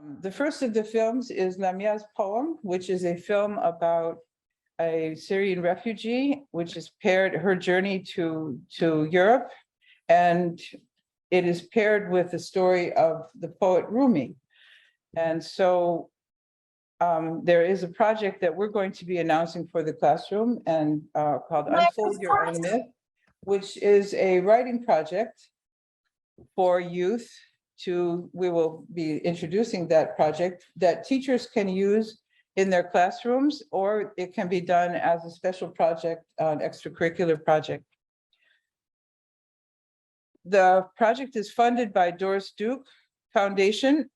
The first of the films is Lamya's poem, which is a film about a Syrian refugee, which is paired her journey to Europe. And it is paired with the story of the poet Rumi. And so there is a project that we're going to be announcing for the classroom and called Unfold Your Own Myth, which is a writing project for youth. We will be introducing that project that teachers can use in their classrooms, or it can be done as a special project, an extracurricular project. The project is funded by Doris Duke Foundation,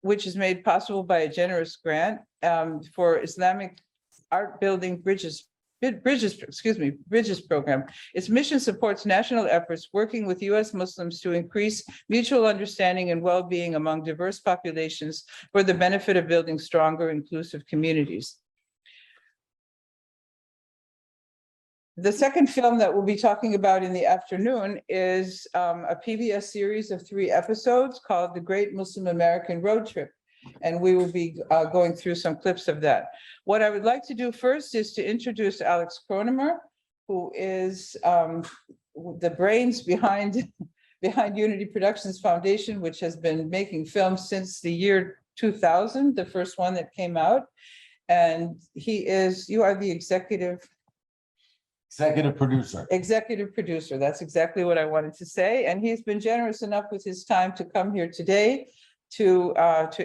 which is made possible by a generous grant for Islamic Art Building Bridges program. Its mission supports national efforts working with U.S. Muslims to increase mutual understanding and well-being among diverse populations for the benefit of building stronger, inclusive communities. The second film that we'll be talking about in the afternoon is a PBS series of 3 episodes called The Great Muslim American Road Trip. And we will be going through some clips of that. What I would like to do first is to introduce Alex Kronemer, who is the brains behind Unity Productions Foundation, which has been making films since the year 2000, the first one that came out. And you are the executive producer. Executive producer, that's exactly what I wanted to say. And he's been generous enough with his time to come here today to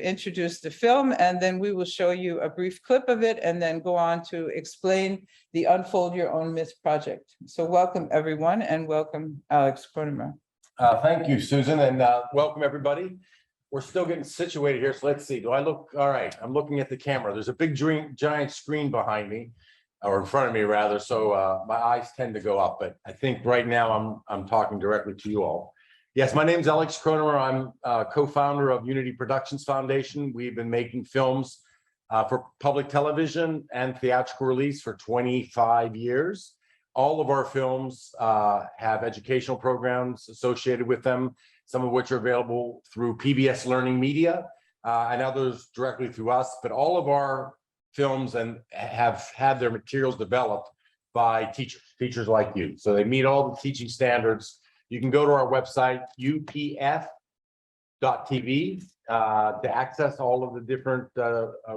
introduce the film, and then we will show you a brief clip of it and then go on to explain the Unfold Your Own Myth project. So welcome everyone, and welcome Alex Kronemer. Thank you, Susan, and welcome everybody. We're still getting situated here, so let's see. Do I look all right? I'm looking at the camera. There's a big giant screen behind me, or in front of me rather, so my eyes tend to go up, but I think right now I'm talking directly to you all. Yes, my name is Alex Kronemer. I'm co-founder of Unity Productions Foundation. We've been making films for public television and theatrical release for 25 years. All of our films have educational programs associated with them, some of which are available through PBS Learning Media and others directly through us. But all of our films have had their materials developed by teachers like you. So they meet all the teaching standards. You can go to our website, upf.tv, to access all of the different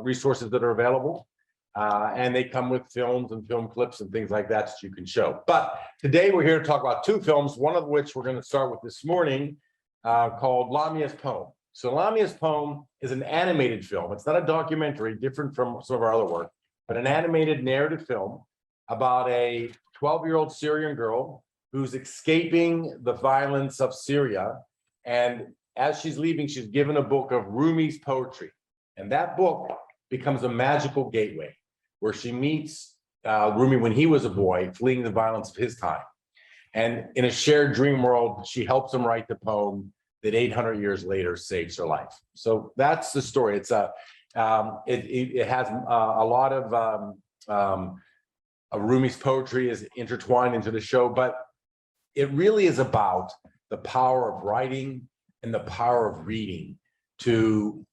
resources that are available. And they come with films and film clips and things like that you can show. But today we're here to talk about 2 films, one of which we're going to start with this morning, called Lamya's Poem. So Lamya's Poem is an animated film. It's not a documentary, different from some of our other work, but an animated narrative film about a 12-year-old Syrian girl who's escaping the violence of Syria. And as she's leaving, she's given a book of Rumi's poetry. And that book becomes a magical gateway where she meets Rumi when he was a boy, fleeing the violence of his time. And in a shared dream world, she helps him write the poem that 800 years later saves her life. So that's the story. It's it has a lot of Rumi's poetry is intertwined into the show, but it really is about the power of writing and the power of reading to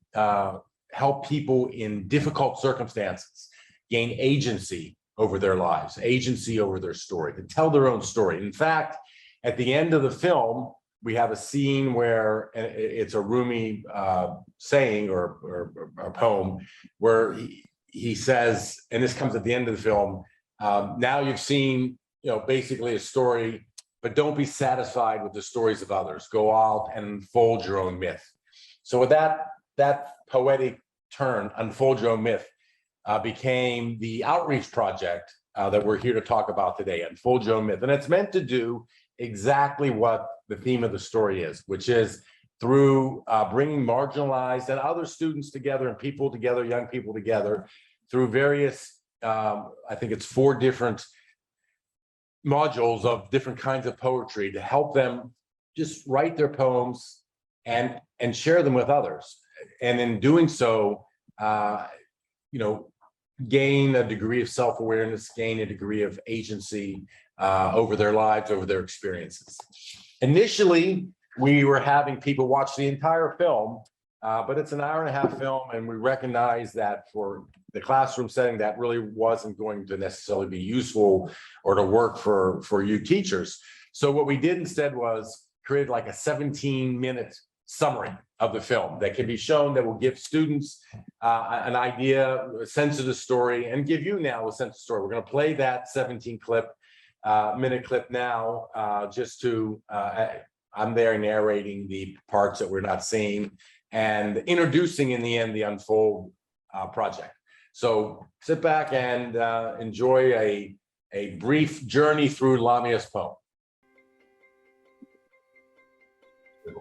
help people in difficult circumstances gain agency over their lives, agency over their story, to tell their own story. In fact, at the end of the film, we have a scene where it's a Rumi saying or a poem where he says, and this comes at the end of the film, now you've seen, basically a story, but don't be satisfied with the stories of others. Go out and unfold your own myth. So with that poetic turn, Unfold Your Own Myth, became the outreach project that we're here to talk about today, Unfold Your Own Myth. And it's meant to do exactly what the theme of the story is, which is through bringing marginalized and other students together and people together, young people together, through various, I think it's 4 different modules of different kinds of poetry to help them just write their poems and share them with others. And in doing so, gain a degree of self-awareness, gain a degree of agency over their lives, over their experiences. Initially, we were having people watch the entire film But it's an hour and a half film, and we recognize that for the classroom setting, that really wasn't going to necessarily be useful or to work for you teachers. So what we did instead was create like a 17-minute summary of the film that can be shown, that will give students an idea, a sense of the story, and give you now a sense of the story. We're going to play that 17-minute clip now, just to, I'm there narrating the parts that we're not seeing and introducing in the end the Unfold project. So sit back and enjoy a brief journey through Lamya's poem.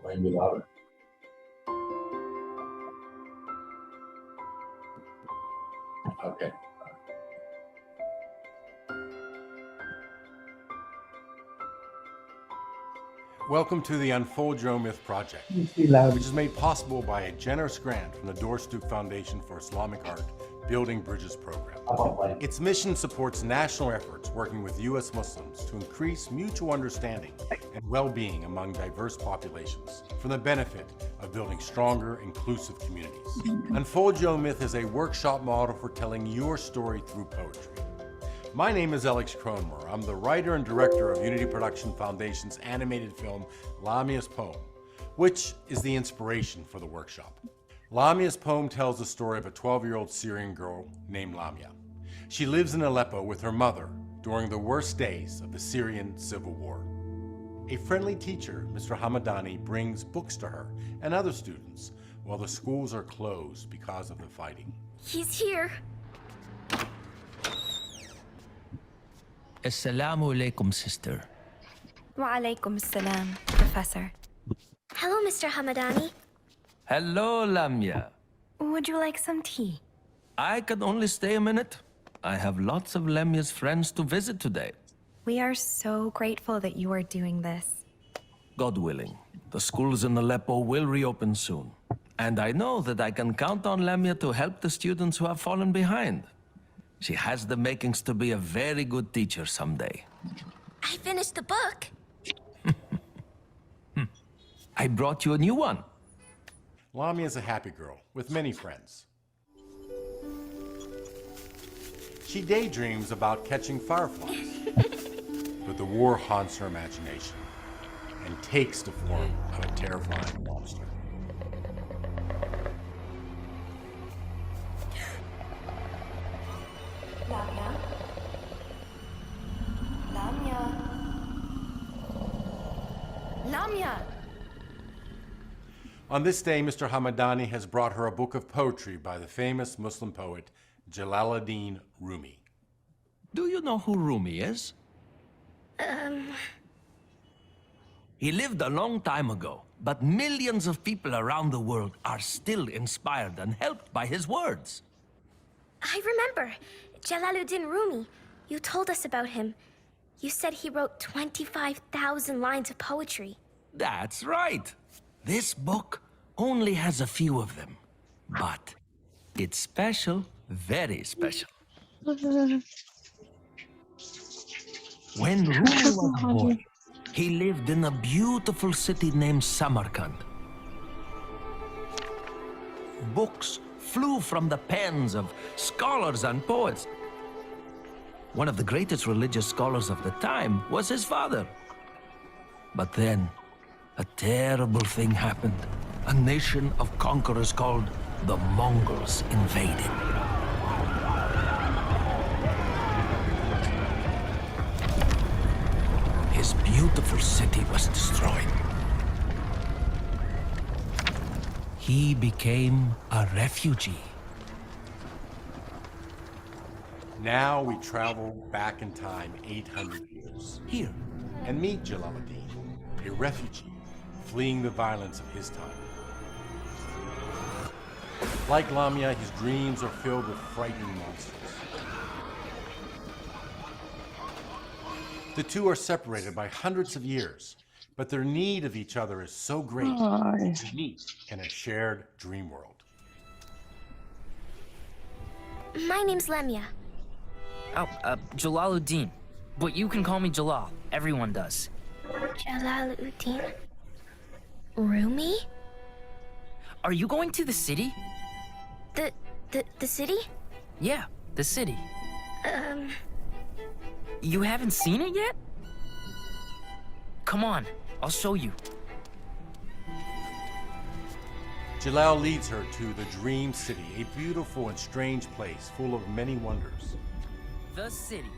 Maybe louder. Okay. Welcome to the Unfold Your Myth project, which is made possible by a generous grant from the Doorstook Foundation for Islamic Art Building Bridges program. Its mission supports national efforts working with U.S. Muslims to increase mutual understanding and well-being among diverse populations for the benefit of building stronger, inclusive communities. Unfold Your Myth is a workshop model for telling your story through poetry. My name is Alex Cronmer. I'm the writer and director of Unity Production Foundation's animated film, Lamya's Poem, which is the inspiration for the workshop. Lamya's poem tells the story of a 12-year-old Syrian girl named Lamya. She lives in Aleppo with her mother during the worst days of the Syrian civil war. A friendly teacher, Mr. Hamadani, brings books to her and other students while the schools are closed because of the fighting. He's here. Assalamu alaikum, sister. Wa alaikum assalam, Professor. Hello, Mr. Hamadani. Hello, Lamya. Would you like some tea? I can only stay a minute. I have lots of Lamya's friends to visit today. We are so grateful that you are doing this. God willing, the schools in Aleppo will reopen soon. And I know that I can count on Lamya to help the students who have fallen behind. She has the makings to be a very good teacher someday. I finished the book. I brought you a new one. Lamya is a happy girl with many friends. She daydreams about catching fireflies, but the war haunts her imagination and takes the form of a terrifying monster. Lamya? Lamya? Lamya! On this day, Mr. Hamadani has brought her a book of poetry by the famous Muslim poet Jalaluddin Rumi. Do you know who Rumi is? He lived a long time ago, but millions of people around the world are still inspired and helped by his words. I remember. Jalaluddin Rumi. You told us about him. You said he wrote 25,000 lines of poetry. That's right. This book only has a few of them, but it's special, very special. When Rumi was a boy, he lived in a beautiful city named Samarkand. Books flew from the pens of scholars and poets. One of the greatest religious scholars of the time was his father. But then, a terrible thing happened. A nation of conquerors called the Mongols invaded. His beautiful city was destroyed. He became a refugee. Now we travel back in time 800 years Here, and meet Jalaluddin, a refugee fleeing the violence of his time. Like Lamya, his dreams are filled with frightening monsters. The two are separated by hundreds of years, but their need of each other is so great to meet in a shared dream world. My name's Lamya. Oh, Jalaluddin. But you can call me Jalal. Everyone does. Jalaluddin Rumi? Are you going to the city? The city? Yeah, the city. Um, You haven't seen it yet? Come on, I'll show you. Jalal leads her to the Dream City, a beautiful and strange place full of many wonders. The city.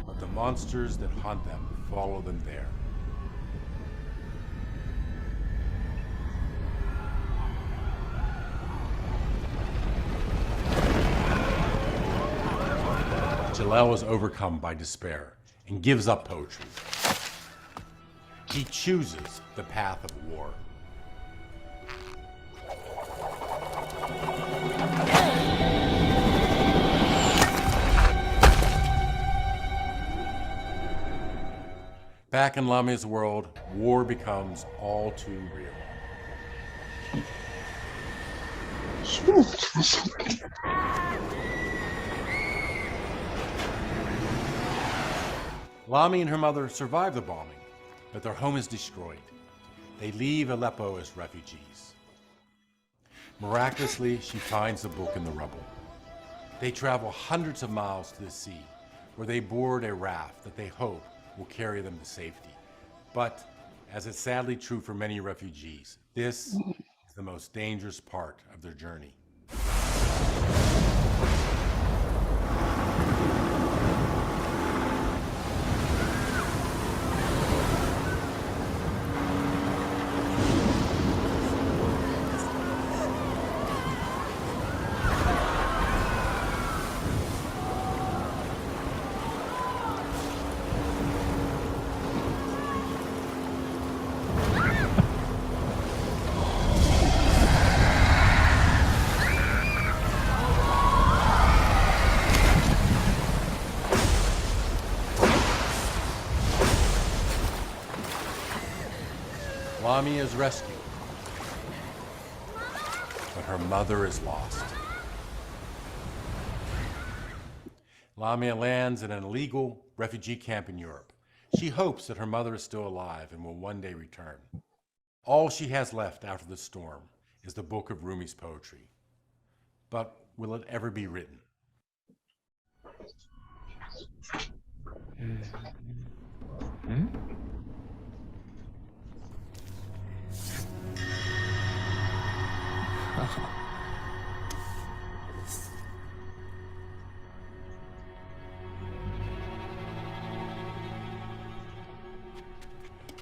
But the monsters that haunt them follow them there. Jalal is overcome by despair and gives up poetry. He chooses the path of war. Back in Lamya's world, war becomes all too real. Lamya and her mother survive the bombing, but their home is destroyed. They leave Aleppo as refugees. Miraculously, she finds the book in the rubble. They travel hundreds of miles to the sea, where they board a raft that they hope will carry them to safety. But, as is sadly true for many refugees, this is the most dangerous part of their journey. Lamya is rescued, but her mother is lost. Lamya lands in an illegal refugee camp in Europe. She hopes that her mother is still alive and will one day return. All she has left after the storm is the book of Rumi's poetry. But will it ever be written?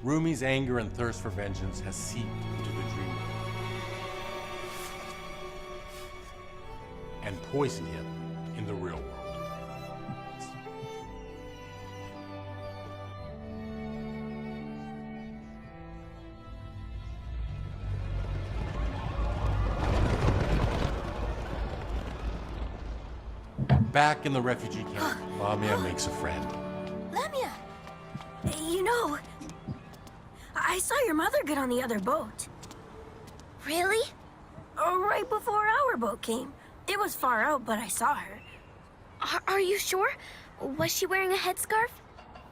Rumi's anger and thirst for vengeance has seeped into the dream world and poisoned him in the real world. Back in the refugee camp, Lamya makes a friend. Lamya! You know, I saw your mother get on the other boat. Really? Right before our boat came. It was far out, but I saw her. Are you sure? Was she wearing a headscarf?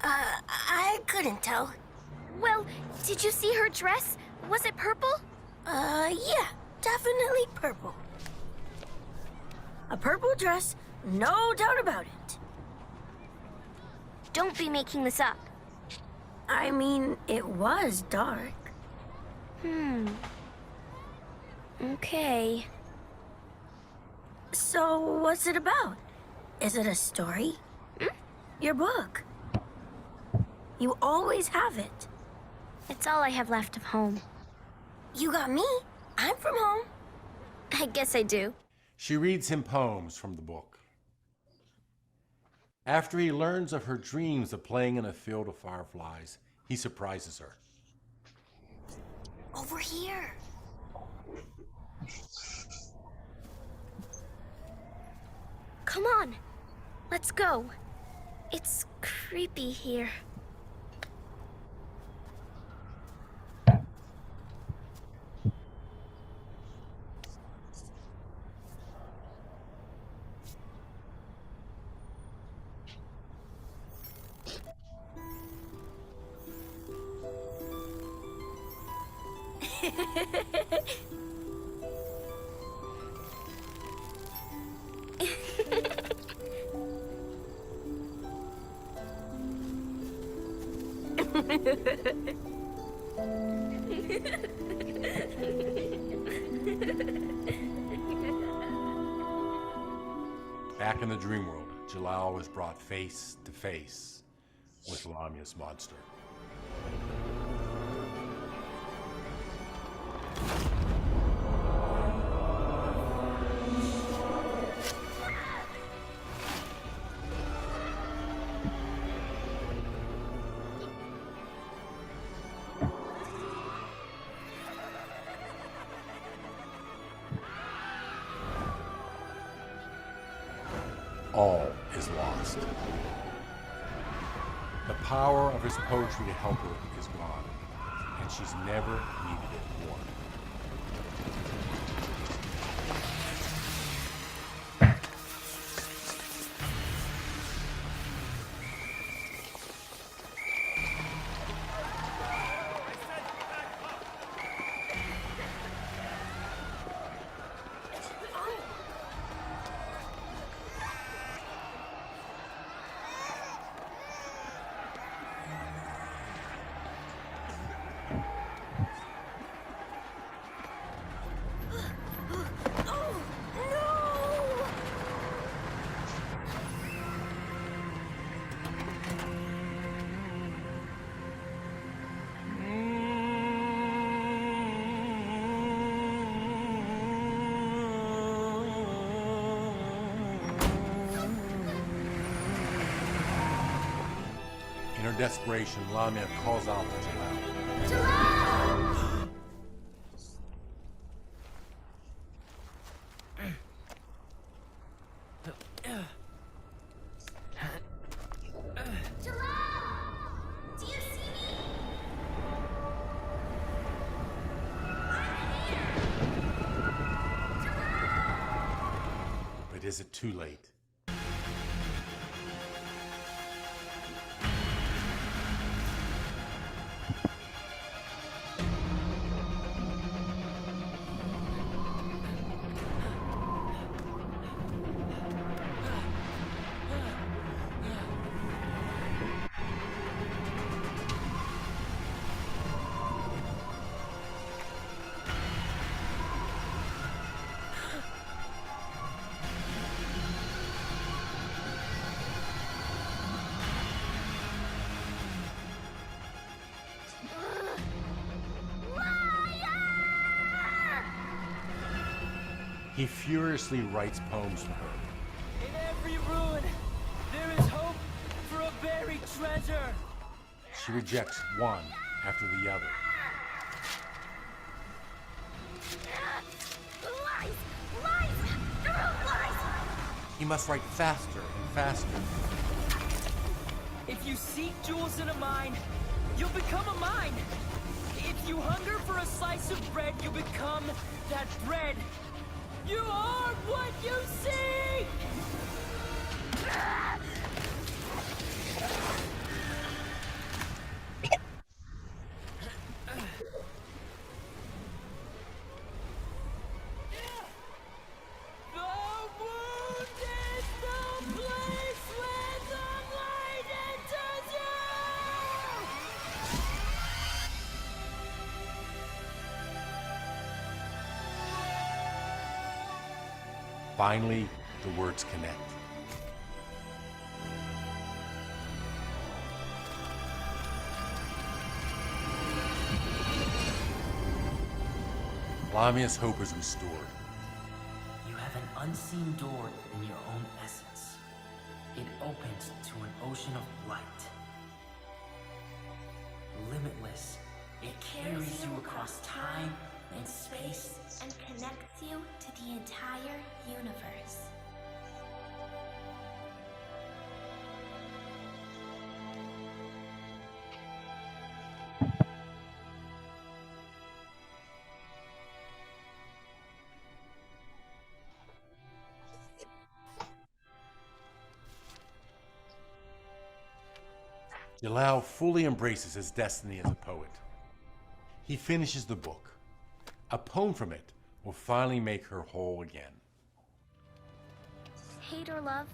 I couldn't tell. Well, did you see her dress? Was it purple? Yeah, definitely purple. A purple dress, no doubt about it. Don't be making this up. I mean, it was dark. Okay. So, what's it about? Is it a story? Your book. You always have it. It's all I have left of home. You got me. I'm from home. I guess I do. She reads him poems from the book. After he learns of her dreams of playing in a field of fireflies, he surprises her. Over here. Come on. Let's go. It's creepy here. Back in the dream world, Jalal was brought face to face with Lamya's monster. All is lost. The power of his poetry to help her is gone, and she's never needed it more. In her desperation, Lamya calls out to Jalal. Do you see me? But is it too late? He furiously writes poems for her. In every ruin, there is hope for a buried treasure. She rejects one after the other. Lies! Lies! They're all lies! He must write faster and faster. If you seek jewels in a mine, you'll become a mine. If you hunger for a slice of bread, you become that bread. You are what you seek! Finally, the words connect. Lamya's hope is restored. You have an unseen door in your own essence. It opens to an ocean of light. Limitless, it carries you across time and space. And connects you to the entire universe. Jalal fully embraces his destiny as a poet. He finishes the book. A poem from it will finally make her whole again. Hate or love,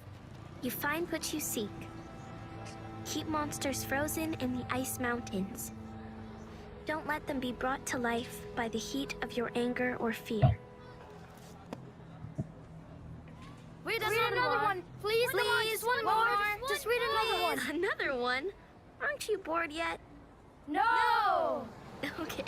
you find what you seek. Keep monsters frozen in the ice mountains. Don't let them be brought to life by the heat of your anger or fear. Read another one. Please, one more. Just read another one. Another one? Aren't you bored yet? No! Okay.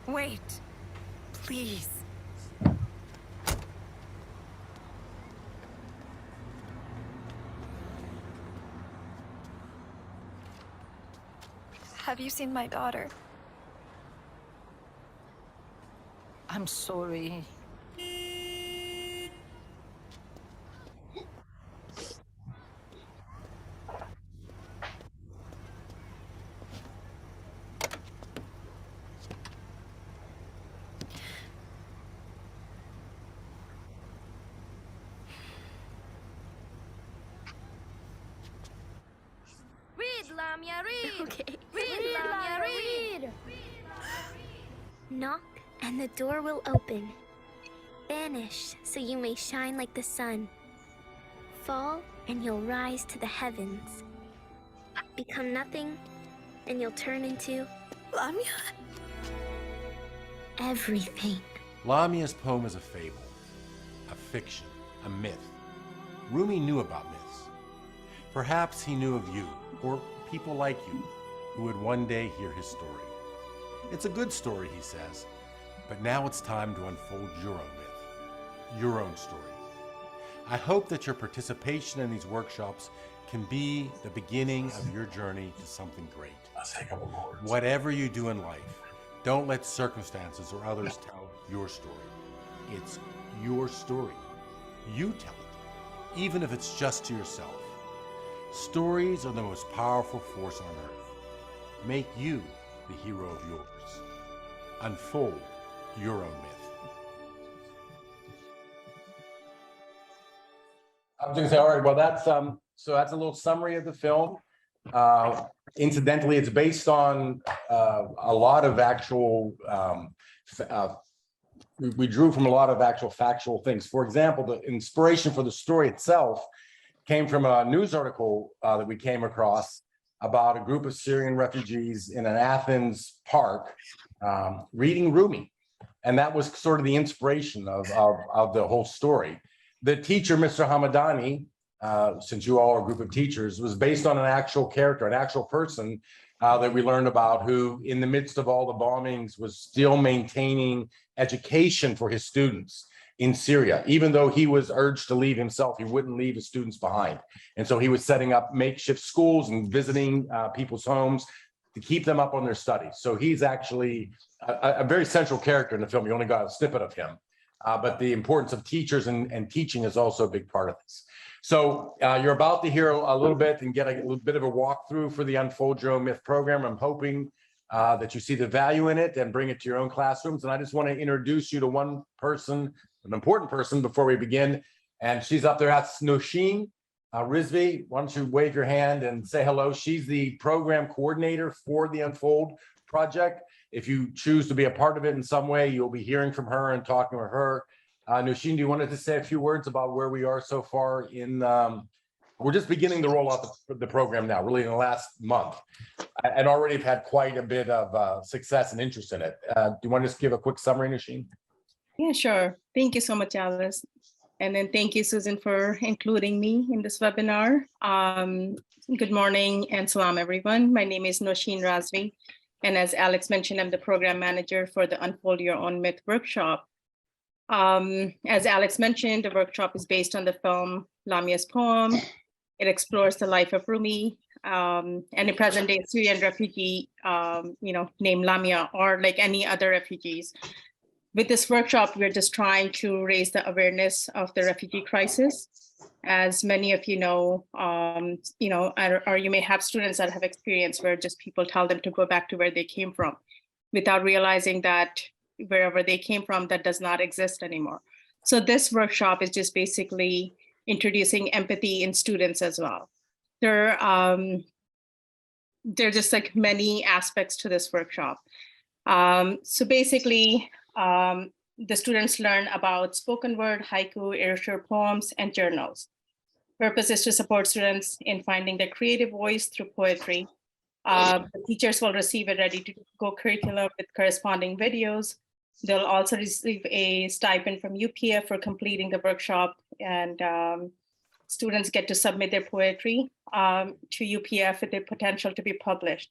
Wait. Please. Have you seen my daughter? I'm sorry. Read, Lamya, read. Okay. Read, Lamya, read. Knock, and the door will open. Vanish, so you may shine like the sun. Fall, and you'll rise to the heavens. Become nothing, and you'll turn into Lamya? everything. Lamya's poem is a fable, a fiction, a myth. Rumi knew about myths. Perhaps he knew of you, or people like you, who would one day hear his story. It's a good story, he says, but now it's time to unfold your own myth, your own story. I hope that your participation in these workshops can be the beginning of your journey to something great. Whatever you do in life, don't let circumstances or others tell your story. It's your story. You tell it, even if it's just to yourself. Stories are the most powerful force on earth. Make you the hero of yours. Unfold your own myth. I was going to say, all right, well, that's so that's a little summary of the film. Incidentally, it's based on a lot of actual. We drew from a lot of actual factual things. For example, the inspiration for the story itself came from a news article that we came across about a group of Syrian refugees in an Athens park reading Rumi. And that was sort of the inspiration of the whole story. The teacher, Mr. Hamadani, since you all are a group of teachers, was based on an actual character, an actual person that we learned about who, in the midst of all the bombings, was still maintaining education for his students in Syria. Even though he was urged to leave himself, he wouldn't leave his students behind. And so he was setting up makeshift schools and visiting people's homes to keep them up on their studies. So he's actually a very central character in the film. You only got a snippet of him, but the importance of teachers and teaching is also a big part of this. So you're about to hear a little bit and get a little bit of a walkthrough for the Unfold Your Own Myth program. I'm hoping that you see the value in it and bring it to your own classrooms. And I just want to introduce you to one person, an important person, before we begin. And she's up there. That's Noshin Rizvi. Why don't you wave your hand and say hello? She's the program coordinator for the Unfold project. If you choose to be a part of it in some way, you'll be hearing from her and talking with her. Noshin, do you want to say a few words about where we are so far in, we're just beginning to roll out the program now, really in the last month, and already have had quite a bit of success and interest in it. Do you want to just give a quick summary, Noshin? Yeah, sure. Thank you so much, Alice. And then thank you, Susan, for including me in this webinar. Good morning and salam, everyone. My name is Noshin Razvi. And as Alex mentioned, I'm the program manager for the Unfold Your Own Myth workshop. As Alex mentioned, the workshop is based on the film Lamya's poem. It explores the life of Rumi and a present-day Syrian refugee, named Lamya, or like any other refugees. With this workshop, we're just trying to raise the awareness of the refugee crisis As many of you know, or you may have students that have experience where just people tell them to go back to where they came from without realizing that wherever they came from, that does not exist anymore. So this workshop is just basically introducing empathy in students as well. There are just like many aspects to this workshop. So basically, the students learn about spoken word, haiku, erasure poems, and journals. Purpose is to support students in finding their creative voice through poetry. The teachers will receive a ready-to-go curriculum with corresponding videos. They'll also receive a stipend from UPF for completing the workshop, and students get to submit their poetry to UPF with the potential to be published.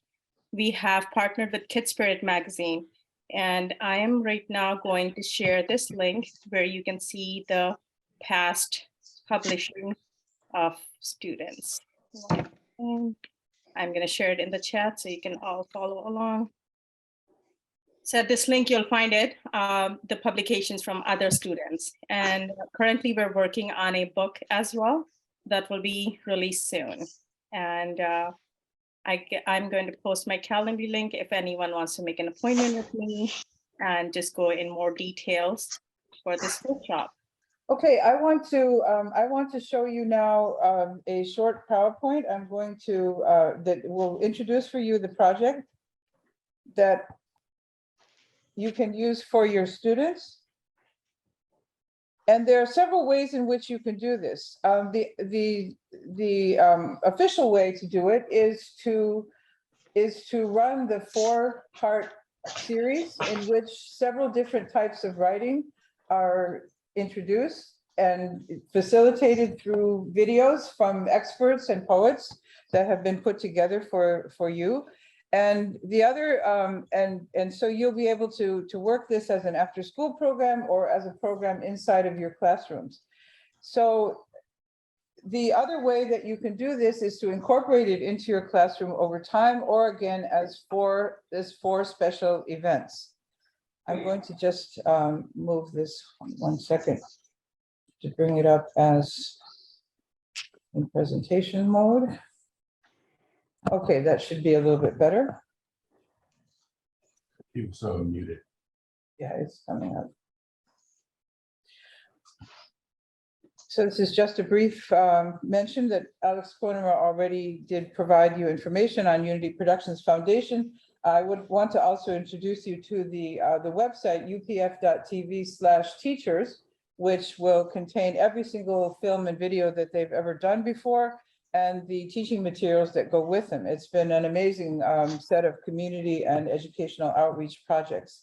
We have partnered with Kid Spirit magazine, and I am right now going to share this link where you can see the past publishing of students. And I'm going to share it in the chat so you can all follow along. So at this link, you'll find it, the publications from other students. And currently we're working on a book as well that will be released soon. And I'm going to post my Calendly link if anyone wants to make an appointment with me and just go in more details for this workshop. Okay, I want to show you now a short PowerPoint. I'm going to that will introduce for you the project that you can use for your students. And there are several ways in which you can do this. The official way to do it is to run the 4-part series in which several different types of writing are introduced and facilitated through videos from experts and poets that have been put together for you. And the other, and so you'll be able to work this as an after-school program or as a program inside of your classrooms. So the other way that you can do this is to incorporate it into your classroom over time, or again, as four special events. I'm going to just move this 1 second to bring it up as in presentation mode. Okay, that should be a little bit better. You so muted. Yeah, it's coming up. So this is just a brief mention that Alex Kronemer already did provide you information on Unity Productions Foundation. I would want to also introduce you to the website upf.tv/teachers, which will contain every single film and video that they've ever done before and the teaching materials that go with them. It's been an amazing set of community and educational outreach projects.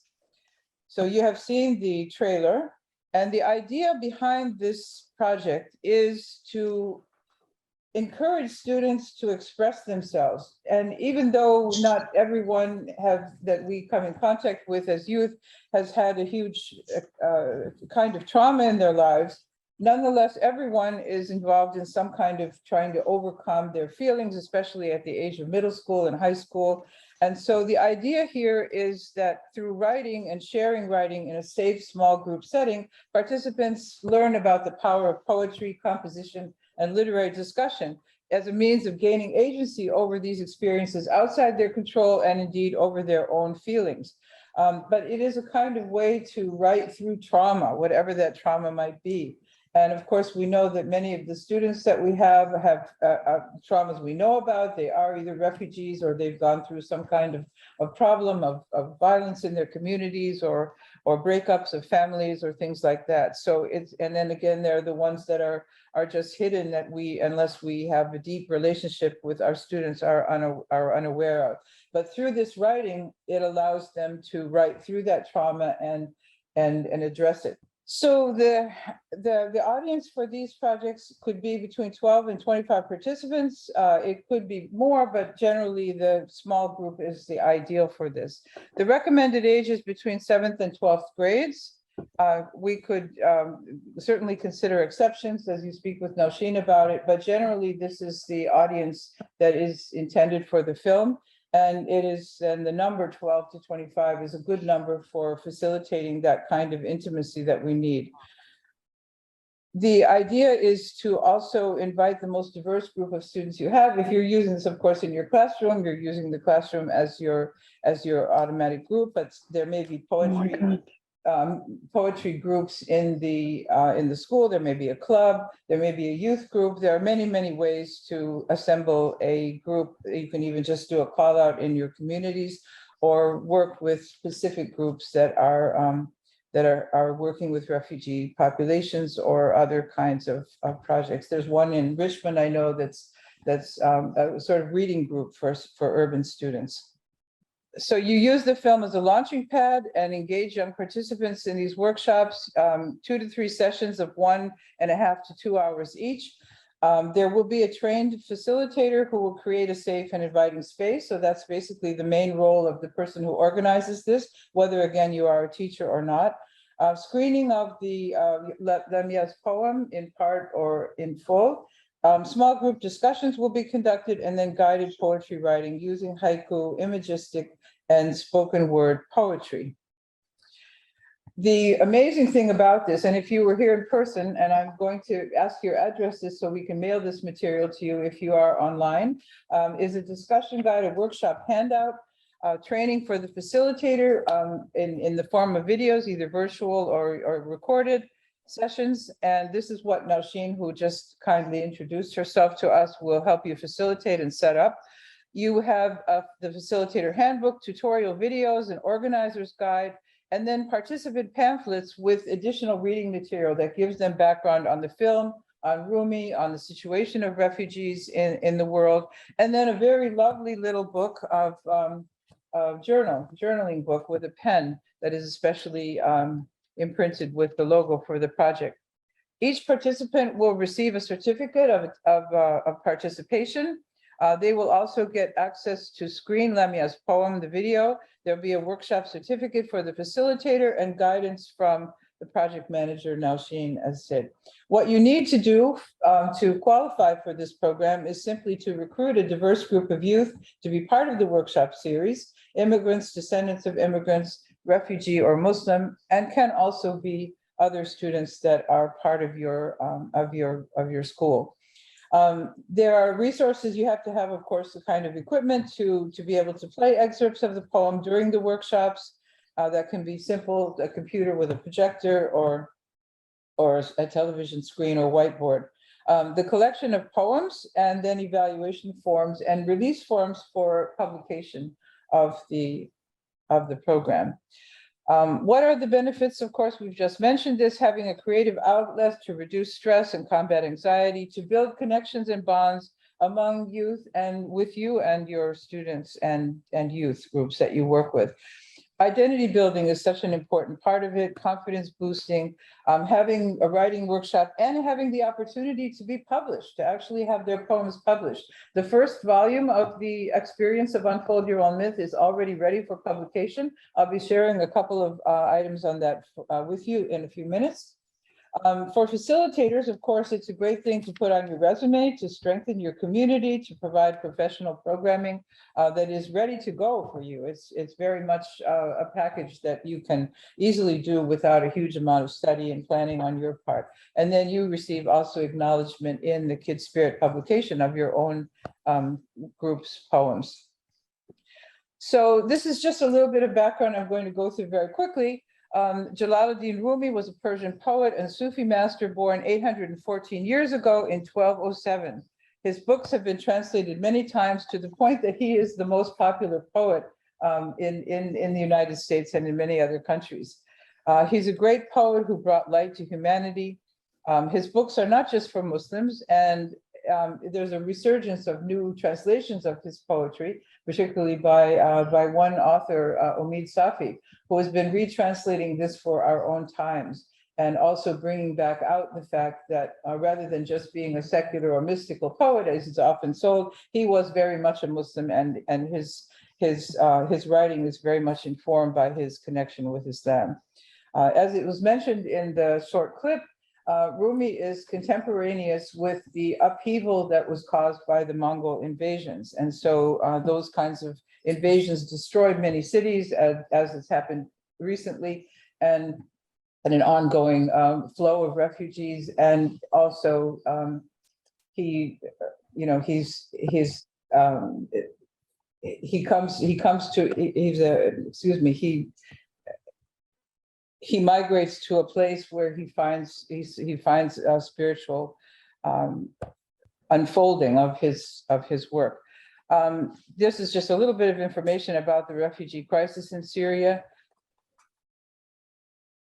So you have seen the trailer, and the idea behind this project is to encourage students to express themselves. And even though not everyone that we come in contact with as youth has had a huge kind of trauma in their lives, nonetheless, everyone is involved in some kind of trying to overcome their feelings, especially at the age of middle school and high school. And so the idea here is that through writing and sharing writing in a safe, small group setting, participants learn about the power of poetry, composition, and literary discussion as a means of gaining agency over these experiences outside their control and indeed over their own feelings. But it is a kind of way to write through trauma, whatever that trauma might be. And of course, we know that many of the students that we have traumas we know about. They are either refugees or they've gone through some kind of problem of violence in their communities or breakups of families or things like that. So and then again, they're the ones that are just hidden that unless we have a deep relationship with our students, are unaware of. But through this writing, it allows them to write through that trauma and address it. So the audience for these projects could be between 12 and 25 participants. It could be more, but generally the small group is the ideal for this. The recommended age is between 7th and 12th grades. We could certainly consider exceptions as you speak with Nausheen about it, but generally this is the audience that is intended for the film. And the number 12 to 25 is a good number for facilitating that kind of intimacy that we need. The idea is to also invite the most diverse group of students you have. If you're using this, of course, in your classroom, you're using the classroom as your automatic group, but there may be poetry groups in the school. There may be a club, there may be a youth group. There are many, many ways to assemble a group. You can even just do a call out in your communities or work with specific groups that are working with refugee populations or other kinds of projects. There's one in Richmond, I know, that's a sort of reading group for urban students. So you use the film as a launching pad and engage young participants in these workshops, 2 to 3 sessions of 1.5 to 2 hours each. There will be a trained facilitator who will create a safe and inviting space. So that's basically the main role of the person who organizes this, whether again you are a teacher or not. Screening of the Lamya's poem in part or in full. Small group discussions will be conducted, and then guided poetry writing using haiku, imagistic, and spoken word poetry. The amazing thing about this, and if you were here in person, and I'm going to ask your addresses so we can mail this material to you if you are online, is a discussion guide, a workshop handout, training for the facilitator in the form of videos, either virtual or recorded sessions. And this is what Nausheen, who just kindly introduced herself to us, will help you facilitate and set up. You have the facilitator handbook, tutorial videos, an organizer's guide, and then participant pamphlets with additional reading material that gives them background on the film, on Rumi, on the situation of refugees in the world, and then a very lovely little book of journaling book with a pen that is especially imprinted with the logo for the project. Each participant will receive a certificate of participation. They will also get access to screen Lamya's poem, the video. There'll be a workshop certificate for the facilitator and guidance from the project manager, Nausheen, as said. What you need to do to qualify for this program is simply to recruit a diverse group of youth to be part of the workshop series, immigrants, descendants of immigrants, refugee or Muslim, and can also be other students that are part of your school. There are resources. You have to have, of course, the kind of equipment to be able to play excerpts of the poem during the workshops. That can be simple, a computer with a projector or a television screen or whiteboard. The collection of poems, and then evaluation forms and release forms for publication of the program. What are the benefits? Of course, we've just mentioned this: having a creative outlet to reduce stress and combat anxiety, to build connections and bonds among youth and with you and your students and youth groups that you work with. Identity building is such an important part of it, confidence boosting, having a writing workshop, and having the opportunity to be published, to actually have their poems published. The first volume of the Experience of Unfold Your Own Myth is already ready for publication. I'll be sharing a couple of items on that with you in a few minutes. For facilitators, of course, it's a great thing to put on your resume to strengthen your community, to provide professional programming that is ready to go for you. It's very much a package that you can easily do without a huge amount of study and planning on your part. And then you receive also acknowledgement in the Kid Spirit publication of your own group's poems. So this is just a little bit of background I'm going to go through very quickly. Jalaluddin Rumi was a Persian poet and Sufi master born 814 years ago in 1207. His books have been translated many times to the point that he is the most popular poet in the United States and in many other countries. He's a great poet who brought light to humanity. His books are not just for Muslims, and there's a resurgence of new translations of his poetry, particularly by one author, Omid Safi, who has been retranslating this for our own times, and also bringing back out the fact that rather than just being a secular or mystical poet, as is often sold, he was very much a Muslim, and his writing is very much informed by his connection with Islam. As it was mentioned in the short clip, Rumi is contemporaneous with the upheaval that was caused by the Mongol invasions. And so those kinds of invasions destroyed many cities, as has happened recently. And and an ongoing flow of refugees. And also he, you know, he migrates to a place where he finds a spiritual unfolding of his work. This is just a little bit of information about the refugee crisis in Syria.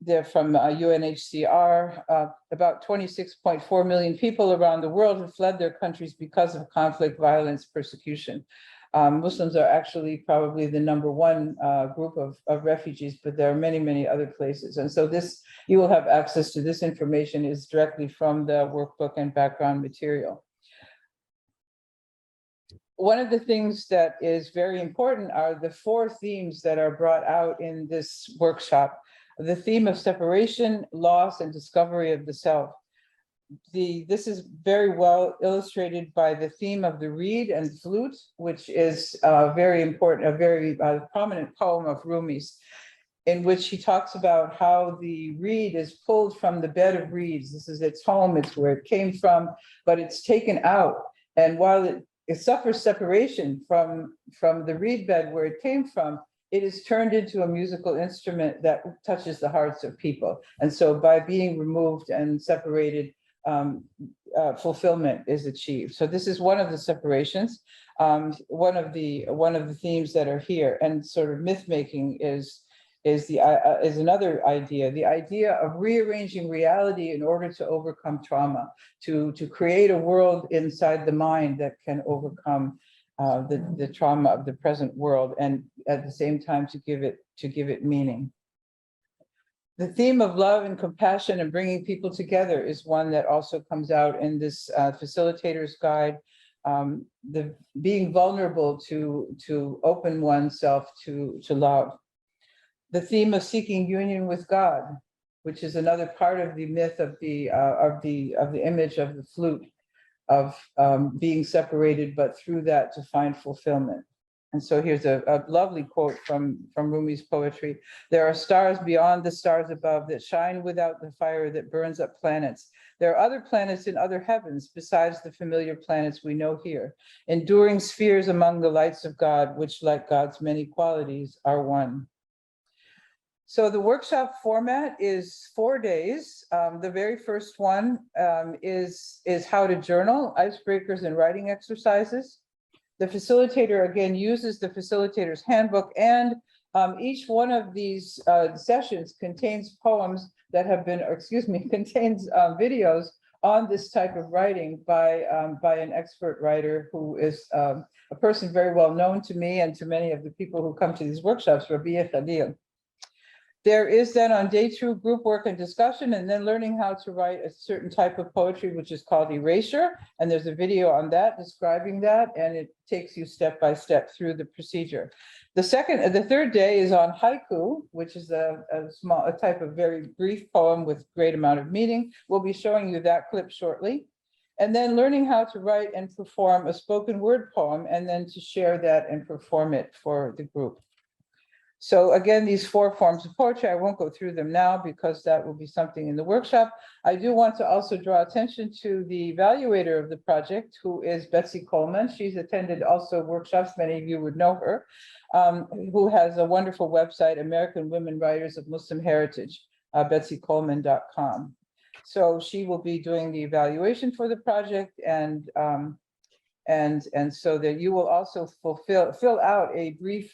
They're from UNHCR. About 26.4 million people around the world have fled their countries because of conflict, violence, persecution. Muslims are actually probably the #1 group of refugees, but there are many, many other places. And so this, you will have access to this information is directly from the workbook and background material. One of the things that is very important are the 4 themes that are brought out in this workshop. The theme of separation, loss, and discovery of the self. This is very well illustrated by the theme of the reed and flute, which is very important, a very prominent poem of Rumi's, in which he talks about how the reed is pulled from the bed of reeds. This is its home, it's where it came from, but it's taken out. And while it suffers separation from the reed bed where it came from, it is turned into a musical instrument that touches the hearts of people. And so by being removed and separated, fulfillment is achieved. So this is one of the separations. One of the themes that are here, and sort of myth making is another idea. The idea of rearranging reality in order to overcome trauma, to create a world inside the mind that can overcome the trauma of the present world, and at the same time to give it meaning. The theme of love and compassion and bringing people together is one that also comes out in this facilitator's guide. The being vulnerable to open oneself to love. The theme of seeking union with God, which is another part of the myth of the image of the flute, of being separated, but through that to find fulfillment. And so here's a lovely quote from Rumi's poetry. There are stars beyond the stars above that shine without the fire that burns up planets. There are other planets in other heavens besides the familiar planets we know here, enduring spheres among the lights of God, which like God's many qualities are one. So the workshop format is 4 days. The very first one is how to journal, icebreakers, and writing exercises. The facilitator again uses the facilitator's handbook, and each one of these sessions contains poems that have been, contains videos on this type of writing by an expert writer who is a person very well known to me and to many of the people who come to these workshops, Rabia Khalil. There is then on day 2 group work and discussion, and then learning how to write a certain type of poetry, which is called erasure. And there's a video on that describing that, and it takes you step by step through the procedure. The 3rd day is on haiku, which is a type of very brief poem with great amount of meaning. We'll be showing you that clip shortly. And then learning how to write and perform a spoken word poem, and then to share that and perform it for the group. So again, these 4 forms of poetry, I won't go through them now because that will be something in the workshop. I do want to also draw attention to the evaluator of the project, who is Betsy Coleman. She's attended also workshops, many of you would know her, who has a wonderful website, American Women Writers of Muslim Heritage, betsycoleman.com. So she will be doing the evaluation for the project, and so that you will also fill out a brief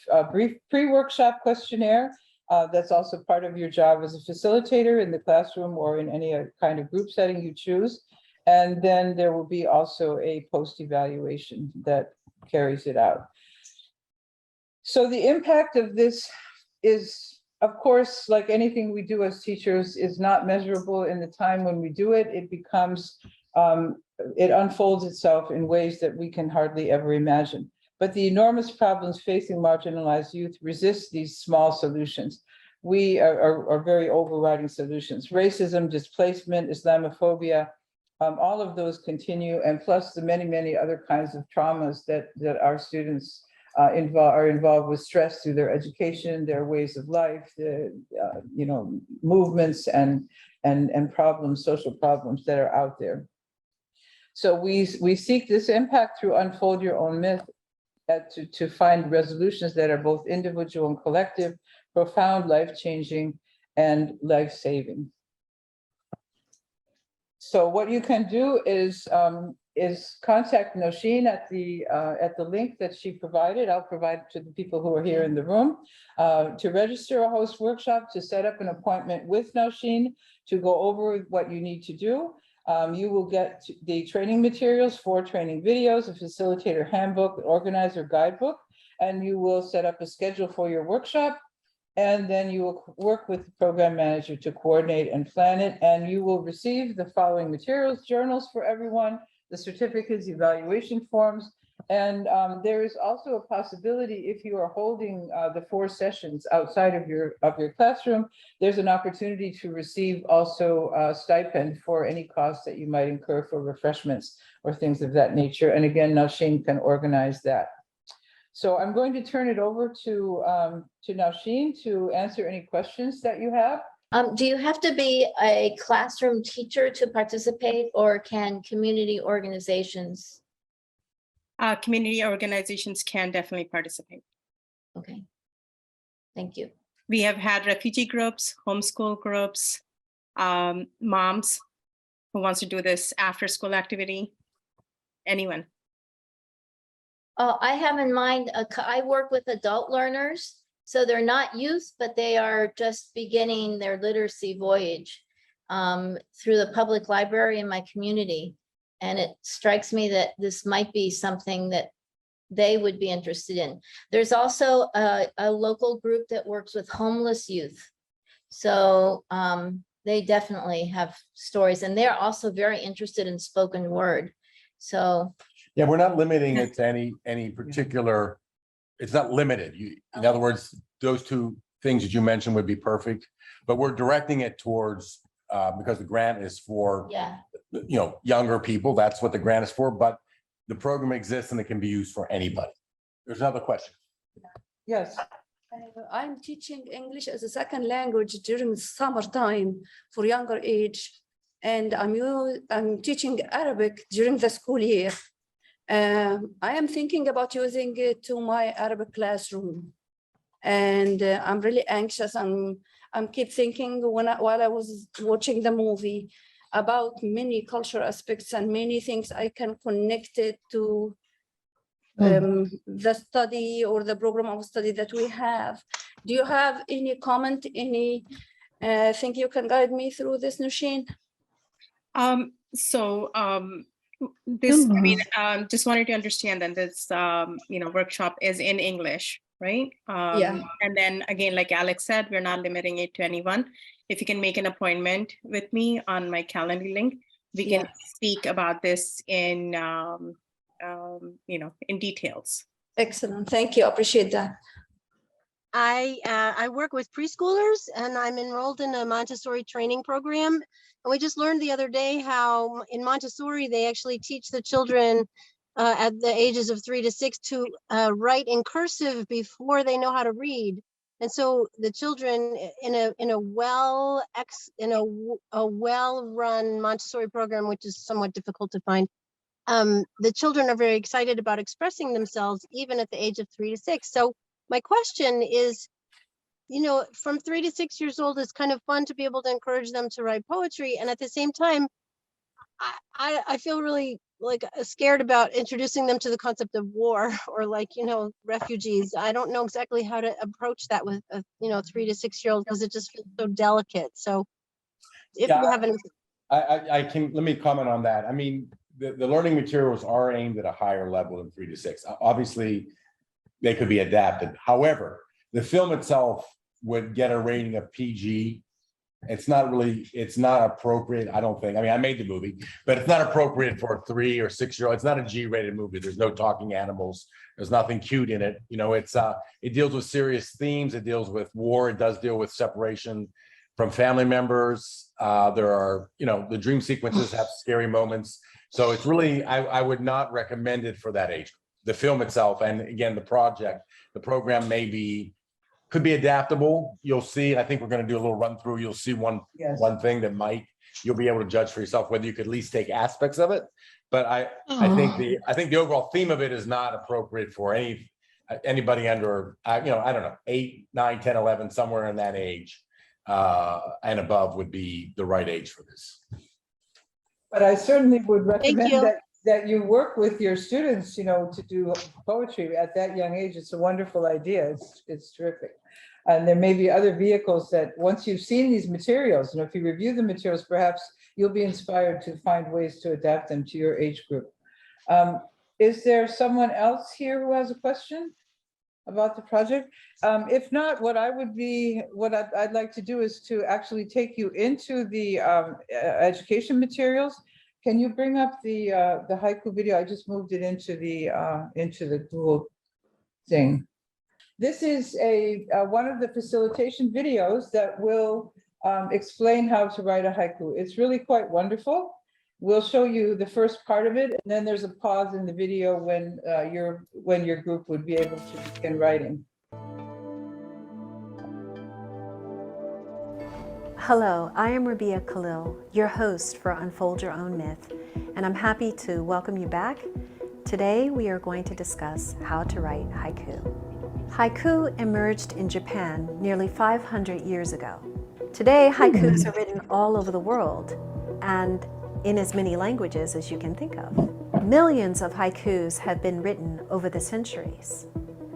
pre-workshop questionnaire. That's also part of your job as a facilitator in the classroom or in any kind of group setting you choose. And then there will be also a post-evaluation that carries it out. So the impact of this is, of course, like anything we do as teachers, is not measurable in the time when we do it. It becomes it unfolds itself in ways that we can hardly ever imagine. But the enormous problems facing marginalized youth resist these small solutions. We are very overriding solutions. Racism, displacement, Islamophobia, all of those continue, and plus the many, many other kinds of traumas that our students are involved with stress through their education, their ways of life, the movements and problems, social problems that are out there. So we seek this impact through Unfold Your Own Myth, to find resolutions that are both individual and collective, profound, life-changing, and life-saving. So what you can do is contact Nosheen at the link that she provided. I'll provide to the people who are here in the room to register a host workshop, to set up an appointment with Nosheen, to go over what you need to do. You will get the training materials, 4 training videos, a facilitator handbook, organizer guidebook, and you will set up a schedule for your workshop. And then you will work with the program manager to coordinate and plan it. And you will receive the following materials: journals for everyone, the certificates, evaluation forms. And there is also a possibility, if you are holding the 4 sessions outside of your classroom, there's an opportunity to receive also a stipend for any costs that you might incur for refreshments or things of that nature. And again, Nosheen can organize that. So I'm going to turn it over to Nosheen to answer any questions that you have. Do you have to be a classroom teacher to participate, or can community organizations? Community organizations can definitely participate. Okay, thank you. We have had refugee groups, homeschool groups, moms who wants to do this after school activity, anyone. I have in mind, I work with adult learners, so they're not youth, but they are just beginning their literacy voyage through the public library in my community. And it strikes me that this might be something that they would be interested in. There's also a local group that works with homeless youth. So they definitely have stories, and they're also very interested in spoken word. So yeah, we're not limiting it to any particular, it's not limited. In other words, those 2 things that you mentioned would be perfect, but we're directing it towards, because the grant is for, younger people. That's what the grant is for, but the program exists and it can be used for anybody. There's another question. Yes. I'm teaching English as a second language during summertime for younger age, and I'm teaching Arabic during the school year. I am thinking about using it to my Arabic classroom, and I'm really anxious. I'm keep thinking while I was watching the movie about many cultural aspects and many things I can connect it to the study or the program of study that we have. Do you have any comment, any thing you can guide me through this, Nosheen? This, I mean, just wanted to understand that this, workshop is in English, right? Yeah. And then again, like Alex said, we're not limiting it to anyone. If you can make an appointment with me on my calendar link, we can speak about this in, in details. Excellent. Thank you. Appreciate that. I work with preschoolers, and I'm enrolled in a Montessori training program. And we just learned the other day how in Montessori, they actually teach the children at the ages of 3 to 6 to write in cursive before they know how to read. And so the children in a well-run Montessori program, which is somewhat difficult to find, the children are very excited about expressing themselves even at the age of 3 to 6. So my question is, from 3 to 6 years old, it's kind of fun to be able to encourage them to write poetry. And at the same time, I feel really scared about introducing them to the concept of war or refugees. I don't know exactly how to approach that with a 3 to 6 year old, because it just feels so delicate. So if you have any. Let me comment on that. I mean, the learning materials are aimed at a higher level than 3 to 6. Obviously, they could be adapted. However, the film itself would get a rating of PG. It's not appropriate, I don't think. I mean, I made the movie, but it's not appropriate for a 3 or 6 year old. It's not a G-rated movie. There's no talking animals. There's nothing cute in it. It deals with serious themes. It deals with war. It does deal with separation from family members. There are, the dream sequences have scary moments. So it's really, I would not recommend it for that age. the film itself, and again, the program could be adaptable. You'll see, I think we're going to do a little run through. You'll see one thing that you'll be able to judge for yourself whether you could at least take aspects of it. But I think the overall theme of it is not appropriate for anybody under, I don't know, 8, 9, 10, 11, somewhere in that age and above would be the right age for this. But I certainly would recommend that you work with your students, to do poetry at that young age. It's a wonderful idea. It's terrific. And there may be other vehicles that once you've seen these materials, if you review the materials, perhaps you'll be inspired to find ways to adapt them to your age group. Is there someone else here who has a question about the project? If not, what I'd like to do is to actually take you into the education materials. Can you bring up the haiku video? I just moved it into the Google thing. This is one of the facilitation videos that will explain how to write a haiku. It's really quite wonderful. We'll show you the first part of it, and then there's a pause in the video when your group would be able to begin writing. Hello, I am Rabia Khalil, your host for Unfold Your Own Myth, and I'm happy to welcome you back. Today we are going to discuss how to write haiku. Haiku emerged in Japan nearly 500 years ago. Today, haikus are written all over the world and in as many languages as you can think of. Millions of haikus have been written over the centuries.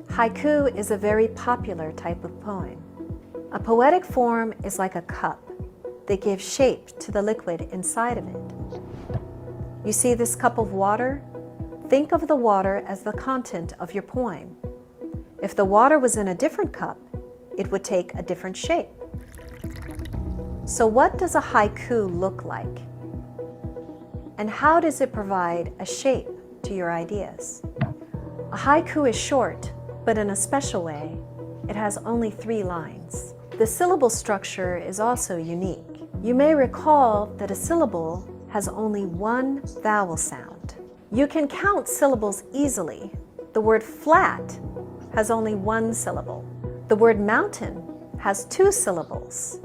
Haiku is a very popular type of poem. A poetic form is like a cup that gives shape to the liquid inside of it. You see this cup of water? Think of the water as the content of your poem. If the water was in a different cup, it would take a different shape. So what does a haiku look like? And how does it provide a shape to your ideas? A haiku is short, but in a special way, it has only 3 lines. The syllable structure is also unique. You may recall that a syllable has only 1 vowel sound. You can count syllables easily. The word flat has only 1 syllable. The word mountain has 2 syllables.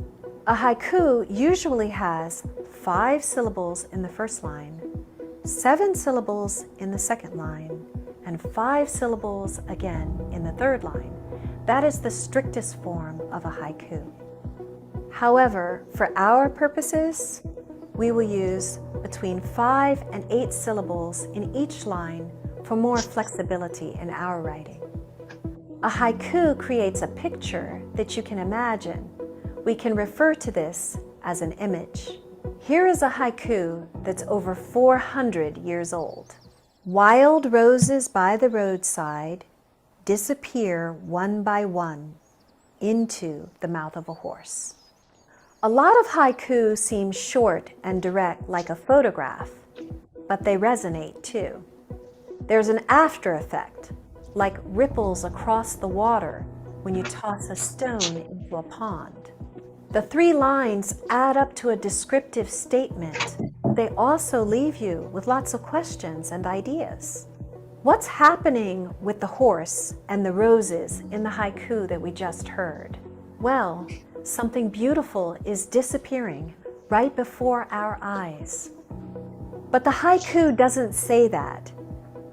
A haiku usually has 5 syllables in the first line, 7 syllables in the second line, and 5 syllables again in the third line. That is the strictest form of a haiku. However, for our purposes, we will use between 5 and 8 syllables in each line for more flexibility in our writing. A haiku creates a picture that you can imagine. We can refer to this as an image. Here is a haiku that's over 400 years old. Wild roses by the roadside disappear one by one into the mouth of a horse. A lot of haiku seem short and direct like a photograph, but they resonate too. There's an after effect, like ripples across the water when you toss a stone into a pond. The 3 lines add up to a descriptive statement. They also leave you with lots of questions and ideas. What's happening with the horse and the roses in the haiku that we just heard? Well, something beautiful is disappearing right before our eyes. But the haiku doesn't say that.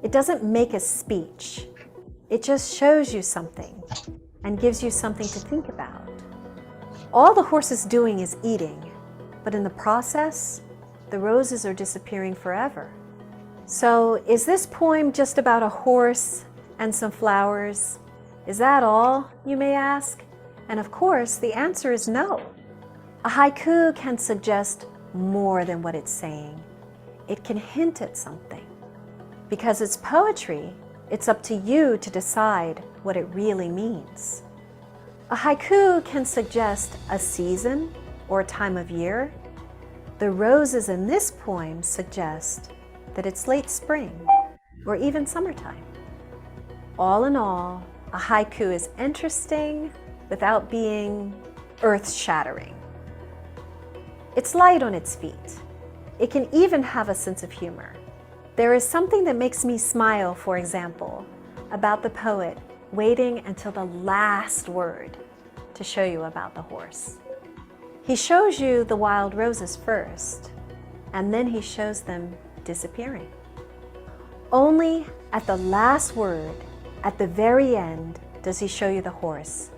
It doesn't make a speech. It just shows you something and gives you something to think about. All the horse is doing is eating, but in the process, the roses are disappearing forever. So is this poem just about a horse and some flowers? Is that all, you may ask? And of course, the answer is no. A haiku can suggest more than what it's saying. It can hint at something. Because it's poetry, it's up to you to decide what it really means. A haiku can suggest a season or a time of year. The roses in this poem suggest that it's late spring or even summertime. All in all, a haiku is interesting without being earth-shattering. It's light on its feet. It can even have a sense of humor. There is something that makes me smile, for example, about the poet waiting until the last word to show you about the horse. He shows you the wild roses first, and then he shows them disappearing. Only at the last word, at the very end, does he show you the horse.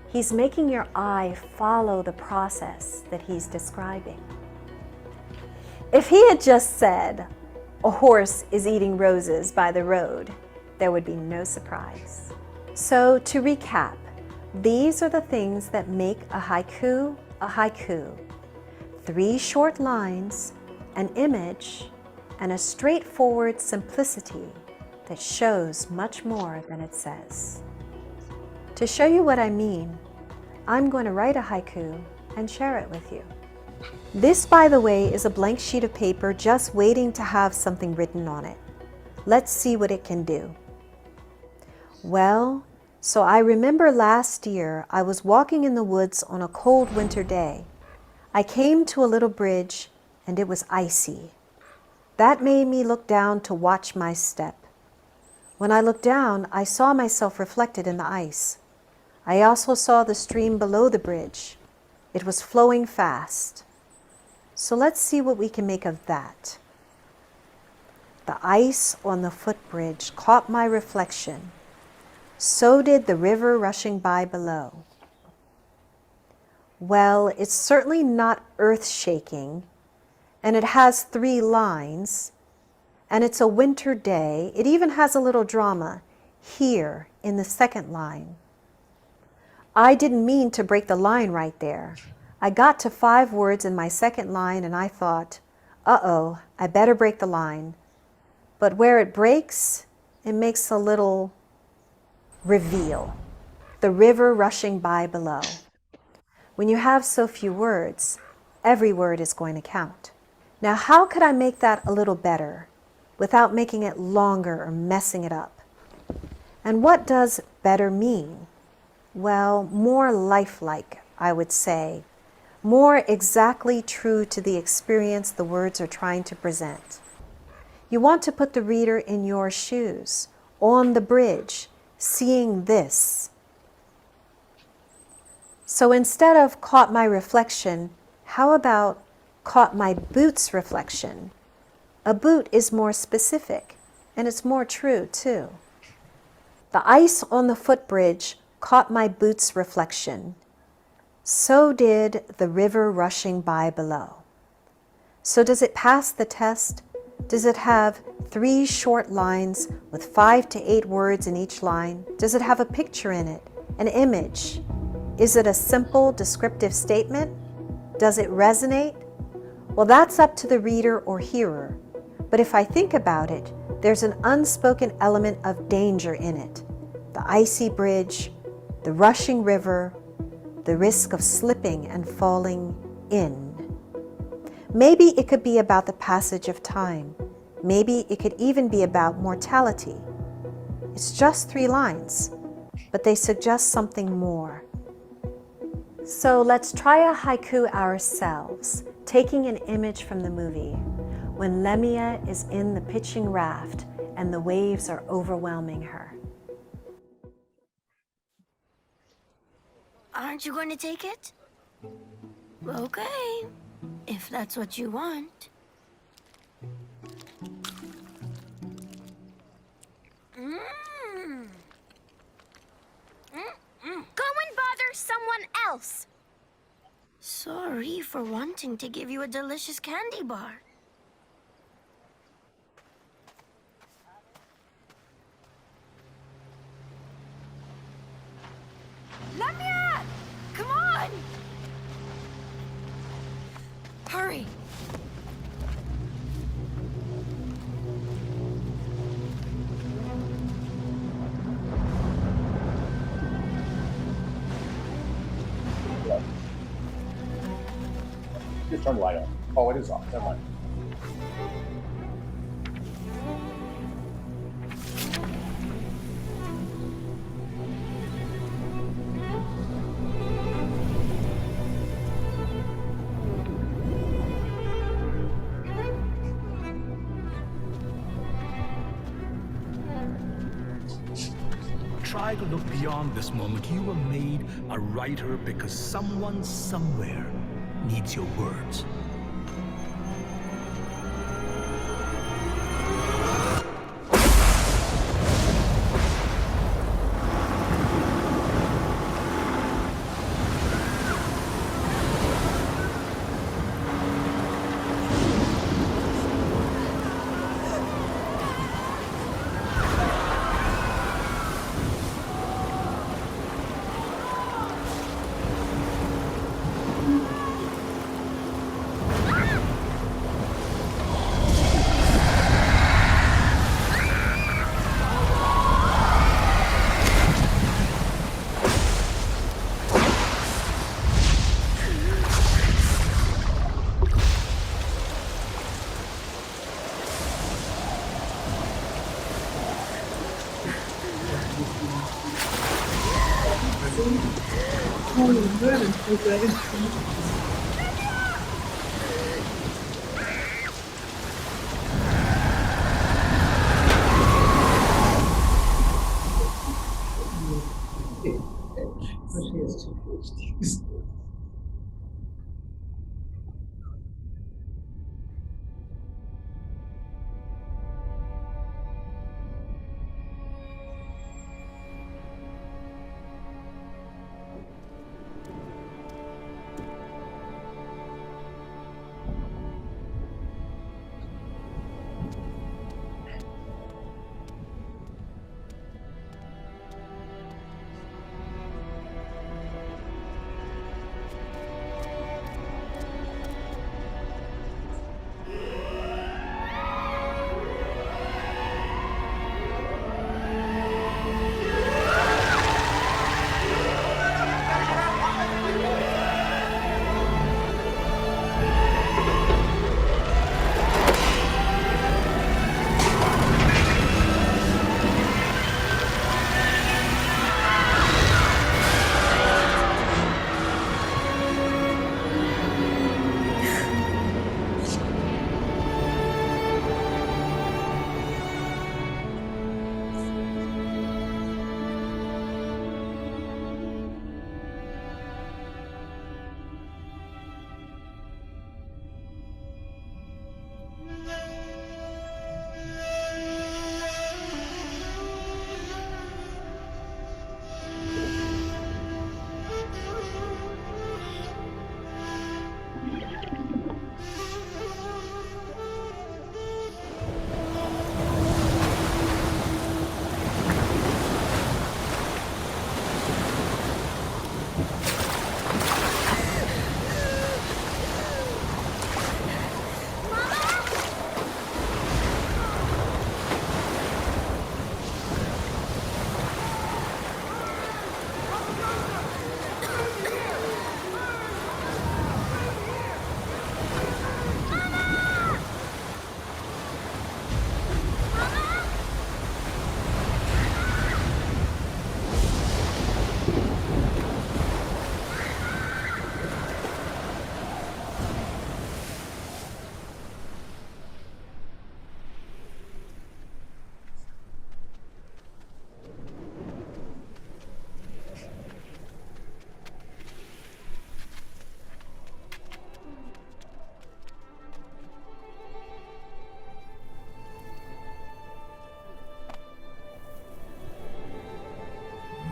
He's making your eye follow the process that he's describing. If he had just said, "A horse is eating roses by the road," there would be no surprise. So to recap, these are the things that make a haiku a haiku. 3 short lines, an image, and a straightforward simplicity that shows much more than it says. To show you what I mean, I'm going to write a haiku and share it with you. This, by the way, is a blank sheet of paper just waiting to have something written on it. Let's see what it can do. Well, so I remember last year I was walking in the woods on a cold winter day. I came to a little bridge and it was icy. That made me look down to watch my step. When I looked down, I saw myself reflected in the ice. I also saw the stream below the bridge. It was flowing fast. So let's see what we can make of that. The ice on the footbridge caught my reflection. So did the river rushing by below. Well, it's certainly not earth-shaking, and it has 3 lines, and it's a winter day. It even has a little drama here in the second line. I didn't mean to break the line right there. I got to 5 words in my second line and I thought, uh-oh, I better break the line. But where it breaks, it makes a little reveal. The river rushing by below. When you have so few words, every word is going to count. Now, how could I make that a little better without making it longer or messing it up? And what does better mean? Well, more lifelike, I would say. More exactly true to the experience the words are trying to present. You want to put the reader in your shoes, on the bridge, seeing this. So instead of caught my reflection, how about caught my boot's reflection? A boot is more specific, and it's more true too. The ice on the footbridge caught my boot's reflection. So did the river rushing by below. So does it pass the test? Does it have 3 short lines with 5 to 8 words in each line? Does it have a picture in it, an image? Is it a simple descriptive statement? Does it resonate? Well, that's up to the reader or hearer. But if I think about it, there's an unspoken element of danger in it. The icy bridge, the rushing river, the risk of slipping and falling in. Maybe it could be about the passage of time. Maybe it could even be about mortality. It's just 3 lines, but they suggest something more. So let's try a haiku ourselves, taking an image from the movie, when Lamya is in the pitching raft and the waves are overwhelming her. Aren't you going to take it? Okay, if that's what you want. Go and bother someone else. Sorry for wanting to give you a delicious candy bar. Lamya! Come on! Hurry! Just turn the light on. Oh, it is off. Never mind. try to look beyond this moment. You were made a writer because someone somewhere needs your words.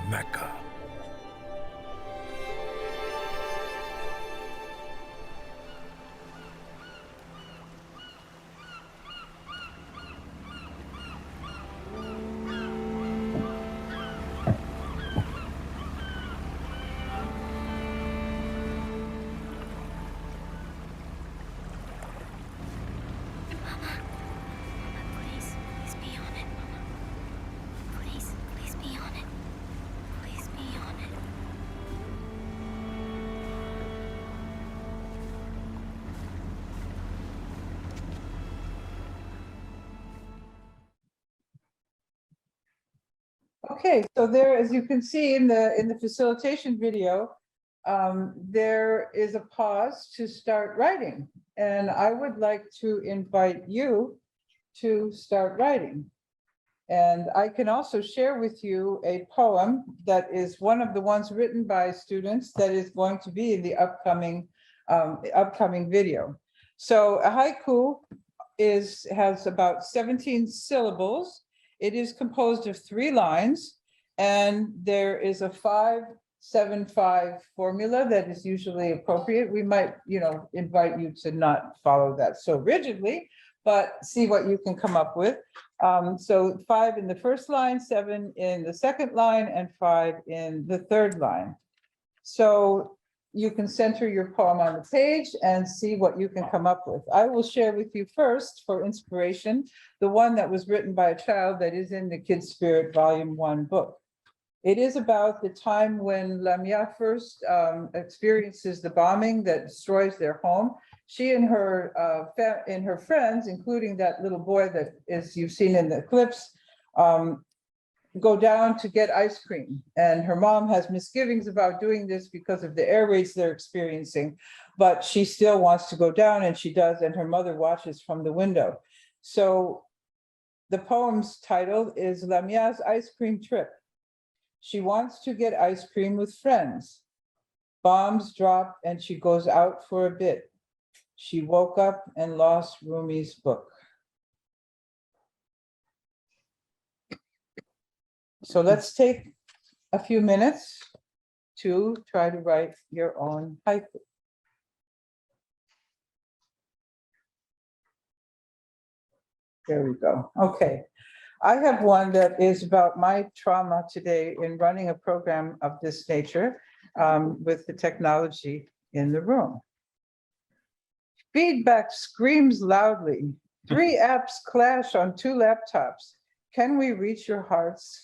Mecca. Please, please be on it, Mama. Please, please be on it. Please be on it. Okay, so there, as you can see in the facilitation video, there is a pause to start writing. And I would like to invite you to start writing. And I can also share with you a poem that is one of the ones written by students that is going to be in the upcoming video. So a haiku has about 17 syllables. It is composed of 3 lines, and there is a 5-7-5 formula that is usually appropriate. We might, invite you to not follow that so rigidly, but see what you can come up with. So 5 in the first line, 7 in the second line, and 5 in the third line. So you can center your poem on the page and see what you can come up with. I will share with you first, for inspiration, the one that was written by a child that is in the Kid Spirit Volume 1 book. It is about the time when Lamya first experiences the bombing that destroys their home. She and her friends, including that little boy that you've seen in the clips, go down to get ice cream. And her mom has misgivings about doing this because of the air raids they're experiencing, but she still wants to go down, and she does, and her mother watches from the window. So the poem's title is Lamya's Ice Cream Trip. She wants to get ice cream with friends. Bombs drop and she goes out for a bit. She woke up and lost Rumi's book. So let's take a few minutes to try to write your own haiku. There we go. Okay. I have one that is about my trauma today in running a program of this nature with the technology in the room. Feedback screams loudly. 3 apps clash on 2 laptops. Can we reach your hearts?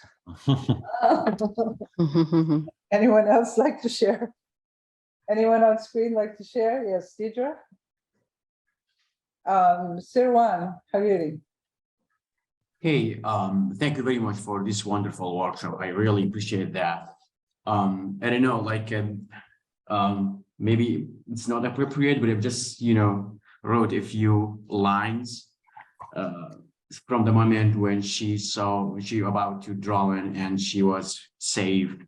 Anyone else like to share? Anyone on screen like to share? Yes, Deidre? Sirwan Hariri. Hey, thank you very much for this wonderful workshop. I really appreciate that. I don't know, maybe it's not appropriate, but I've just, wrote a few lines from the moment when she about to drown and she was saved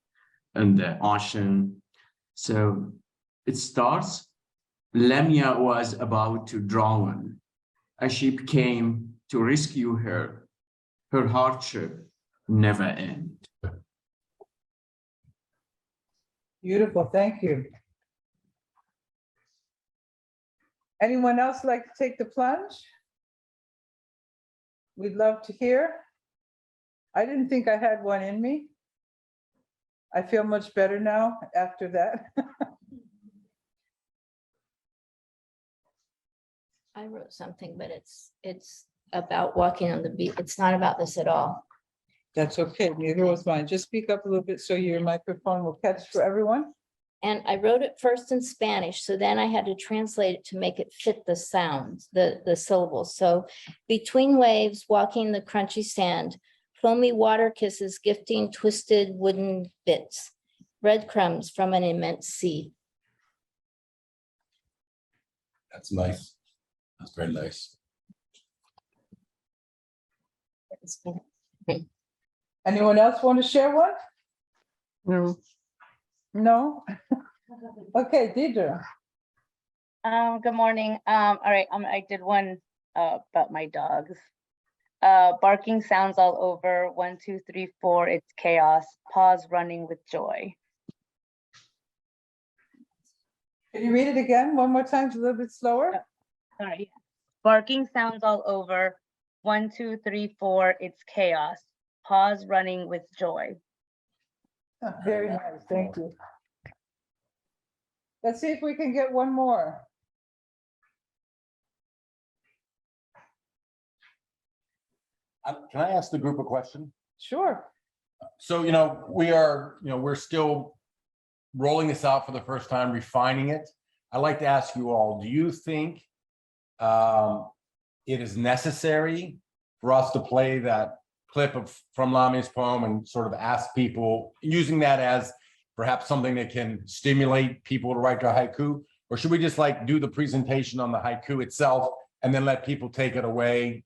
in the ocean. So it starts, Lamya was about to drown. A ship came to rescue her. Her hardship never ends. Beautiful, thank you. Anyone else like to take the plunge? We'd love to hear. I didn't think I had one in me. I feel much better now after that. I wrote something, but it's about walking on the beach. It's not about this at all. That's okay, neither was mine. Just speak up a little bit so your microphone will catch for everyone. And I wrote it first in Spanish, so then I had to translate it to make it fit the sounds, the syllables. So between waves, walking the crunchy sand, foamy water kisses, gifting twisted wooden bits, breadcrumbs from an immense sea. That's nice. That's very nice. Anyone else want to share one? No. No? Okay, Deidre. Good morning. All right, I did one about my dogs. Barking sounds all over. 1, 2, 3, 4. It's chaos. Paws running with joy. Can you read it again one more time, a little bit slower? All right. Barking sounds all over. 1, 2, 3, 4. It's chaos. Paws running with joy. Oh, very nice, thank you. Let's see if we can get one more. Can I ask the group a question? Sure. So, we're still rolling this out for the first time, refining it. I'd like to ask you all, do you think it is necessary for us to play that clip from Lamya's poem and sort of ask people, using that as perhaps something that can stimulate people to write their haiku? Or should we just do the presentation on the haiku itself and then let people take it away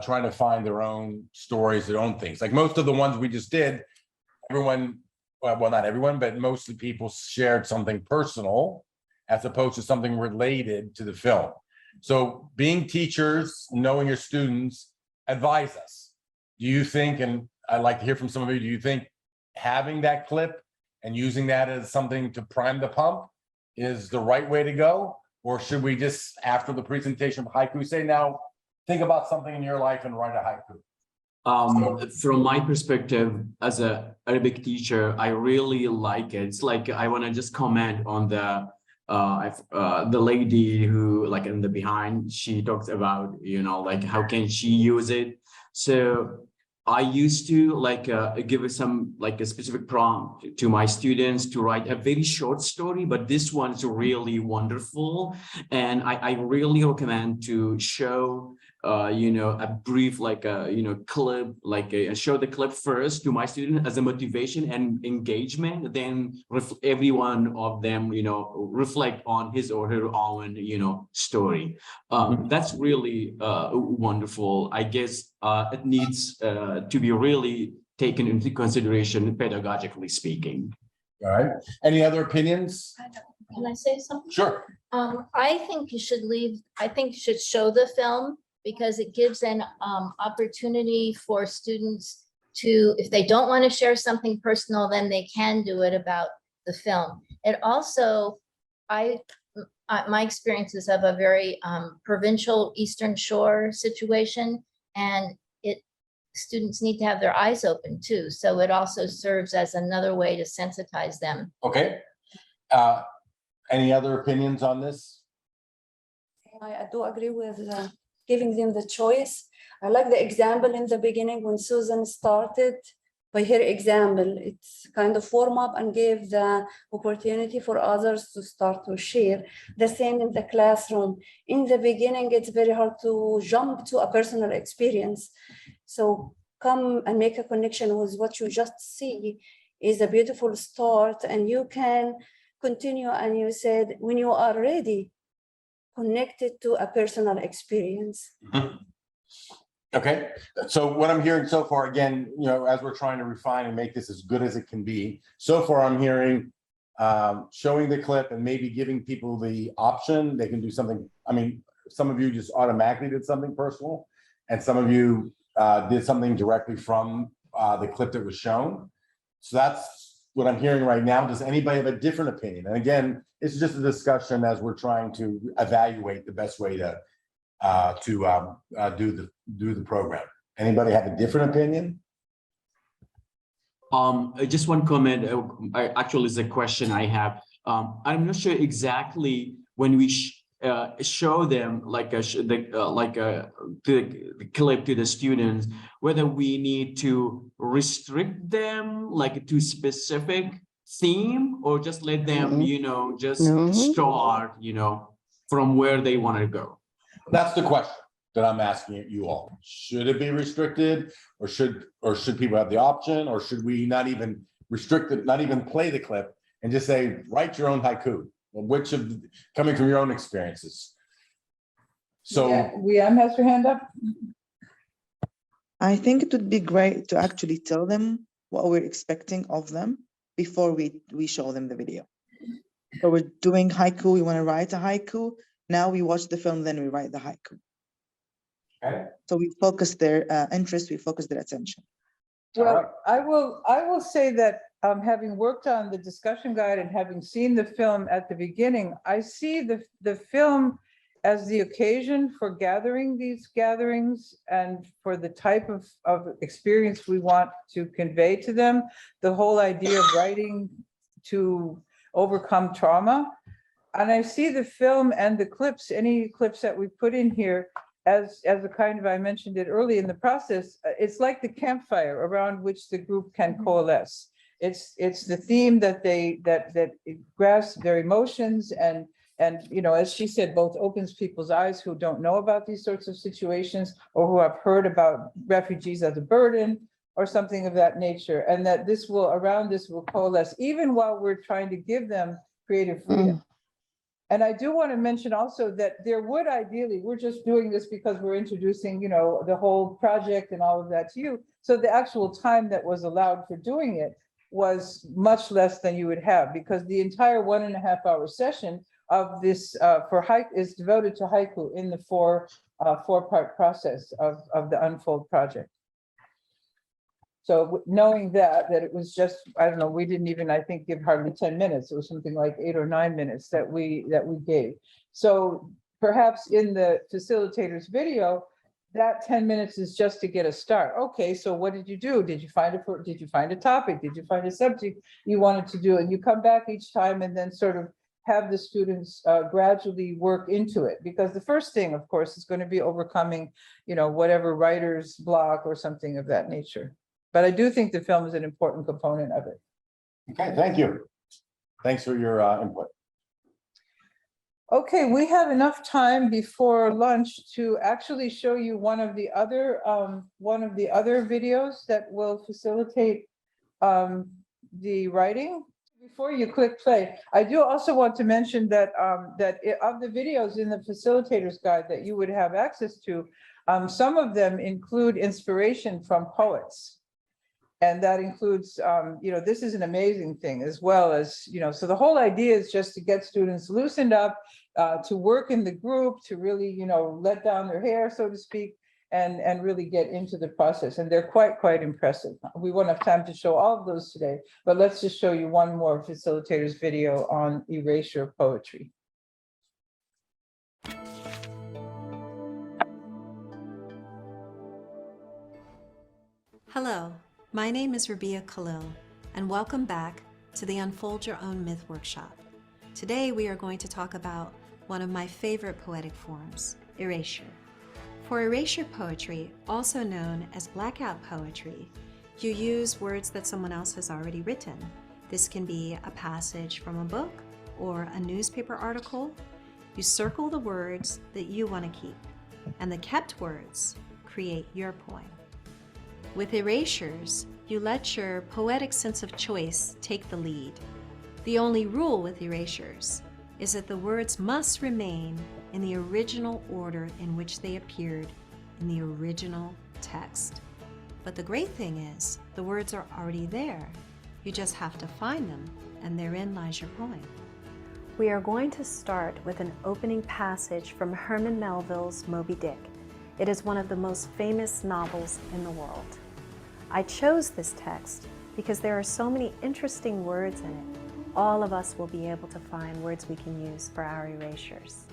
trying to find their own stories, their own things. Like most of the ones we just did, everyone, well, not everyone, but mostly people shared something personal as opposed to something related to the film. So being teachers, knowing your students, advise us. Do you think, and I'd like to hear from some of you, do you think having that clip and using that as something to prime the pump is the right way to go? Or should we just, after the presentation of haiku, say, now think about something in your life and write a haiku? From my perspective as a Arabic teacher, I really like it. It's like I want to just comment on the lady who, like, in the behind, she talks about, you know, like how can she use it. So I used to give some like a specific prompt to my students to write a very short story, but this one is really wonderful, and I really recommend to show a brief clip, show the clip first to my student as a motivation and engagement, then every one of them reflect on his or her own story. That's really wonderful. I guess it needs to be really taken into consideration pedagogically speaking. All right, any other opinions? Can I say something? Sure. I think you should show the film, because it gives an opportunity for students to, if they don't want to share something personal, then they can do it about the film. It also, my experiences of a very provincial Eastern Shore situation, and students need to have their eyes open too. So it also serves as another way to sensitize them. Okay. Any other opinions on this? I do agree with giving them the choice. I like the example in the beginning when Susan started. By her example, it's kind of warm up and gave the opportunity for others to start to share. The same in the classroom. In the beginning, it's very hard to jump to a personal experience. So come and make a connection with what you just see is a beautiful start, and you can continue. And you said, when you are ready, connected to a personal experience. Okay, so what I'm hearing so far, again, as we're trying to refine and make this as good as it can be, so far I'm hearing showing the clip and maybe giving people the option. They can do something. I mean, some of you just automatically did something personal, and some of you did something directly from the clip that was shown. So that's what I'm hearing right now. Does anybody have a different opinion? And again, it's just a discussion as we're trying to evaluate the best way to do the program. Anybody have a different opinion? Just one comment. Actually, it's a question I have. I'm not sure exactly when we show them the clip to the students, whether we need to restrict them to specific theme, or just let them start from where they want to go. That's the question that I'm asking you all. Should it be restricted, or should people have the option, or should we not even restrict it, not even play the clip, and just say, write your own haiku, which of coming from your own experiences? So Liam has her hand up. I think it would be great to actually tell them what we're expecting of them before we show them the video. So we're doing haiku, we want to write a haiku. Now we watch the film, then we write the haiku. Okay. So we focus their interest, we focus their attention. Well, I will say that having worked on the discussion guide and having seen the film at the beginning, I see the film as the occasion for gathering these gatherings and for the type of experience we want to convey to them. The whole idea of writing to overcome trauma. And I see the film and the clips, any clips that we put in here, as a kind of, I mentioned it early in the process, it's like the campfire around which the group can coalesce. It's the theme that that grasps their emotions, and as she said, both opens people's eyes who don't know about these sorts of situations, or who have heard about refugees as a burden or something of that nature, and that around this will coalesce, even while we're trying to give them creative freedom. And I do want to mention also that there would ideally, we're just doing this because we're introducing, the whole project and all of that to you. So the actual time that was allowed for doing it was much less than you would have, because the entire 1.5 hour session of this for haiku is devoted to haiku in the four-part process of the Unfold project. So knowing that it was just, I don't know, we didn't even, I think, give hardly 10 minutes. It was something like 8 or 9 minutes that we gave. So perhaps in the facilitator's video, that 10 minutes is just to get a start. Okay, so what did you do? Did you find a topic? Did you find a subject you wanted to do? And you come back each time and then sort of have the students gradually work into it. Because the first thing, of course, is going to be overcoming, whatever writer's block or something of that nature. But I do think the film is an important component of it. Okay, thank you. Thanks for your input. Okay, we have enough time before lunch to actually show you one of the other videos that will facilitate the writing. Before you click play, I do also want to mention that of the videos in the facilitator's guide that you would have access to, some of them include inspiration from poets. And that includes, this is an amazing thing, as well as, so the whole idea is just to get students loosened up, to work in the group, to really, let down their hair, so to speak, and really get into the process. And they're quite impressive. We won't have time to show all of those today, but let's just show you one more facilitator's video on erasure poetry. Hello, my name is Rabia Khalil, and welcome back to the Unfold Your Own Myth workshop. Today we are going to talk about one of my favorite poetic forms, erasure. For erasure poetry, also known as blackout poetry, you use words that someone else has already written. This can be a passage from a book or a newspaper article. You circle the words that you want to keep, and the kept words create your poem. With erasures, you let your poetic sense of choice take the lead. The only rule with erasures is that the words must remain in the original order in which they appeared in the original text. But the great thing is, the words are already there. You just have to find them, and therein lies your poem. We are going to start with an opening passage from Herman Melville's Moby Dick. It is one of the most famous novels in the world. I chose this text because there are so many interesting words in it. All of us will be able to find words we can use for our erasures.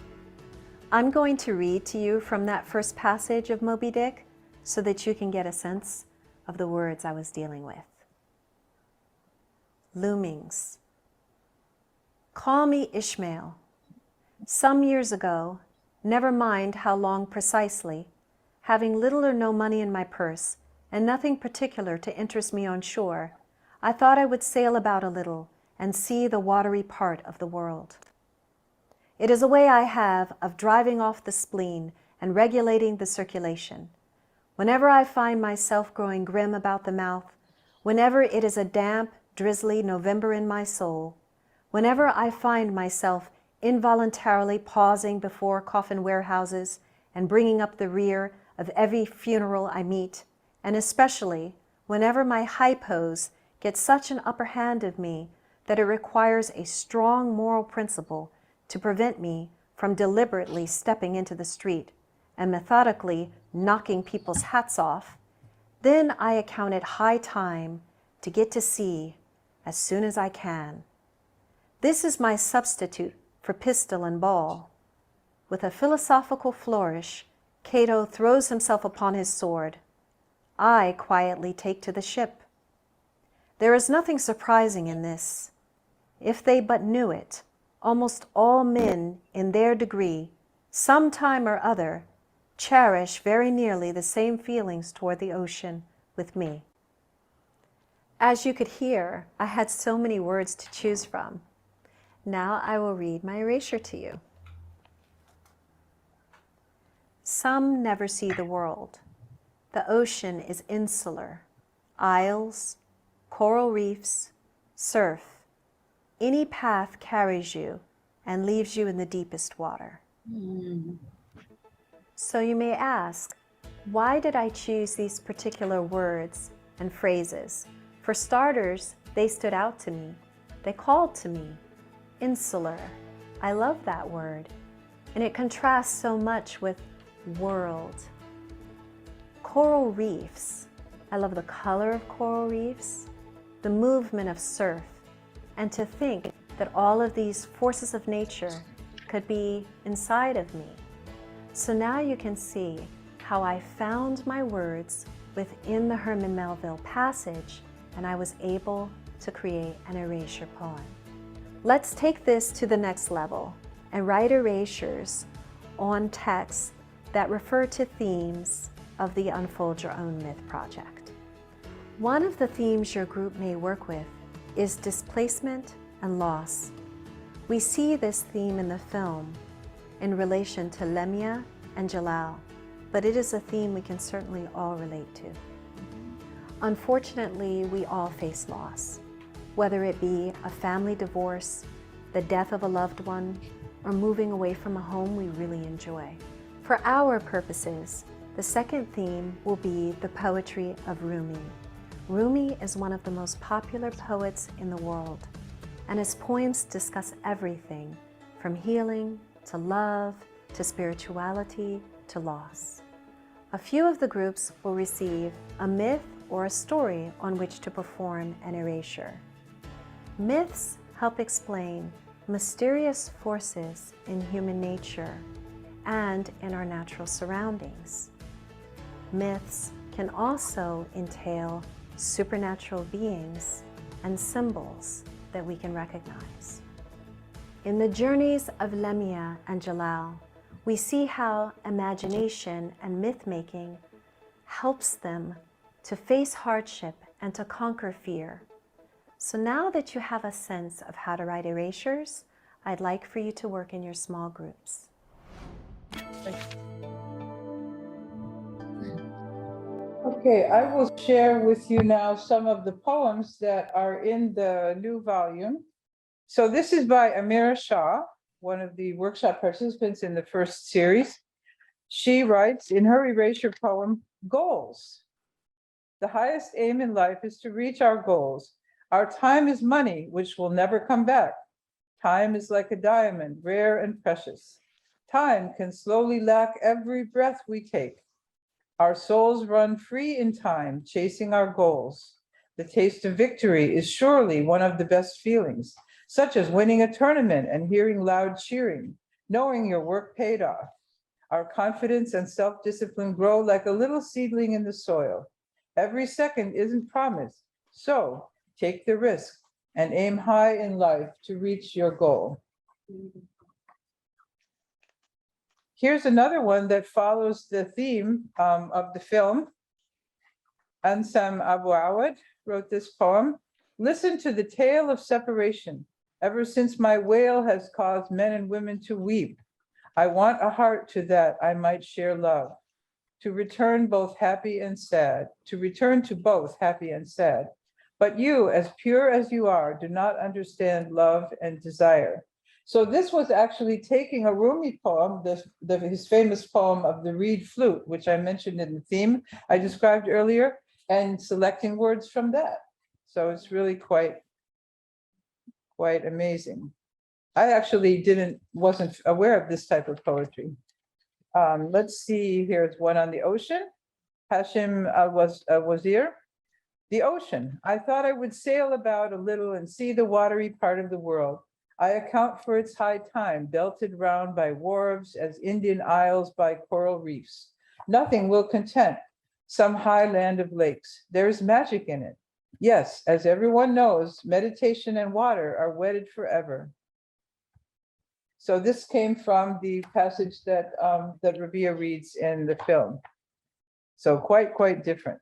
I'm going to read to you from that first passage of Moby Dick so that you can get a sense of the words I was dealing with. Loomings. Call me Ishmael. Some years ago, never mind how long precisely, having little or no money in my purse and nothing particular to interest me on shore, I thought I would sail about a little and see the watery part of the world. It is a way I have of driving off the spleen and regulating the circulation. Whenever I find myself growing grim about the mouth, whenever it is a damp, drizzly November in my soul, whenever I find myself involuntarily pausing before coffin warehouses and bringing up the rear of every funeral I meet, and especially whenever my hypos get such an upper hand of me that it requires a strong moral principle to prevent me from deliberately stepping into the street and methodically knocking people's hats off, then I account it high time to get to sea as soon as I can. This is my substitute for pistol and ball. With a philosophical flourish, Cato throws himself upon his sword. I quietly take to the ship. There is nothing surprising in this. If they but knew it, almost all men in their degree, some time or other, cherish very nearly the same feelings toward the ocean with me. As you could hear, I had so many words to choose from. Now I will read my erasure to you. Some never see the world. The ocean is insular. Isles, coral reefs, surf. Any path carries you, and leaves you in the deepest water. So you may ask, why did I choose these particular words and phrases? For starters, they stood out to me. They called to me. Insular. I love that word. And it contrasts so much with world. Coral reefs. I love the color of coral reefs, the movement of surf, and to think that all of these forces of nature could be inside of me. So now you can see how I found my words within the Herman Melville passage, and I was able to create an erasure poem. Let's take this to the next level and write erasures on texts that refer to themes of the Unfold Your Own Myth project. One of the themes your group may work with is displacement and loss. We see this theme in the film in relation to Lamya and Jalal, but it is a theme we can certainly all relate to. Unfortunately, we all face loss, whether it be a family divorce, the death of a loved one, or moving away from a home we really enjoy. For our purposes, the second theme will be the poetry of Rumi. Rumi is one of the most popular poets in the world, and his poems discuss everything from healing to love to spirituality to loss. A few of the groups will receive a myth or a story on which to perform an erasure. Myths help explain mysterious forces in human nature and in our natural surroundings. Myths can also entail supernatural beings and symbols that we can recognize. In the journeys of Lamya and Jalal, we see how imagination and myth-making helps them to face hardship and to conquer fear. So now that you have a sense of how to write erasures, I'd like for you to work in your small groups. Okay, I will share with you now some of the poems that are in the new volume. So this is by Amira Shah, one of the workshop participants in the first series. She writes in her erasure poem, Goals. The highest aim in life is to reach our goals. Our time is money, which will never come back. Time is like a diamond, rare and precious. Time can slowly lack every breath we take. Our souls run free in time, chasing our goals. The taste of victory is surely one of the best feelings, such as winning a tournament and hearing loud cheering, knowing your work paid off. Our confidence and self-discipline grow like a little seedling in the soil. Every second isn't promised, so take the risk and aim high in life to reach your goal. Here's another one that follows the theme of the film. Ansam Abu Awad wrote this poem. Listen to the tale of separation. Ever since my wail has caused men and women to weep, I want a heart to that I might share love, to return both happy and sad, to return to both happy and sad. But you, as pure as you are, do not understand love and desire. So this was actually taking a Rumi poem, his famous poem of the reed flute, which I mentioned in the theme I described earlier, and selecting words from that. So it's really quite amazing. I actually wasn't aware of this type of poetry. Let's see, here's one on the ocean. Hashim Wazir. The ocean. I thought I would sail about a little and see the watery part of the world. I account for its high time, belted round by wharves as Indian isles by coral reefs. Nothing will content some high land of lakes. There is magic in it. Yes, as everyone knows, meditation and water are wedded forever. So this came from the passage that Rabia reads in the film. So quite different.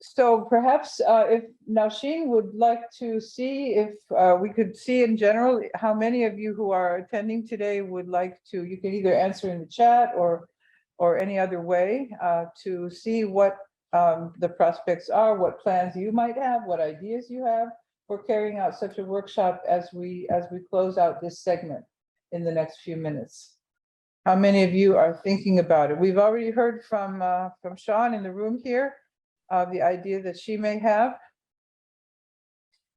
So perhaps if Nausheen would like to see if we could see in general how many of you who are attending today would like to, you can either answer in the chat or any other way to see what the prospects are, what plans you might have, what ideas you have for carrying out such a workshop as we close out this segment in the next few minutes? How many of you are thinking about it? We've already heard from Sean in the room here, the idea that she may have.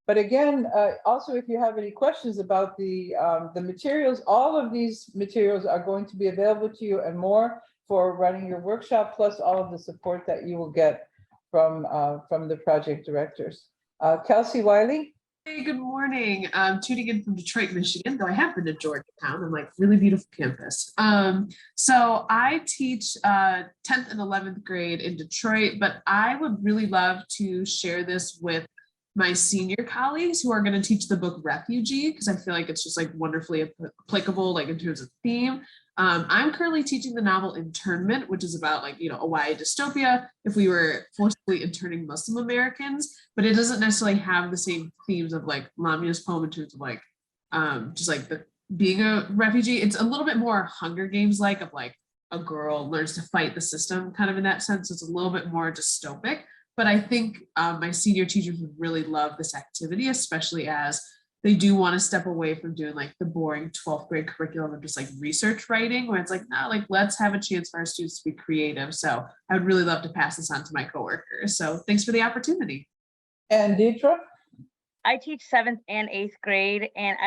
But again, also, if you have any questions about the materials, all of these materials are going to be available to you and more for running your workshop, plus all of the support that you will get from the project directors. Kelsey Wiley. Hey, good morning. I'm tuning in from Detroit, Michigan, though I have been to Georgetown and like really beautiful campus. So I teach 10th and 11th grade in Detroit, but I would really love to share this with my senior colleagues who are going to teach the book Refugee, because I feel like it's just like wonderfully applicable, like in terms of theme. I'm currently teaching the novel Internment, which is about like, you know, a YA dystopia if we were forcibly interning Muslim Americans, but it doesn't necessarily have the same themes of like Lamya's poem in terms of like, just like the being a refugee. It's a little bit more Hunger Games like, of like a girl learns to fight the system kind of in that sense. It's a little bit more dystopic, but I think my senior teachers would really love this activity, especially as they do want to step away from doing like the boring 12th grade curriculum of just like research writing, where it's like, no, like let's have a chance for our students to be creative. So I would really love to pass this on to my coworkers. So thanks for the opportunity. And Deidre? I teach 7th and 8th grade, and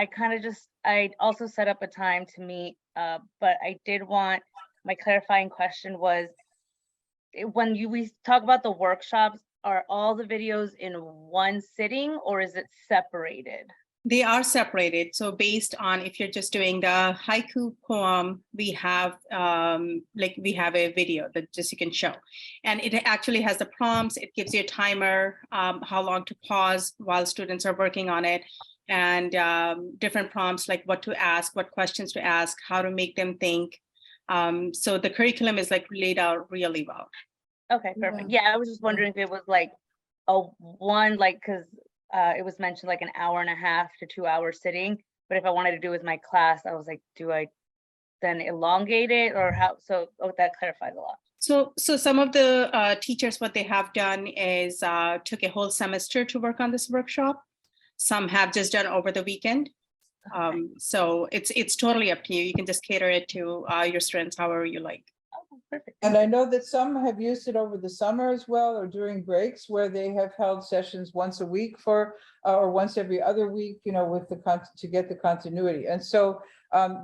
I also set up a time to meet, but I did want, my clarifying question was, when we talk about the workshops, are all the videos in one sitting or is it separated? They are separated. So based on if you're just doing the haiku poem, we have a video that just you can show. And it actually has the prompts. It gives you a timer, how long to pause while students are working on it, and different prompts like what to ask, what questions to ask, how to make them think. So the curriculum is like laid out really well. Okay, perfect. Yeah, I was just wondering if it was like because it was mentioned like an hour and a half to 2 hour sitting, but if I wanted to do with my class, I was like, do I then elongate it or how? So that clarifies a lot. So some of the teachers, what they have done is took a whole semester to work on this workshop. Some have just done over the weekend. So it's totally up to you. You can just cater it to your students however you like. Perfect. And I know that some have used it over the summer as well, or during breaks where they have held sessions once a week or once every other week, you know, with to get the continuity. And so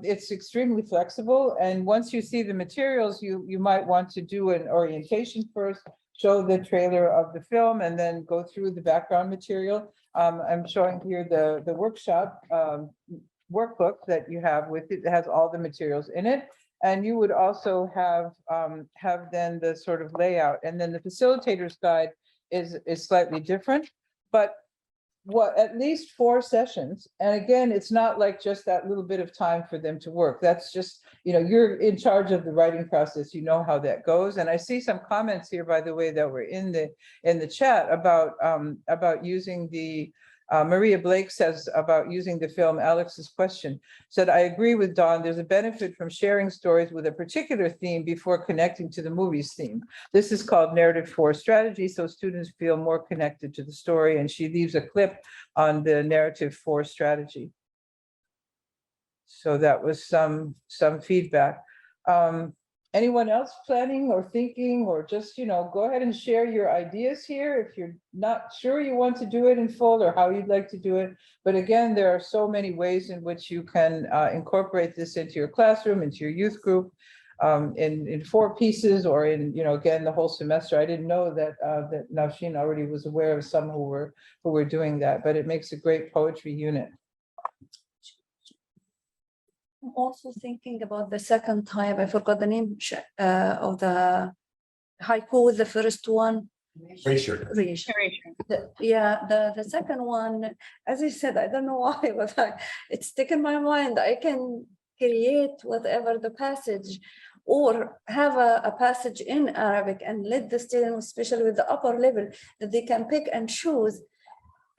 it's extremely flexible. And once you see the materials, you might want to do an orientation first, show the trailer of the film, and then go through the background material. I'm showing here the workshop workbook that you have with it. It has all the materials in it. And you would also have then the sort of layout, and then the facilitator's guide is slightly different, but at least 4 sessions. And again, it's not like just that little bit of time for them to work. That's just, you know, you're in charge of the writing process. You know how that goes. And I see some comments here, by the way, that were in the chat about using the. Maria Blake says about using the film, Alex's question, said, I agree with Dawn, there's a benefit from sharing stories with a particular theme before connecting to the movie's theme. This is called narrative 4 strategy, so students feel more connected to the story. And she leaves a clip on the narrative 4 strategy. So that was some feedback. Anyone else planning or thinking, or just, you know, go ahead and share your ideas here if you're not sure you want to do it in full or how you'd like to do it. But again, there are so many ways in which you can incorporate this into your classroom, into your youth group, in 4 pieces, or in, you know, again, the whole semester. I didn't know that that Navshin already was aware of some who were doing that, but it makes a great poetry unit. I'm also thinking about the second type. I forgot the name of the haiku, the first one. Erasure. The second one, as I said, I don't know why, but it's stuck in my mind. I can create whatever the passage, or have a passage in Arabic and let the students, especially with the upper level, that they can pick and choose.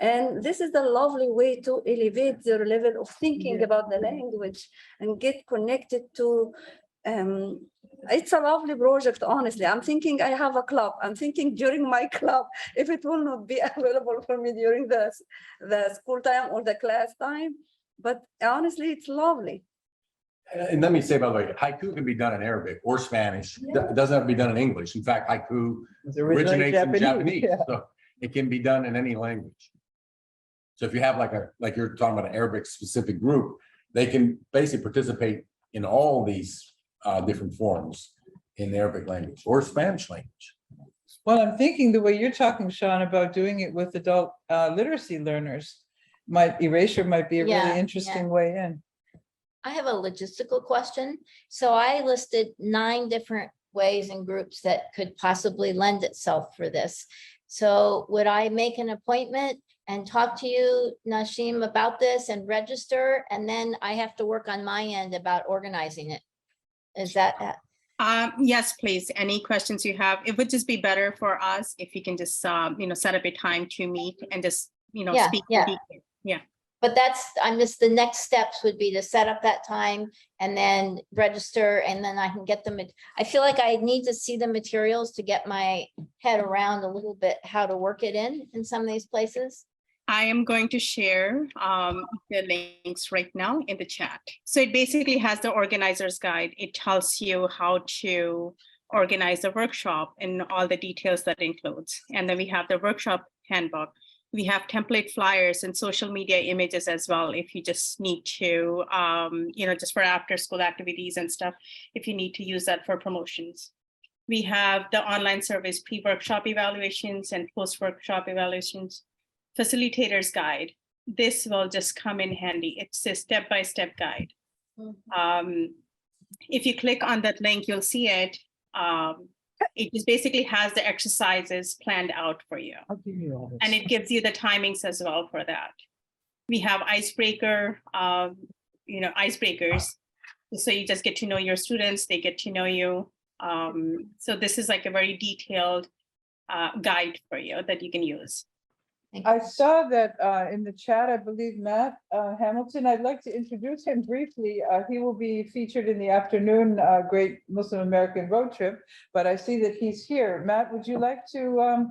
And this is the lovely way to elevate their level of thinking about the language and get connected to, it's a lovely project, honestly. I'm thinking I have a club. I'm thinking during my club, if it will not be available for me during the school time or the class time, but honestly, it's lovely. And let me say, by the way, haiku can be done in Arabic or Spanish. It doesn't have to be done in English. In fact, haiku originally originates in Japanese, Japanese, yeah. so it can be done in any language. So if you have like you're talking about an Arabic specific group, they can basically participate in all these different forms in the Arabic language or Spanish language. Well, I'm thinking the way you're talking, Sean, about doing it with adult literacy learners, erasure might be a Yeah, really yeah. interesting way in. I have a logistical question. So I listed 9 different ways and groups that could possibly lend itself for this. So would I make an appointment and talk to you, Nashim, about this and register? And then I have to work on my end about organizing it. Is that? Yes, please. Any questions you have? It would just be better for us if you can just, set up a time to meet and just, Yeah, speak. yeah. Yeah. But I missed the next steps would be to set up that time and then register, and then I can get them. I feel like I need to see the materials to get my head around a little bit how to work it in some of these places. I am going to share the links right now in the chat. So it basically has the organizer's guide. It tells you how to organize the workshop and all the details that includes. And then we have the workshop handbook. We have template flyers and social media images as well. If you just need to, just for after school activities and stuff, if you need to use that for promotions. We have the online service pre-workshop evaluations and post-workshop evaluations. Facilitator's guide. This will just come in handy. It's a step-by-step guide. If you click on that link, you'll see it. It just basically has the exercises planned out for you. I'll give you all this. And it gives you the timings as well for that. We have icebreakers. So you just get to know your students, they get to know you. So this is like a very detailed guide for you that you can use. I saw that in the chat, I believe Matt Hamilton, I'd like to introduce him briefly. He will be featured in the afternoon Great Muslim American Road Trip, but I see that he's here. Matt, would you like to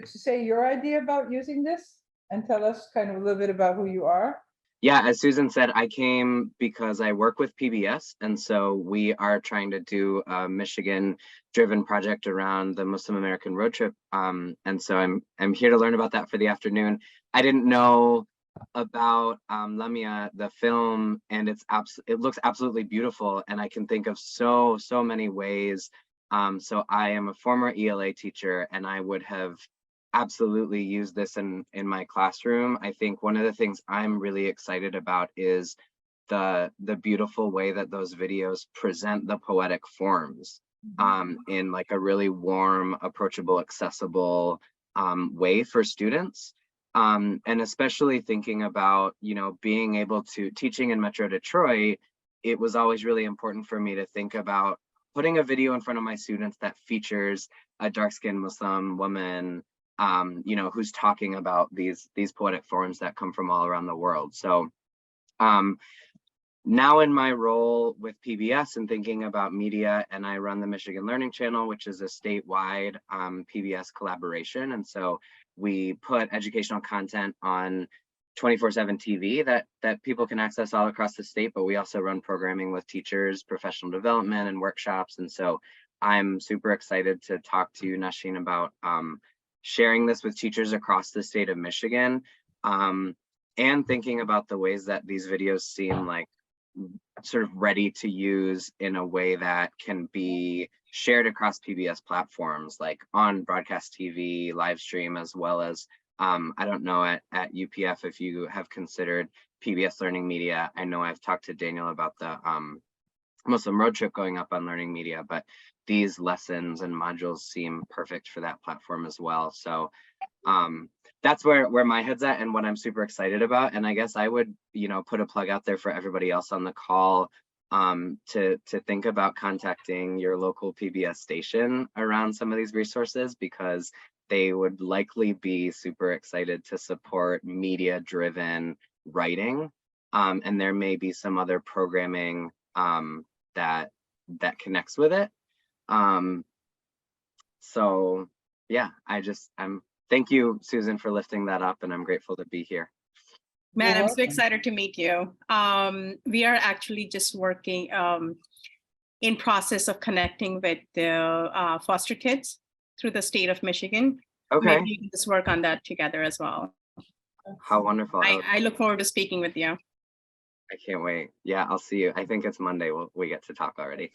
say your idea about using this and tell us kind of a little bit about who you are? Yeah, as Susan said, I came because I work with PBS, and so we are trying to do a Michigan-driven project around the Muslim American Road Trip, and so I'm here to learn about that for the afternoon. I didn't know about Lamya, the film, and it looks absolutely beautiful, and I can think of so many ways. So I am a former ELA teacher, and I would have absolutely use this in my classroom. I think one of the things I'm really excited about is the beautiful way that those videos present the poetic forms in like a really warm, approachable, accessible way for students. And especially thinking about, being able to teaching in Metro Detroit, it was always really important for me to think about putting a video in front of my students that features a dark-skinned Muslim woman who's talking about these poetic forms that come from all around the world. So now in my role with PBS and thinking about media, and I run the Michigan Learning Channel, which is a statewide PBS collaboration. And so we put educational content on 24/7 TV that people can access all across the state, but we also run programming with teachers, professional development and workshops. And so I'm super excited to talk to you, Nasheen, about sharing this with teachers across the state of Michigan, and thinking about the ways that these videos seem like sort of ready to use in a way that can be shared across PBS platforms, like on broadcast TV, live stream, as well as, I don't know, at UPF, if you have considered PBS Learning Media. I know I've talked to Daniel about the Muslim Road Trip going up on Learning Media, but these lessons and modules seem perfect for that platform as well. So that's where my head's at and what I'm super excited about. And I guess I would, put a plug out there for everybody else on the call to think about contacting your local PBS station around some of these resources, because they would likely be super excited to support media-driven writing. And there may be some other programming that connects with it. So yeah, thank you, Susan, for lifting that up, and I'm grateful to be here. Matt, You're I'm so welcome. excited to meet you. We are actually just working in process of connecting with the foster kids through the state of Michigan. Okay. Maybe we can just work on that together as well. How wonderful. I look forward to speaking with you. I can't wait. Yeah, I'll see you. I think it's Monday. We get to talk already.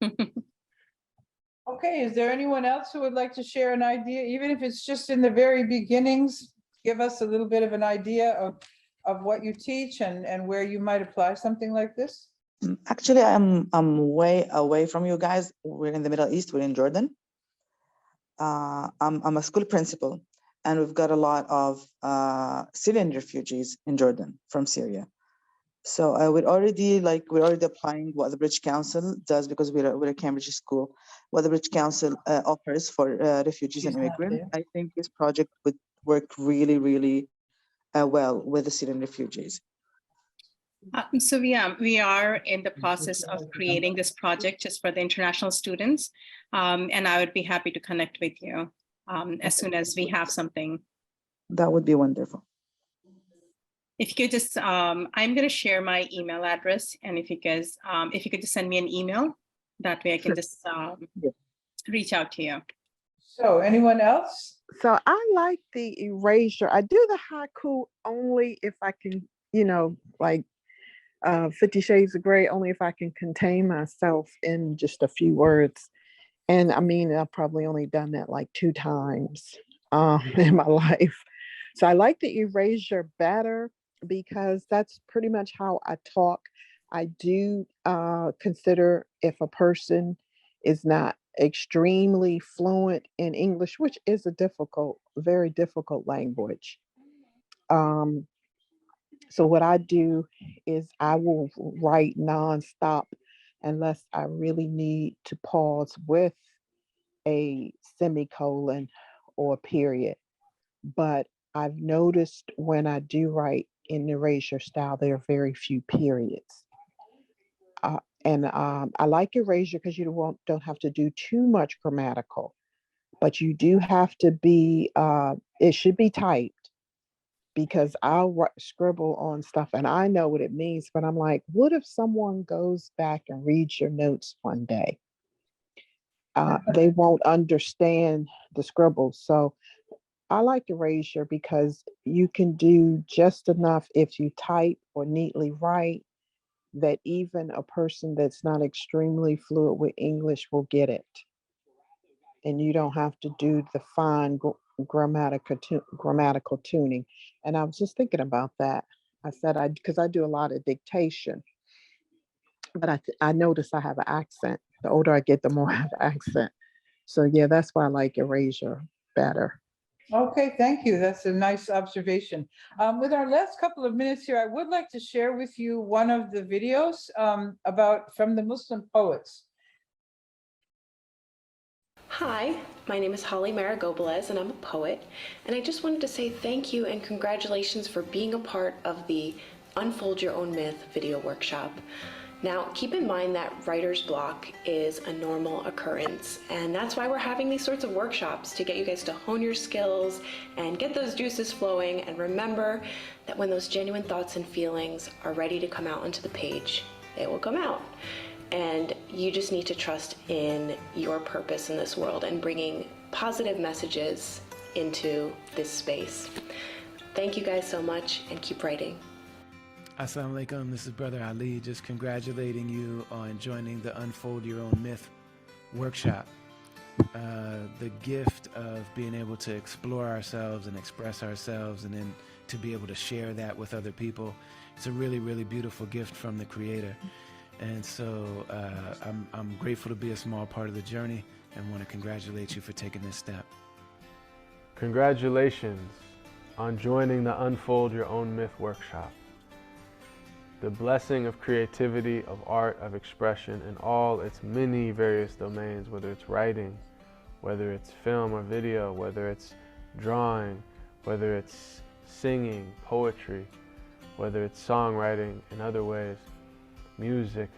Okay, is there anyone else who would like to share an idea, even if it's just in the very beginnings? Give us a little bit of an idea of what you teach and where you might apply something like this. Actually, I'm way away from you guys. We're in the Middle East. We're in Jordan. I'm a school principal, and we've got a lot of Syrian refugees in Jordan from Syria. So we're already applying what the British Council does, because we're a Cambridge school. What the British Council offers for refugees and immigrants. I think this project would work really, really well with the Syrian refugees. So we are in the process of creating this project just for the international students. And I would be happy to connect with you as soon as we have something. That would be wonderful. If you could just, I'm going to share my email address, and if you could just send me an email, that way I can just reach out to you. So anyone else? So I like the erasure. I do the haiku only if I can, like 50 Shades of Grey, only if I can contain myself in just a few words. And I mean, I've probably only done that like 2 times in my life. So I like the erasure better, because that's pretty much how I talk. I do consider if a person is not extremely fluent in English, which is a very difficult language. So what I do is I will write nonstop unless I really need to pause with a semicolon or period. But I've noticed when I do write in erasure style, there are very few periods. And I like erasure because you don't have to do too much grammatical, but you do have to be, it should be typed, because I'll scribble on stuff and I know what it means, but I'm like, what if someone goes back and reads your notes one day? They won't understand the scribbles. So I like erasure because you can do just enough if you type or neatly write, that even a person that's not extremely fluent with English will get it. And you don't have to do the fine grammatical tuning. And I was just thinking about that. I said, because I do a lot of dictation, but I notice I have an accent. The older I get, the more I have an accent. So yeah, that's why I like erasure better. Okay, thank you. That's a nice observation. With our last couple of minutes here, I would like to share with you one of the videos from the Muslim poets. Hi, my name is Holly Maragobelez, and I'm a poet. And I just wanted to say thank you and congratulations for being a part of the Unfold Your Own Myth video workshop. Now, keep in mind that writer's block is a normal occurrence, and that's why we're having these sorts of workshops, to get you guys to hone your skills and get those juices flowing. And remember that when those genuine thoughts and feelings are ready to come out onto the page, they will come out. And you just need to trust in your purpose in this world and bringing positive messages into this space. Thank you guys so much, and keep writing. Assalamu alaikum, this is Brother Ali, just congratulating you on joining the Unfold Your Own Myth workshop. The gift of being able to explore ourselves and express ourselves, and then to be able to share that with other people, it's a really, really beautiful gift from the Creator. And so I'm grateful to be a small part of the journey, and want to congratulate you for taking this step. Congratulations on joining the Unfold Your Own Myth workshop. The blessing of creativity, of art, of expression in all its many various domains, whether it's writing, whether it's film or video, whether it's drawing, whether it's singing, poetry, whether it's songwriting in other ways, music,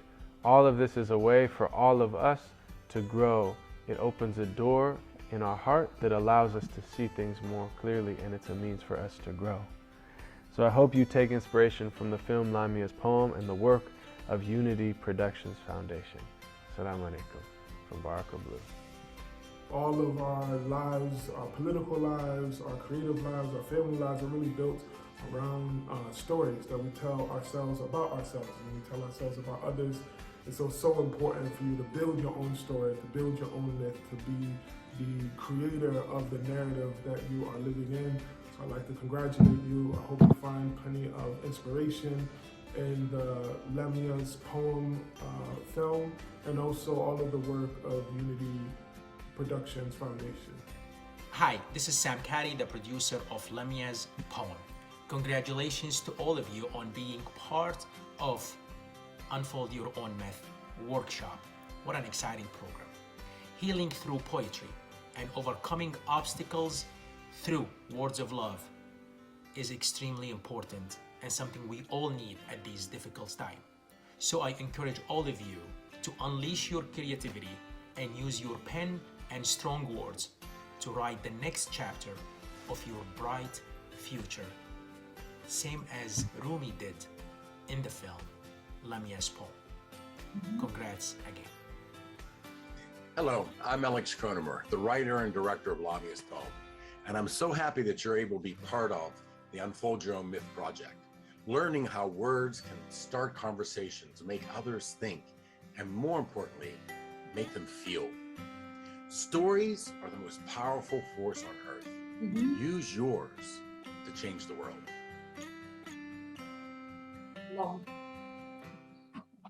all of this is a way for all of us to grow. It opens a door in our heart that allows us to see things more clearly, and it's a means for us to grow. So I hope you take inspiration from the film Lamya's poem and the work of Unity Productions Foundation. Assalamu alaikum from Baraka Blue. All of our lives, our political lives, our creative lives, our family lives are really built around stories that we tell ourselves about ourselves, and we tell ourselves about others. And so it's so important for you to build your own story, to build your own myth, to be the creator of the narrative that you are living in. So I'd like to congratulate you. I hope you find plenty of inspiration in the Lamya's poem film, and also all of the work of Unity Productions Foundation. Hi, this is Sam Caddy, the producer of Lamya's poem. Congratulations to all of you on being part of Unfold Your Own Myth workshop. What an exciting program. Healing through poetry and overcoming obstacles through words of love is extremely important and something we all need at these difficult times. So I encourage all of you to unleash your creativity and use your pen and strong words to write the next chapter of your bright future, same as Rumi did in the film Lamya's poem. Congrats again. Hello, I'm Alex Kronemer, the writer and director of Lamya's poem, and I'm so happy that you're able to be part of the Unfold Your Own Myth project, learning how words can start conversations, make others think, and more importantly, make them feel. Stories are the most powerful force on earth. Use yours to change the world.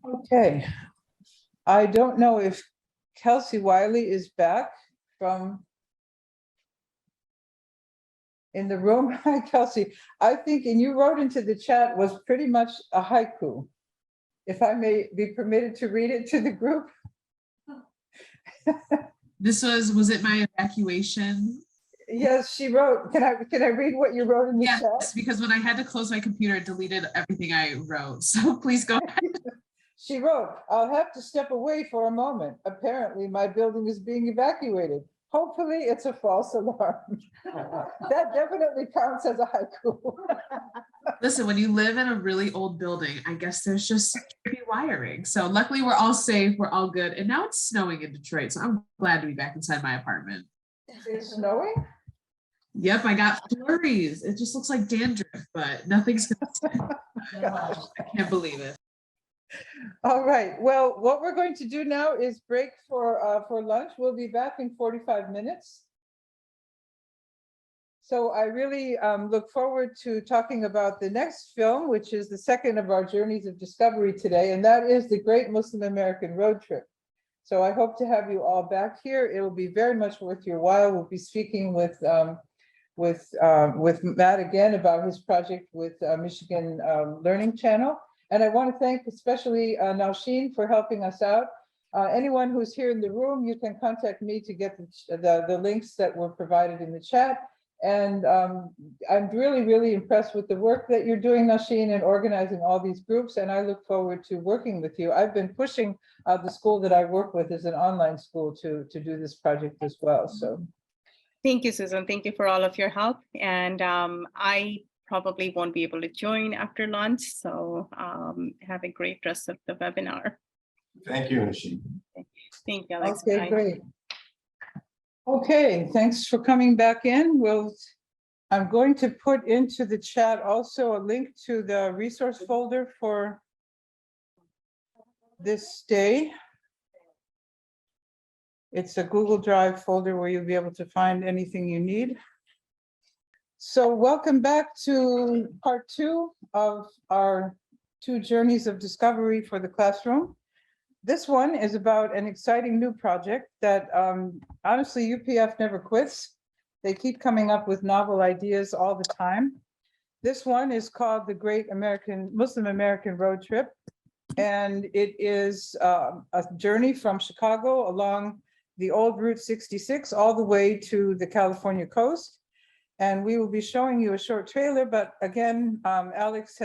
Okay. I don't know if Kelsey Wiley is back from in the room. Hi, Kelsey. I think, and you wrote into the chat, was pretty much a haiku. If I may be permitted to read it to the group. Was it my evacuation? Yes, she wrote. Can I read what you wrote in the chat? Yes, because when I had to close my computer, it deleted everything I wrote. So please go ahead. She wrote, "I'll have to step away for a moment. Apparently my building is being evacuated. Hopefully it's a false alarm." That definitely counts as a haiku. Listen, when you live in a really old building, I guess there's just tricky wiring. So luckily we're all safe, we're all good. And now it's snowing in Detroit. So I'm glad to be back inside my apartment. It's snowing? Yep, I got flurries. It just looks like dandruff, but nothing's gonna stick. I can't believe it. All right. Well, what we're going to do now is break for lunch. We'll be back in 45 minutes. So I really look forward to talking about the next film, which is the second of our journeys of discovery today, and that is the Great Muslim American Road Trip. So I hope to have you all back here. It will be very much worth your while. We'll be speaking with Matt again about his project with Michigan Learning Channel. And I want to thank especially Nausheen for helping us out. Anyone who's here in the room, you can contact me to get the links that were provided in the chat. And I'm really, really impressed with the work that you're doing, Nausheen, in organizing all these groups. And I look forward to working with you. I've been pushing the school that I work with as an online school to do this project as well. So Thank you, Susan. Thank you for all of your help. And I probably won't be able to join after lunch. So have a great rest of the webinar. Thank you, Nausheen. Thank you, Alex. Okay, Bye. great. Okay, thanks for coming back in. I'm going to put into the chat also a link to the resource folder for this day. It's a Google Drive folder where you'll be able to find anything you need. So welcome back to part 2 of our 2 journeys of discovery for the classroom. This one is about an exciting new project that honestly, UPF never quits. They keep coming up with novel ideas all the time. This one is called the Great Muslim American Road Trip. And it is a journey from Chicago along the old Route 66 all the way to the California coast. And we will be showing you a short trailer, but again, Alex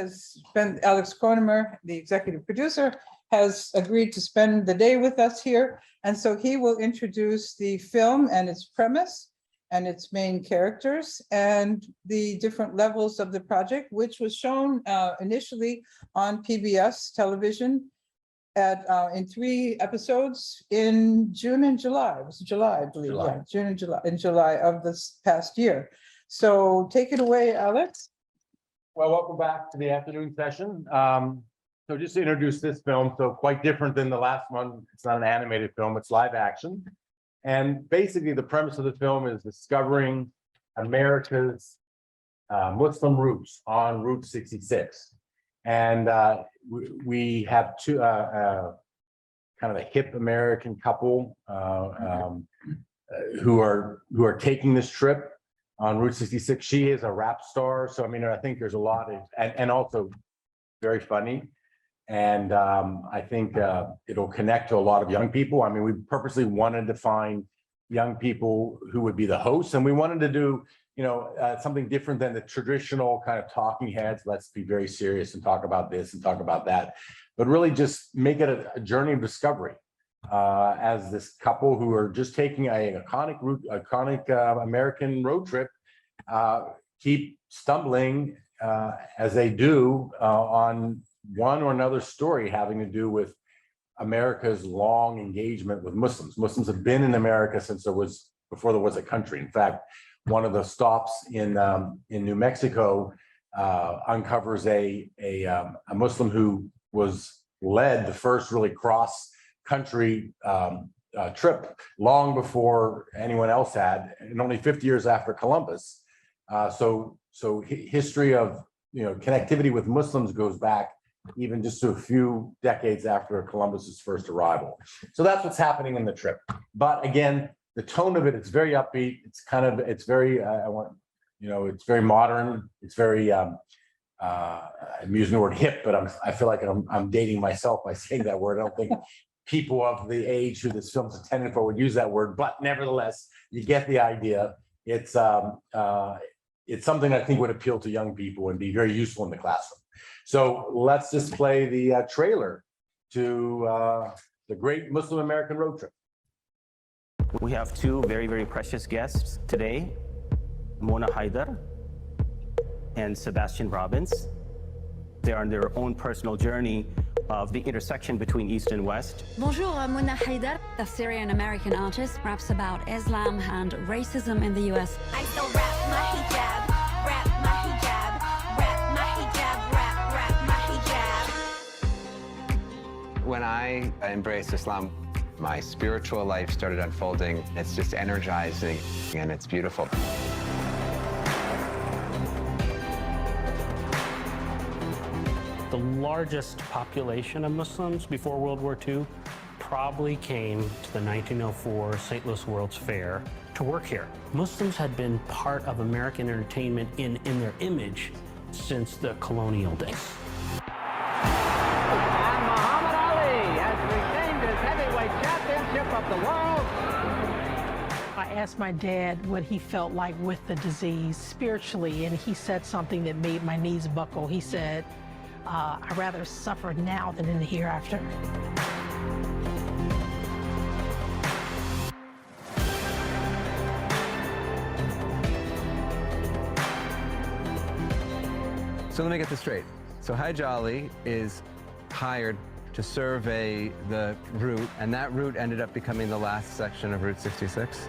Kronemer, the executive producer, has agreed to spend the day with us here. And so he will introduce the film and its premise. and its main characters and the different levels of the project, which was shown initially on PBS television in 3 episodes in June and July. It was July, I believe. July. Yeah, June and July, in July of this past year. So take it away, Alex. Well, welcome back to the afternoon session. So just to introduce this film, so quite different than the last one. It's not an animated film, it's live action. And basically the premise of the film is discovering America's Muslim roots on Route 66. And we have two kind of a hip American couple who are taking this trip on Route 66. She is a rap star. So, I mean, I think there's a lot of, and also very funny. And I think it'll connect to a lot of young people. I mean, we purposely wanted to find young people who would be the hosts, and we wanted to do, you know, something different than the traditional kind of talking heads. Let's be very serious and talk about this and talk about that, but really just make it a journey of discovery as this couple who are just taking an iconic American road trip, keep stumbling as they do on one or another story having to do with America's long engagement with Muslims. Muslims have been in America since before there was a country. In fact, one of the stops in New Mexico uncovers a Muslim who led the first really cross-country trip long before anyone else had, and only 50 years after Columbus. So history of, you know, connectivity with Muslims goes back even just to a few decades after Columbus's first arrival. So that's what's happening in the trip. But again, the tone of it, it's very upbeat. It's very, it's very modern. It's very, I'm using the word hip, but I feel like I'm dating myself by saying that word. I don't think people of the age who this film's intended for would use that word, but nevertheless, you get the idea. It's something I think would appeal to young people and be very useful in the classroom. So let's just play the trailer to the Great Muslim American Road Trip. We have 2 very, very precious guests today, Mona Haydar and Sebastian Robins. They are on their own personal journey of the intersection between East and West. Bonjour, Mona Haydar, a Syrian American artist, raps about Islam and racism in the US. I still rap my hijab, rap my hijab, rap my hijab, rap my hijab. When I embraced Islam, my spiritual life started unfolding. It's just energizing and it's beautiful. The largest population of Muslims before World War II probably came to the 1904 St. Louis World's Fair to work here. Muslims had been part of American entertainment in their image since the colonial days. Of the world. I asked my dad what he felt like with the disease spiritually, and he said something that made my knees buckle. He said, I'd rather suffer now than in the hereafter. So let me get this straight. So Hijali is hired to survey the route, and that route ended up becoming the last section of Route 66.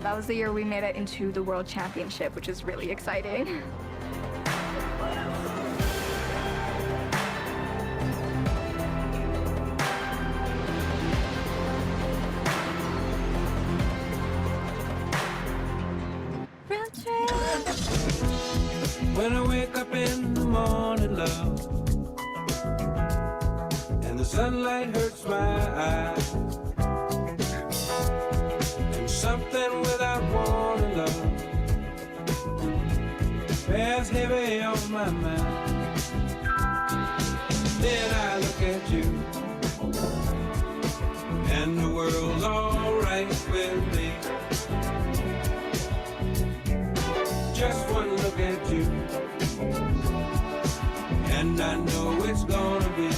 That was the year we made it into the World Championship, which is really exciting. When I wake up in the morning, love, and the sunlight hurts my eyes, and something without warning, love, bears heavy on my mind. Then I look at you, and the world's all right with me. Just one look at you, and I know it's gonna be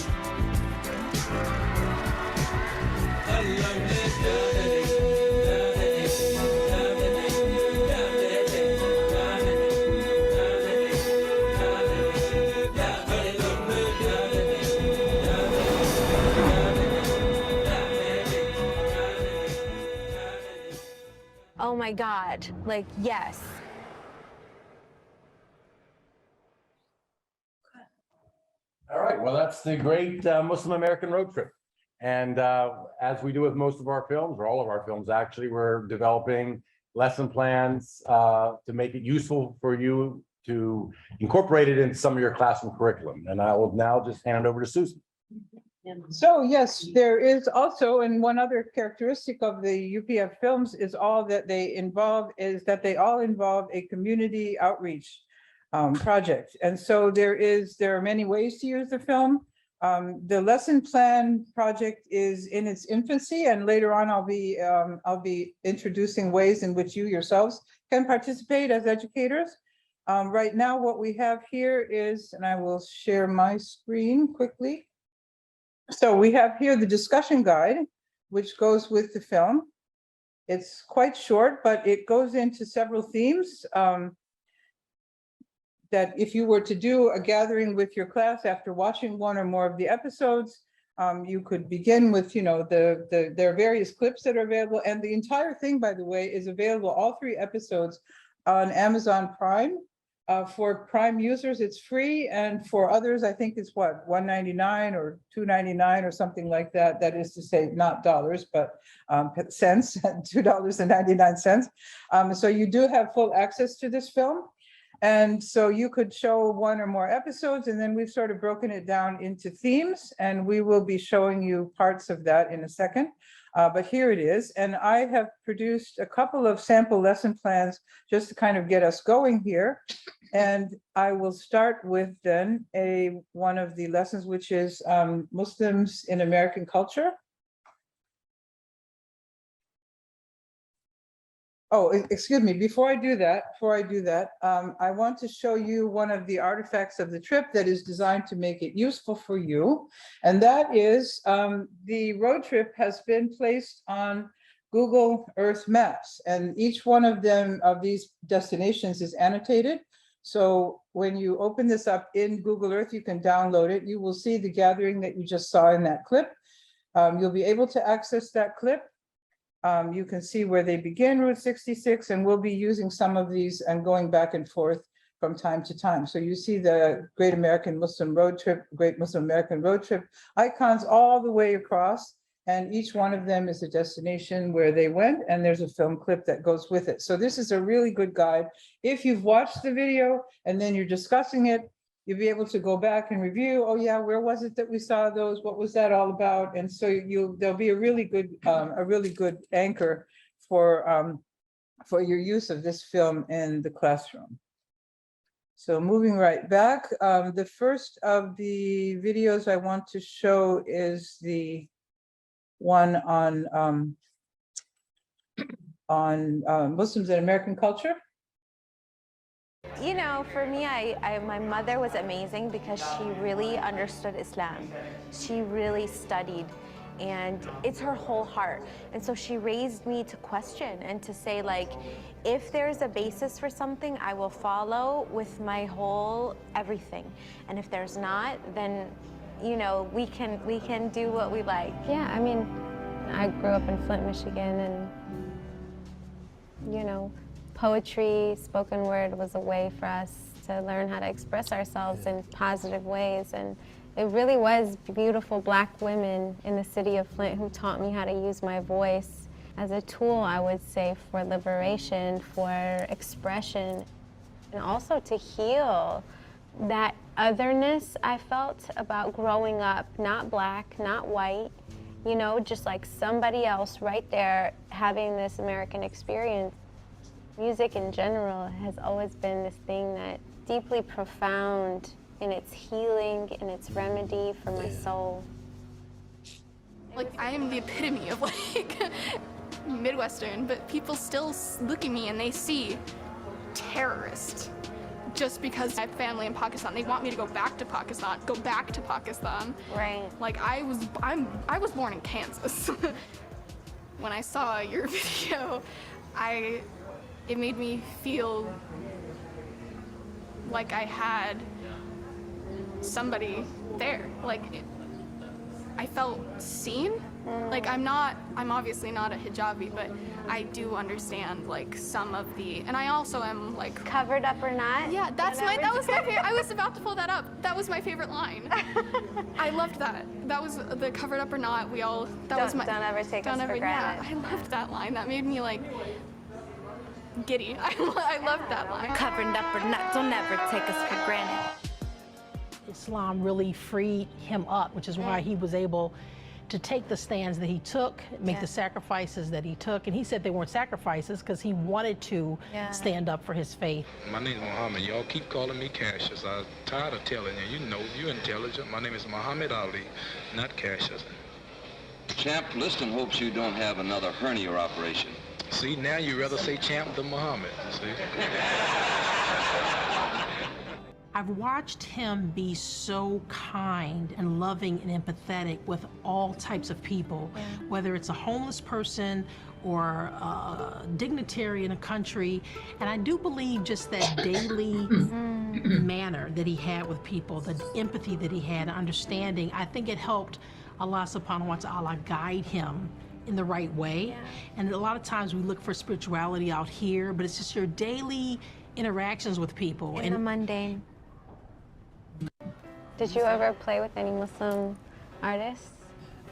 a lovely day. God, like, yes. All right, well, that's the great Muslim American road trip. And as we do with most of our films, or all of our films, actually, we're developing lesson plans to make it useful for you to incorporate it in some of your classroom curriculum. And I will now just hand it over to Susan. So yes, there is also, and one other characteristic of the UPF films is all that they involve is that they all involve a community outreach project. And so there are many ways to use the film. The lesson plan project is in its infancy, and later on I'll be introducing ways in which you yourselves can participate as educators. Right now, what we have here is, and I will share my screen quickly. So we have here the discussion guide, which goes with the film. It's quite short, but it goes into several themes that if you were to do a gathering with your class after watching one or more of the episodes, you could begin with, there are various clips that are available. And the entire thing, by the way, is available, all 3 episodes, on Amazon Prime. For Prime users, it's free, and for others, I think it's what, $1.99 or $2.99 or something like that. That is to say, not dollars, but cents, $2.99. So you do have full access to this film. And so you could show 1 or more episodes, and then we've sort of broken it down into themes, and we will be showing you parts of that in a second. But here it is, and I have produced a couple of sample lesson plans just to kind of get us going here. And I will start with then one of the lessons, which is Muslims in American culture. Oh, excuse me, before I do that, I want to show you one of the artifacts of the trip that is designed to make it useful for you. And that is the road trip has been placed on Google Earth Maps, and each one of these destinations is annotated. So when you open this up in Google Earth, you can download it. You will see the gathering that you just saw in that clip. You'll be able to access that clip. You can see where they begin, Route 66, and we'll be using some of these and going back and forth from time to time. So you see the Great American Muslim Road Trip, Great Muslim American Road Trip icons all the way across, and each one of them is a destination where they went, and there's a film clip that goes with it. So this is a really good guide. If you've watched the video and then you're discussing it, you'll be able to go back and review, oh yeah, where was it that we saw those? What was that all about? And so there'll be a really good anchor for your use of this film in the classroom. So moving right back, the first of the videos I want to show is the one on Muslims and American culture. You know, for me, my mother was amazing because she really understood Islam. She really studied, and it's her whole heart. And so she raised me to question and to say, like, if there's a basis for something, I will follow with my whole everything. And if there's not, then, you know, we can do what we like. Yeah, I mean, I grew up in Flint, Michigan, and, you know, poetry, spoken word was a way for us to learn how to express ourselves in positive ways. And it really was beautiful Black women in the city of Flint who taught me how to use my voice as a tool, I would say, for liberation, for expression, and also to heal that otherness I felt about growing up, not Black, not white, you know, just like somebody else right there having this American experience. Music in general has always been this thing that deeply profound in its healing, in its remedy for my soul. Like, I am the epitome of like Midwestern, but people still look at me and they see terrorist just because I have family in Pakistan. They want me to go back to Pakistan, Right. Like, I was born in Kansas. When I saw your video, it made me feel like I had somebody there. Like, I felt seen Like I'm obviously not a hijabi, but I do understand like some of the, and I also am like covered up or not. Yeah, that was my favorite. I was about to pull that up. That was my favorite line. I loved that. That was the covered up or not. Don't ever take us for granted. Yeah, I loved that line. That made me like giddy. I loved that line. Covered up or not, don't ever take us for granted. Islam really freed him up, which is why he was able to take the stands that he took, make the sacrifices that he took. And he said they weren't sacrifices because he wanted to stand up for his faith. My name is Muhammad. Y'all keep calling me Cassius. I'm tired of telling you. You know, you're intelligent. My name is Muhammad Ali, not Cassius. Champ, Liston hopes you don't have another hernia operation. See, now you rather say Champ than Muhammad, see? I've watched him be so kind and loving and empathetic with all types of people, whether it's a homeless person or a dignitary in a country. And I do believe just that daily manner that he had with people, the empathy that he had, understanding, I think it helped Allah subhanahu wa ta'ala guide him in the right way. And a lot of times we look for spirituality out here, but it's just your daily interactions with people. In the mundane. Did you ever play with any Muslim artists?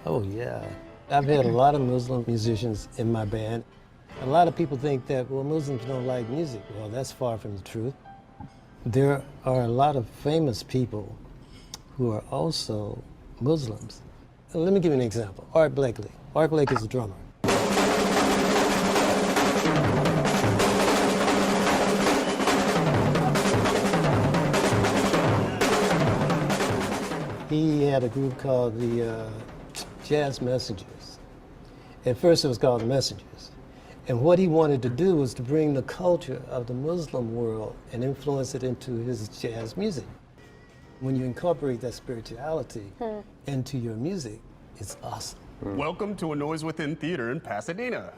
Oh yeah, I've had a lot of Muslim musicians in my band. A lot of people think that, well, Muslims don't like music. Well, that's far from the truth. There are a lot of famous people who are also Muslims. Let me give you an example. Art Blakely. Art Blakey is a drummer. He had a group called the Jazz Messengers. At first it was called the Messengers. And what he wanted to do was to bring the culture of the Muslim world and influence it into his jazz music. When you incorporate that spirituality into your music, it's awesome. Welcome to A Noise Within Theater in Pasadena.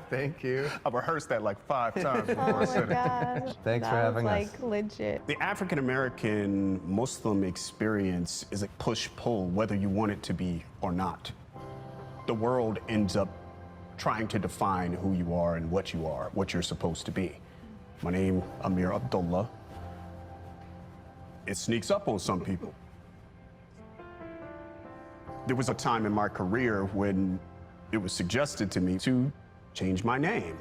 Thank you. I've rehearsed that like 5 times before I said it. Thanks for having us. Legit. The African American Muslim experience is a push-pull, whether you want it to be or not. The world ends up trying to define who you are and what you're supposed to be. My name, Amir Abdullah. It sneaks up on some people. There was a time in my career when it was suggested to me to change my name.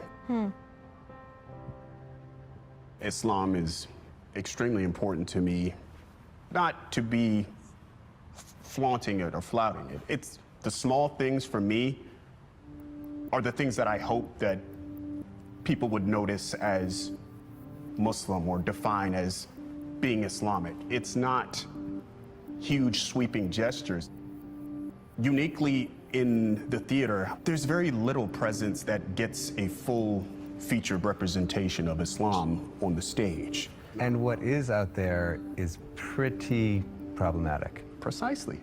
Islam is extremely important to me, not to be flaunting it or flouting it. It's the small things for me are the things that I hope that people would notice as Muslim or define as being Islamic. It's not huge sweeping gestures. Uniquely in the theater, there's very little presence that gets a full featured representation of Islam on the stage. And what is out there is pretty problematic. Precisely.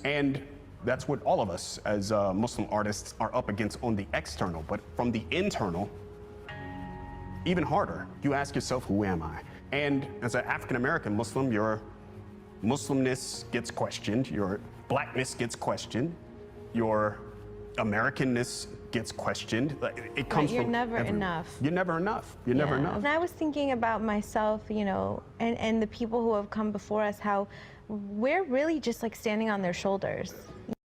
And that's what all of us as Muslim artists are up against on the external, but from the internal, even harder. You ask yourself, who am I? And as an African-American Muslim, your Muslimness gets questioned, your Blackness gets questioned, your Americanness gets questioned. It comes You're from never everywhere. enough. You're never enough. You're never enough. And I was thinking about myself, you know, and the people who have come before us, how we're really just like standing on their shoulders.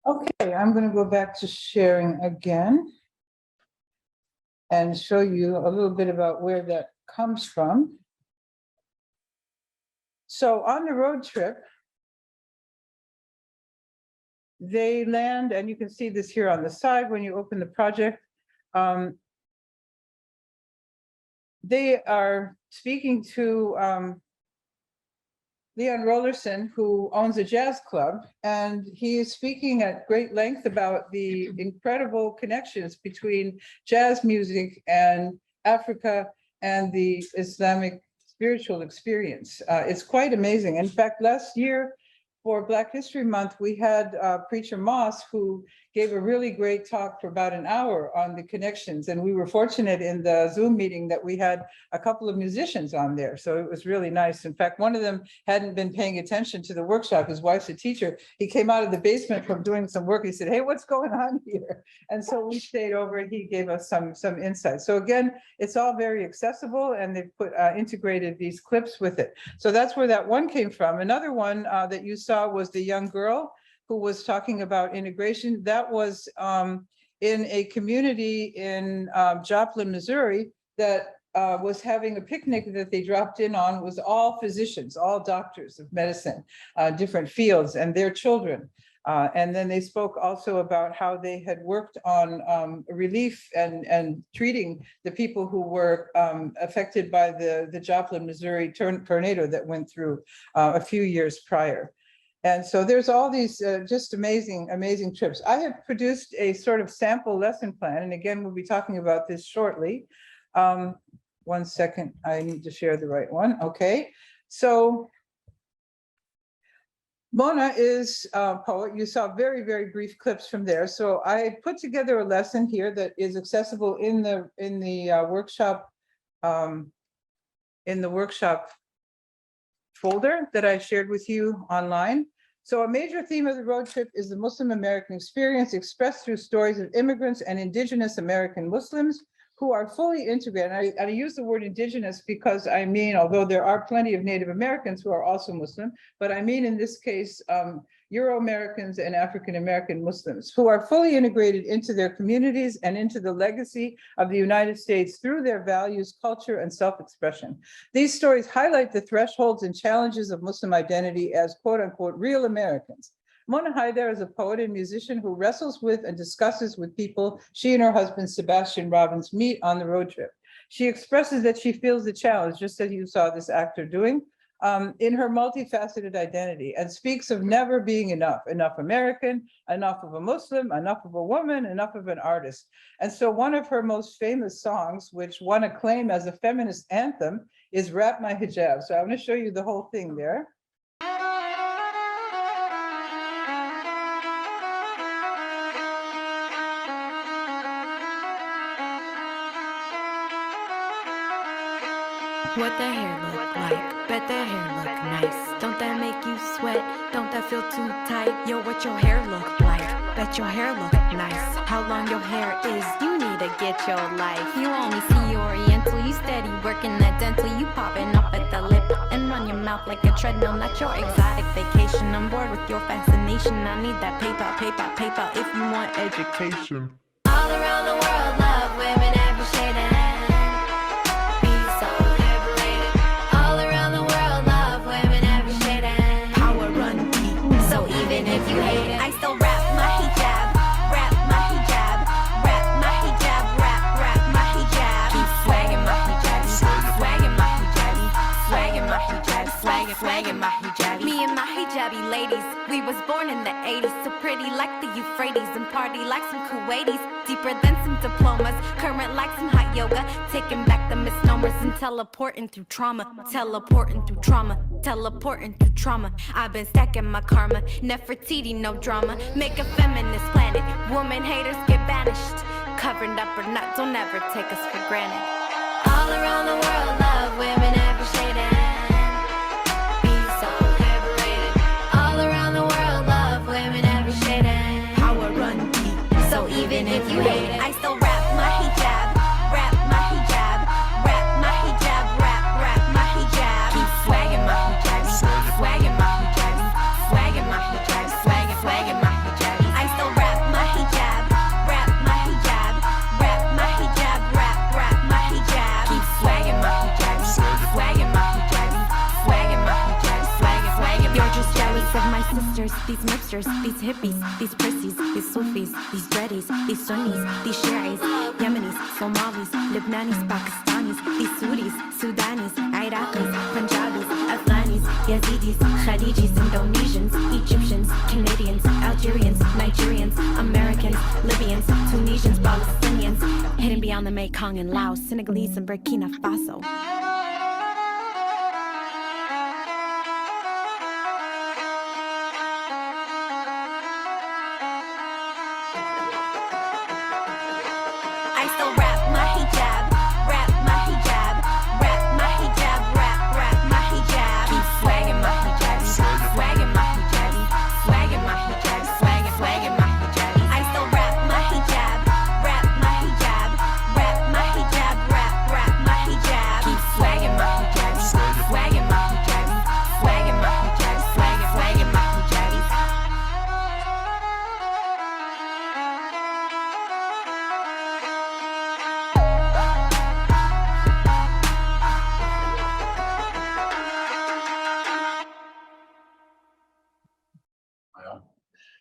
Okay, I'm going to go back to sharing again and show you a little bit about where that comes from. So on the road trip, they land, and you can see this here on the side when you open the project. They are speaking to Leon Rollerson, who owns a jazz club, and he is speaking at great length about the incredible connections between jazz music and Africa and the Islamic spiritual experience. It's quite amazing. In fact, last year, for Black History Month, we had Preacher Moss, who gave a really great talk for about an hour on the connections. And we were fortunate in the Zoom meeting that we had a couple of musicians on there. So it was really nice. In fact, one of them hadn't been paying attention to the workshop. His wife's a teacher. He came out of the basement from doing some work. He said, hey, what's going on here? And so we stayed over and he gave us some insight. So again, it's all very accessible and they've put integrated these clips with it. So that's where that one came from. Another one that you saw was the young girl who was talking about integration. That was in a community in Joplin, Missouri, that was having a picnic that they dropped in on, was all physicians, all doctors of medicine, different fields, and their children. And then they spoke also about how they had worked on relief and treating the people who were affected by the Joplin, Missouri tornado that went through a few years prior. And so there's all these just amazing, amazing trips. I have produced a sort of sample lesson plan. And again, we'll be talking about this shortly. 1 second, I need to share the right one. Okay, so Mona is a poet. You saw very, very brief clips from there. So I put together a lesson here that is accessible in the workshop folder that I shared with you online. So a major theme of the road trip is the Muslim American experience expressed through stories of immigrants and indigenous American Muslims who are fully integrated. I use the word indigenous because I mean, although there are plenty of Native Americans who are also Muslim, but I mean in this case, Euro-Americans and African-American Muslims who are fully integrated into their communities and into the legacy of the United States through their values, culture, and self-expression. These stories highlight the thresholds and challenges of Muslim identity as quote unquote real Americans. Mona Haydar is a poet and musician who wrestles with and discusses with people she and her husband, Sebastian Robins, meet on the road trip. She expresses that she feels the challenge, just as you saw this actor doing, in her multifaceted identity, and speaks of never being enough American, enough of a Muslim, enough of a woman, enough of an artist. And so one of her most famous songs, which won acclaim as a feminist anthem, is Wrap My Hijab. So I'm going to show you the whole thing there. What the hair look like? Bet that hair look nice. Don't that make you sweat? Don't that feel too tight? Yo, what your hair look like? Bet your hair look nice. How long your hair is? You need to get your life. You only see Oriental. You steady working that dental. You popping up at the lip and run your mouth like a treadmill. Not your exotic vacation. I'm bored with your fascination. I need that paper, paper, paper. If you want education. All around the world, love women every shade and if you hate it, I still wrap my hijab, wrap my hijab, wrap my hijab, wrap my hijab. Keep swagging my hijab, swagging my hijab, swagging my hijab, swagging my hijab. Me and my hijabi ladies, we was born in the 80s, so pretty like the Euphrates and party like some Kuwaitis, deeper than some diplomas, current like some hot yoga, taking back the misnomers and teleporting through trauma, teleporting through trauma, teleporting through trauma. I've been stacking my karma, Nefertiti, no drama. Make a feminist planet, woman haters get banished. Covered up or not, don't ever take us for granted. All around the world, love women every shade and be so liberated. All around the world, love women every shade and power run deep. So even if you hate it, I still wrap my hijab, wrap my hijab, wrap my hijab, wrap my hijab. Keep swagging my hijab, swagging my hijab, swagging my hijab, swagging my hijab. I still wrap my hijab, wrap my hijab, wrap my hijab, wrap my hijab. Keep swagging my hijab, swagging my hijab, swagging my hijab, swagging. You're just jealous of my sisters, these mipsters, these hippies, these prissies, these Sufis, these dreadies, these Sunnis, these Shi'is, Yemenis, Somalis, Lebanese, Pakistanis, these Sudis, Sudanis, Iraqis, Punjabis, Afghanis, Yazidis, Khalijis, Indonesians, Egyptians, Canadians, Algerians, Nigerians, Americans, Libyans, Tunisians, Palestinians, hidden beyond the Mekong and Laos, Senegalese and Burkina Faso.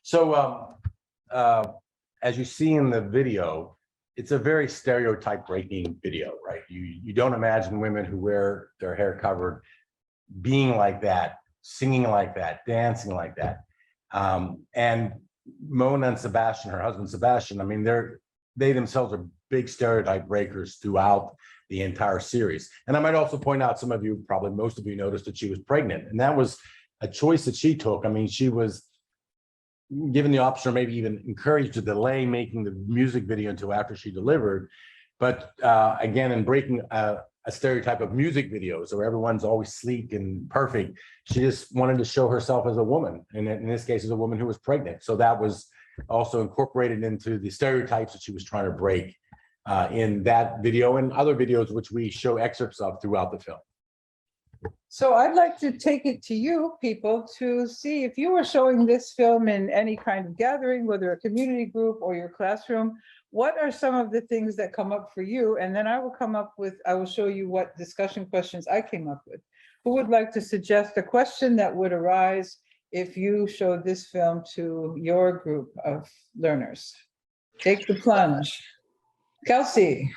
So as you see in the video, it's a very stereotype breaking video, right? You don't imagine women who wear their hair covered being like that, singing like that, dancing like that. And Mona and Sebastian, her husband Sebastian, I mean, they themselves are big stereotype breakers throughout the entire series. And I might also point out, some of you, probably most of you, noticed that she was pregnant, and that was a choice that she took. I mean, she was given the option, or maybe even encouraged to delay making the music video until after she delivered. But again, in breaking a stereotype of music videos where everyone's always sleek and perfect, she just wanted to show herself as a woman, and in this case, as a woman who was pregnant. So that was also incorporated into the stereotypes that she was trying to break in that video and other videos, which we show excerpts of throughout the film. So I'd like to take it to you people to see if you were showing this film in any kind of gathering, whether a community group or your classroom, what are some of the things that come up for you? And then I will show you what discussion questions I came up with. Who would like to suggest a question that would arise if you showed this film to your group of learners? Take the plunge. Kelsey.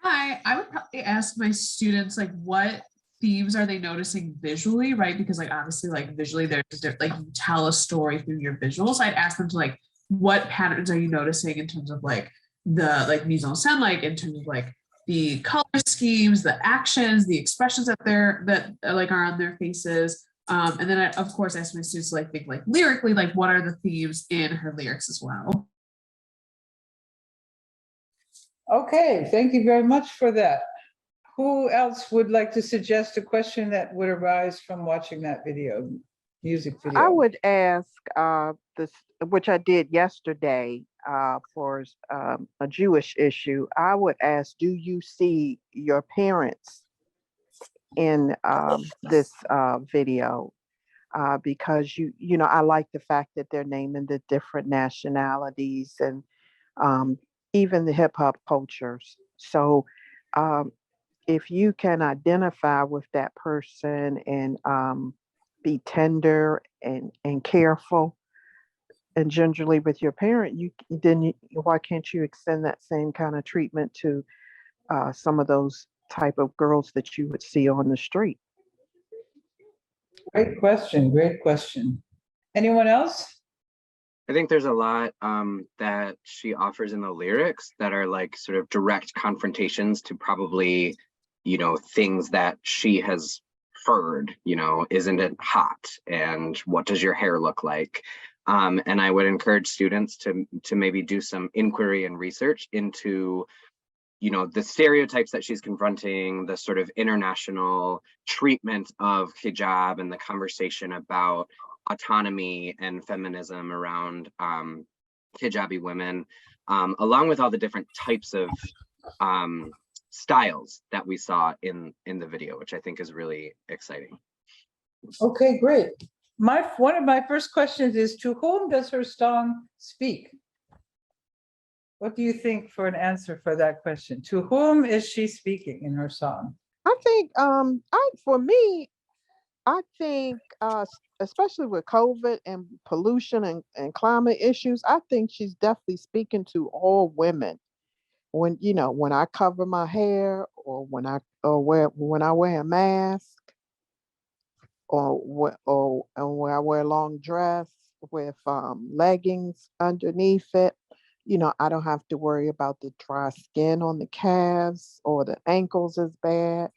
Hi, I would probably ask my students, like, what themes are they noticing visually, right? Because like, obviously, like visually, there's like, you tell a story through your visuals. I'd ask them to like, what patterns are you noticing in terms of like the like mise en scène, like in terms of like the color schemes, the actions, the expressions that are on their faces. And then I, of course, ask my students to like think like lyrically, like what are the themes in her lyrics as well. Okay, thank you very much for that. Who else would like to suggest a question that would arise from watching that video, music video? I would ask this, which I did yesterday for a Jewish issue. I would ask, do you see your parents in this video? Because you know, I like the fact that they're naming the different nationalities and even the hip hop cultures. So if you can identify with that person and be tender and careful and gingerly with your parent, why can't you extend that same kind of treatment to some of those type of girls that you would see on the street? Great question, great question. Anyone else? I think there's a lot that she offers in the lyrics that are like sort of direct confrontations to probably, you know, things that she has heard, you know, isn't it hot? And what does your hair look like? And I would encourage students to maybe do some inquiry and research into, you know, the stereotypes that she's confronting, the sort of international treatment of hijab and the conversation about autonomy and feminism around hijabi women, along with all the different types of styles that we saw in the video, which I think is really exciting. Okay, great. One of my first questions is, to whom does her song speak? What do you think for an answer for that question? To whom is she speaking in her song? I think for me, I think especially with COVID and pollution and climate issues, I think she's definitely speaking to all women. When, you know, when I cover my hair, or when I wear a mask, or when I wear a long dress with leggings underneath it, you know, I don't have to worry about the dry skin on the calves or the ankles is bad.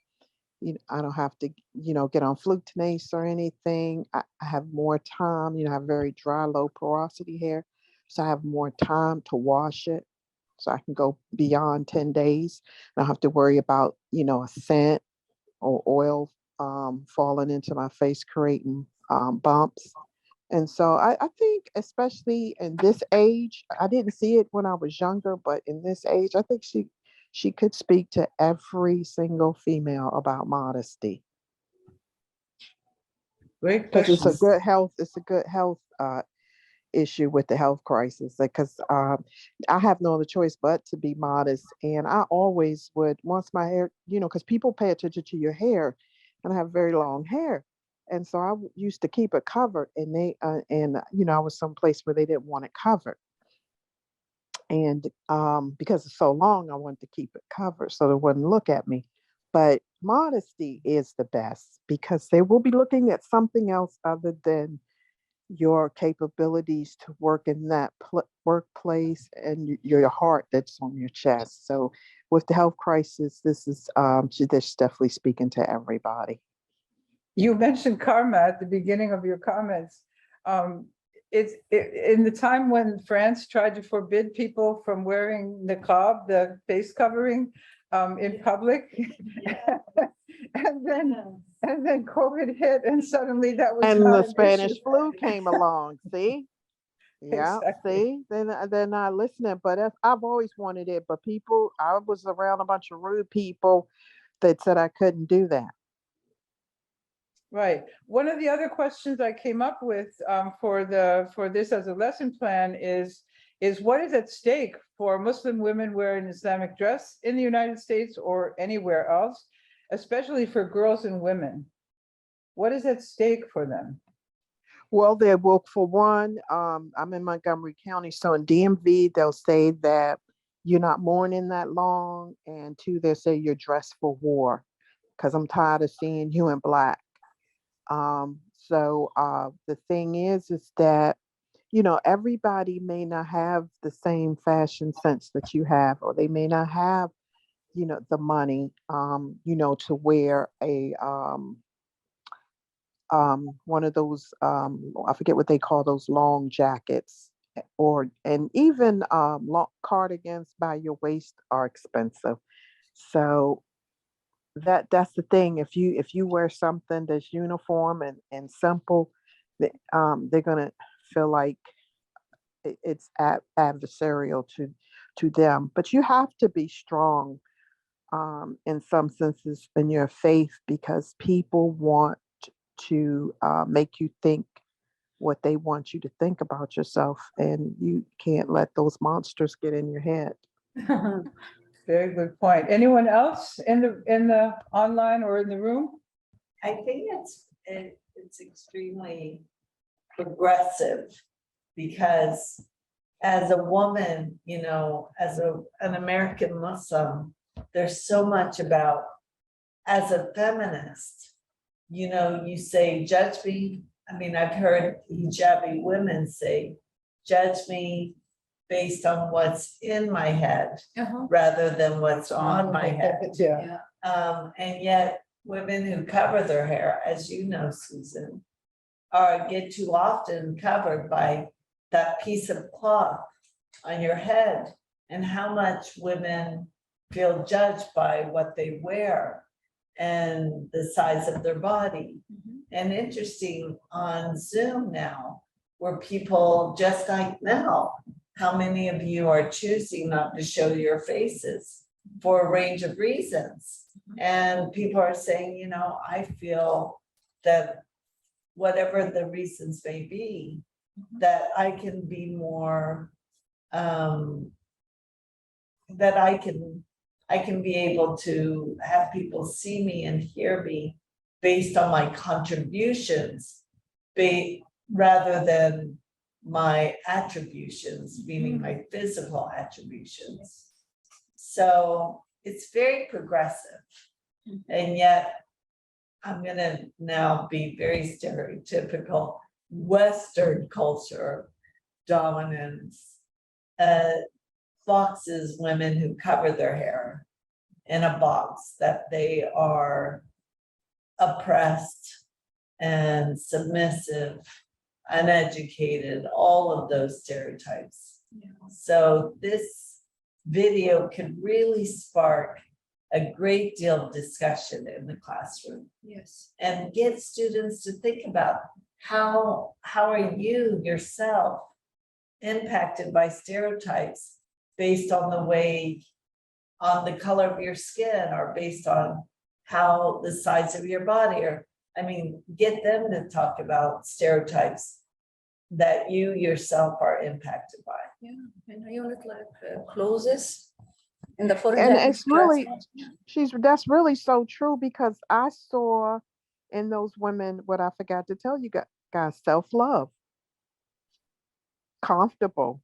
You know, I don't have to, you know, get on Flutinace or anything. I have more time. You know, I have very dry, low porosity hair, so I have more time to wash it. So I can go beyond 10 days. I don't have to worry about, you know, a scent or oil falling into my face, creating bumps. And so I think, especially in this age, I didn't see it when I was younger, but in this age, I think she could speak to every single female about modesty. Great question. Because it's a good health issue with the health crisis, because I have no other choice but to be modest. And I always would, once my hair, you know, because people pay attention to your hair, and I have very long hair. And so used to keep it covered, and I was someplace where they didn't want it covered. And because it's so long, I wanted to keep it covered so they wouldn't look at me. But modesty is the best because they will be looking at something else other than your capabilities to work in that workplace and your heart that's on your chest. So with the health crisis, this is this definitely speaking to everybody. You mentioned karma at the beginning of your comments. In the time when France tried to forbid people from wearing niqab, the face covering, in public, and then COVID hit, and suddenly that was And not the an Spanish issue. flu came along. See, yeah, Exactly. see, they're not listening. But I've always wanted it. But I was around a bunch of rude people that said I couldn't do that. Right. One of the other questions I came up with for this as a lesson plan is what is at stake for Muslim women wearing Islamic dress in the United States or anywhere else, especially for girls and women? What is at stake for them? Well, for one, I'm in Montgomery County, so in DMV, they'll say that you're not mourning that long, and two, they'll say you're dressed for war, because I'm tired of seeing you in black. So the thing is that, everybody may not have the same fashion sense that you have, or they may not have, the money, to wear one of those, I forget what they call those long jackets, and even long cardigans by your waist are expensive. So that's the thing. If you wear something that's uniform and simple, they're gonna feel like it's adversarial to them. But you have to be strong in some senses in your faith, because people want to make you think what they want you to think about yourself, and you can't let those monsters get in your head. Very good point. Anyone else in the online or in the room? I think it's extremely progressive because as a woman, as an American Muslim, there's so much about, as a feminist, you say, judge me. I mean, I've heard hijabi women say, judge me based on what's in my head rather than what's on my head. Yeah. And yet women who cover their hair, as you know, Susan, get too often covered by that piece of cloth on your head, and how much women feel judged by what they wear and the size of their body. And interesting on Zoom now, where people, just like now, how many of you are choosing not to show your faces for a range of reasons? And people are saying, I feel that whatever the reasons may be, that I can be more, that I can be able to have people see me and hear me based on my contributions, rather than my attributions, meaning my physical attributions. So it's very progressive. And yet I'm gonna now be very stereotypical Western culture dominance. Boxes women who cover their hair in a box, that they are oppressed and submissive, uneducated, all of those stereotypes. So this video could really spark a great deal of discussion in the classroom. Yes. And get students to think about how are you yourself impacted by stereotypes based on the color of your skin, or based on how the size of your body, or get them to talk about stereotypes that you yourself are impacted by. Yeah, and I only like closes in the forehead. And it's really, that's really so true, because I saw in those women, what I forgot to tell you guys, self-love, comfortable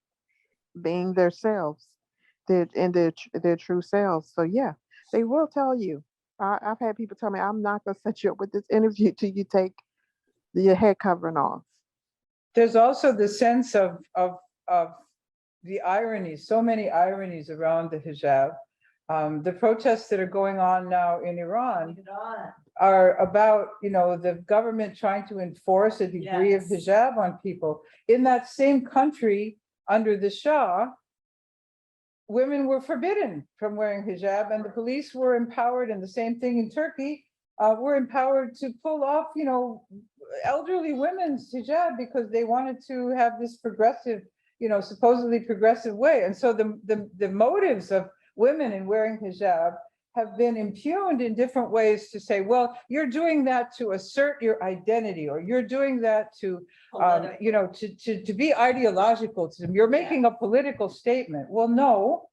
being themselves, their true selves. So yeah, they will tell you. I've had people tell me, I'm not going to set you up with this interview till you take your head covering off. There's also the sense of the ironies, so many ironies around the hijab. The protests that are going on now in Iran are about, the government trying to enforce a degree of hijab on people. In that same country, under the Shah, women were forbidden from wearing hijab, and the police were empowered, and the same thing in Turkey, were empowered to pull off, elderly women's hijab because they wanted to have this progressive, supposedly progressive way. And so the motives of women in wearing hijab have been impugned in different ways to say, well, you're doing that to assert your identity, or you're doing that to, to be ideological. You're making a political statement. Well, no,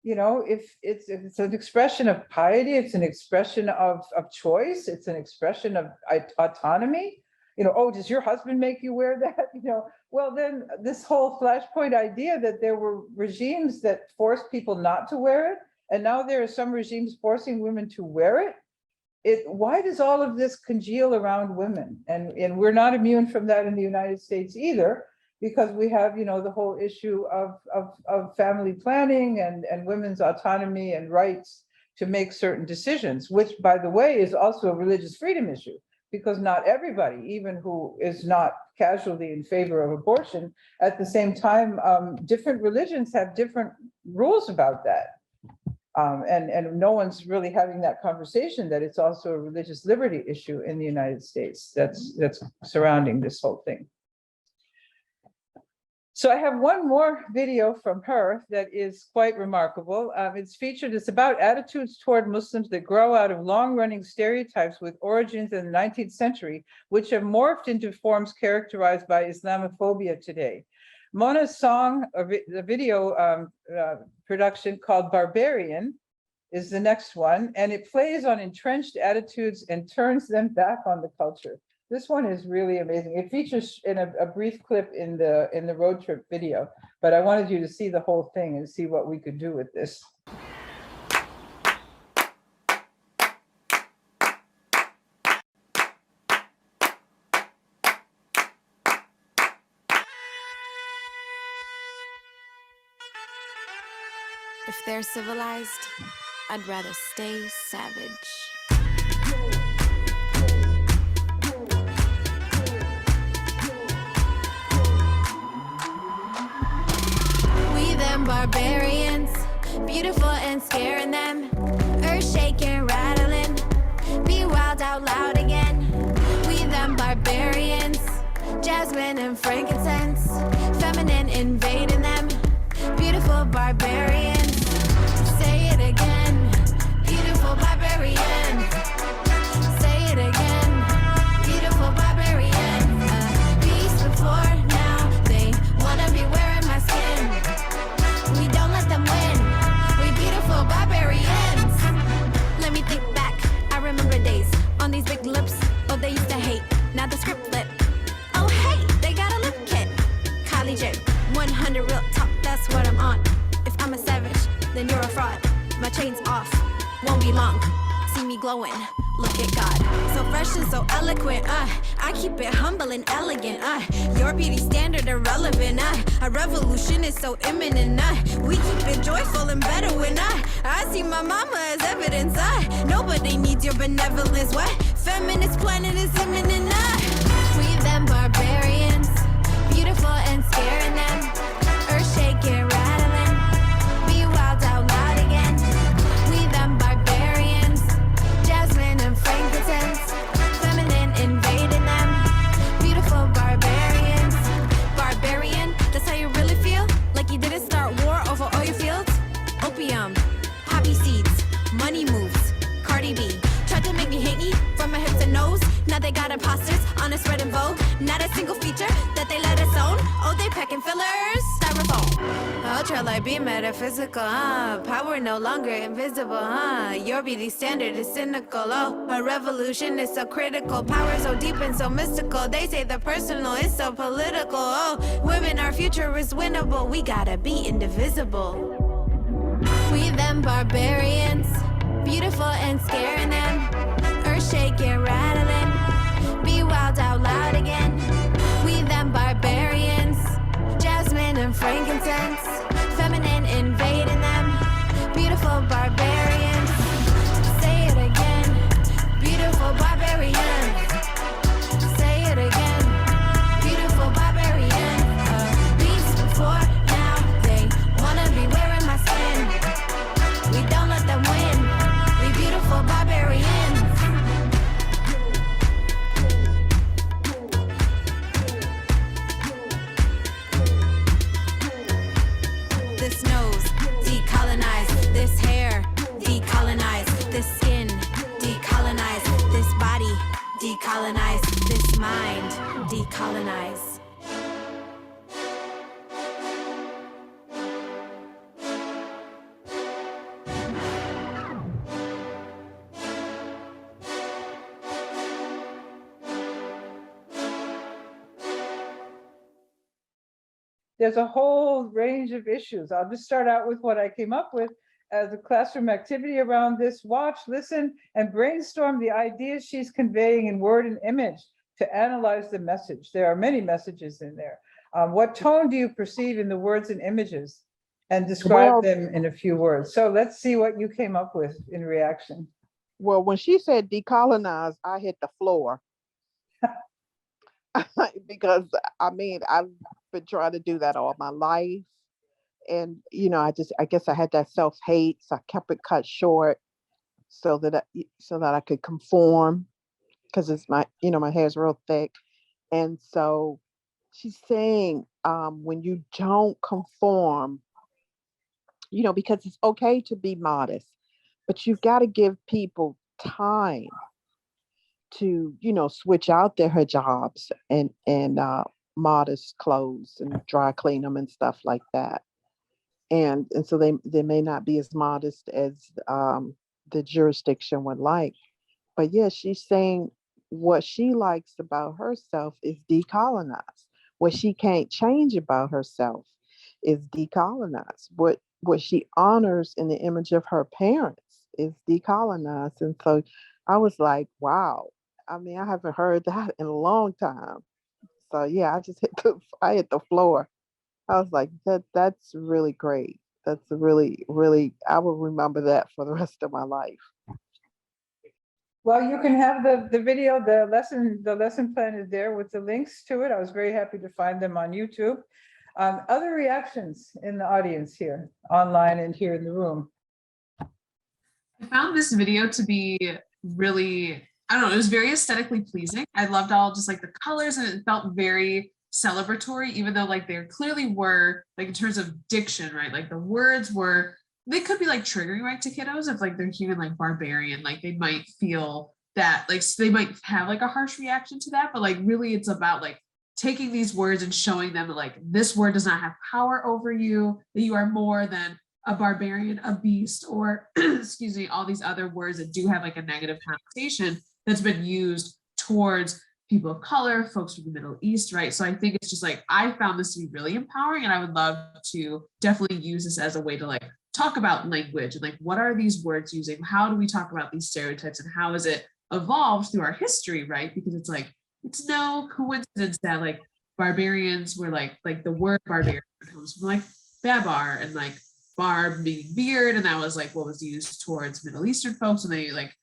if it's an expression of piety, it's an expression of choice, it's an expression of autonomy. Oh, does your husband make you wear that? Well, then this whole flashpoint idea that there were regimes that forced people not to wear it, and now there are some regimes forcing women to wear it. Why does all of this congeal around women? And we're not immune from that in the United States either, because we have, the whole issue of family planning and women's autonomy and rights to make certain decisions, which, by the way, is also a religious freedom issue, because not everybody, even who is not casually in favor of abortion, at the same time, different religions have different rules about that. And no one's really having that conversation that it's also a religious liberty issue in the United States that's surrounding this whole thing. So I have one more video from her that is quite remarkable. It's about attitudes toward Muslims that grow out of long-running stereotypes with origins in the 19th century, which have morphed into forms characterized by Islamophobia today. Mona's song, the video production called Barbarian, is the next one, and it plays on entrenched attitudes and turns them back on the culture. This one is really amazing. It features in a brief clip in the road trip video, but I wanted you to see the whole thing and see what we could do with this. If they're civilized, I'd rather stay savage. We them barbarians, beautiful and scaring them, earth shaking, rattling, be wild out loud again. We them barbarians, jasmine and frankincense, feminine invading them, beautiful barbarians. Say it again, beautiful barbarian. Say it again, beautiful barbarian. Beast before, now they wanna be wearing my skin. We don't let them win, we beautiful barbarians. Let me think back, I remember days on these big lips. Oh, they used to hate, now the script flip. Oh hey, they got a lip kit. College 100 real talk, that's what I'm on. If I'm a savage, then you're a fraud. My chain's off, won't be long. See me glowing, look at God. So fresh and so eloquent, I keep it humble and elegant, your beauty standard irrelevant, a revolution is so imminent, we keep it joyful and better when I see my mama as evidence, nobody needs your benevolence, what? Feminist planet is imminent, we them barbarians, beautiful and scaring them, earth shaking, rattling, be wild out loud again. We them barbarians, jasmine and frankincense, feminine invading them, beautiful barbarians. Barbarian, that's how you really feel? Like you didn't start war over oil fields? Opium, poppy seeds, money moves, Cardi B tried to make me hate me. from her hips and nose. Now they got imposters on a spread in vogue. Not a single feature that they let us own. Oh, they packing fillers, styrofoam. Ultra light be metaphysical, power no longer invisible, your beauty standard is cynical, oh, a revolution is so critical, power so deep and so mystical. They say the personal is so political, oh, women, our future is winnable. We gotta be indivisible. We them barbarians, beautiful and scaring them, earth shaking, rattling, be wild out loud again. We them barbarians, jasmine and frankincense, feminine invading them, beautiful barbarians. Say it again, beautiful barbarians. Say it again, beautiful barbarians. Beast before now, they wanna be wearing my skin. We don't let them win, we beautiful barbarians. This nose, decolonize. This hair, decolonize. This skin, decolonize. This body, decolonize. This mind, decolonize. There's a whole range of issues. I'll just start out with what I came up with as a classroom activity around this. Watch, listen, and brainstorm the ideas she's conveying in word and image to analyze the message. There are many messages in there. What tone do you perceive in the words and images? And describe them in a few words. So let's see what you came up with in reaction. Well, when she said decolonize, I hit the floor. Because I mean, I've been trying to do that all my life. And, you know, I guess I had that self-hate, so I kept it cut short so that I could conform, because it's my hair's real thick. And so she's saying, when you don't conform, because it's okay to be modest, but you've got to give people time to, switch out their hijabs and modest clothes and dry clean them and stuff like that. And so they may not be as modest as the jurisdiction would like. But yeah, she's saying what she likes about herself is decolonized. What she can't change about herself is decolonized. What she honors in the image of her parents is decolonized. And so I was like, wow. I mean, I haven't heard that in a long time. So yeah, I hit the floor. I was like, that's really great. That's really, really, I will remember that for the rest of my life. Well, you can have the video, the lesson plan is there with the links to it. I was very happy to find them on YouTube. Other reactions in the audience here, online and here in the room. I found this video to be really, I don't know, it was very aesthetically pleasing. I loved all just like the colors, and it felt very celebratory, even though like there clearly were, like in terms of diction, right? Like the words were, they could be like triggering, right, to kiddos if like they're hearing like barbarian, like they might feel that, like they might have like a harsh reaction to that, but like really it's about like taking these words and showing them like this word does not have power over you, that you are more than a barbarian, a beast, or excuse me, all these other words that do have like a negative connotation that's been used towards people of color, folks from the Middle East, right? So I think it's just like, I found this to be really empowering, and I would love to definitely use this as a way to like talk about language and like, what are these words using? How do we talk about these stereotypes, and how has it evolved through our history, right? Because it's like, it's no coincidence that like barbarians were like the word barbarian comes from like babar, and like barb meaning beard, and that was like what was used towards Middle Eastern folks, and they like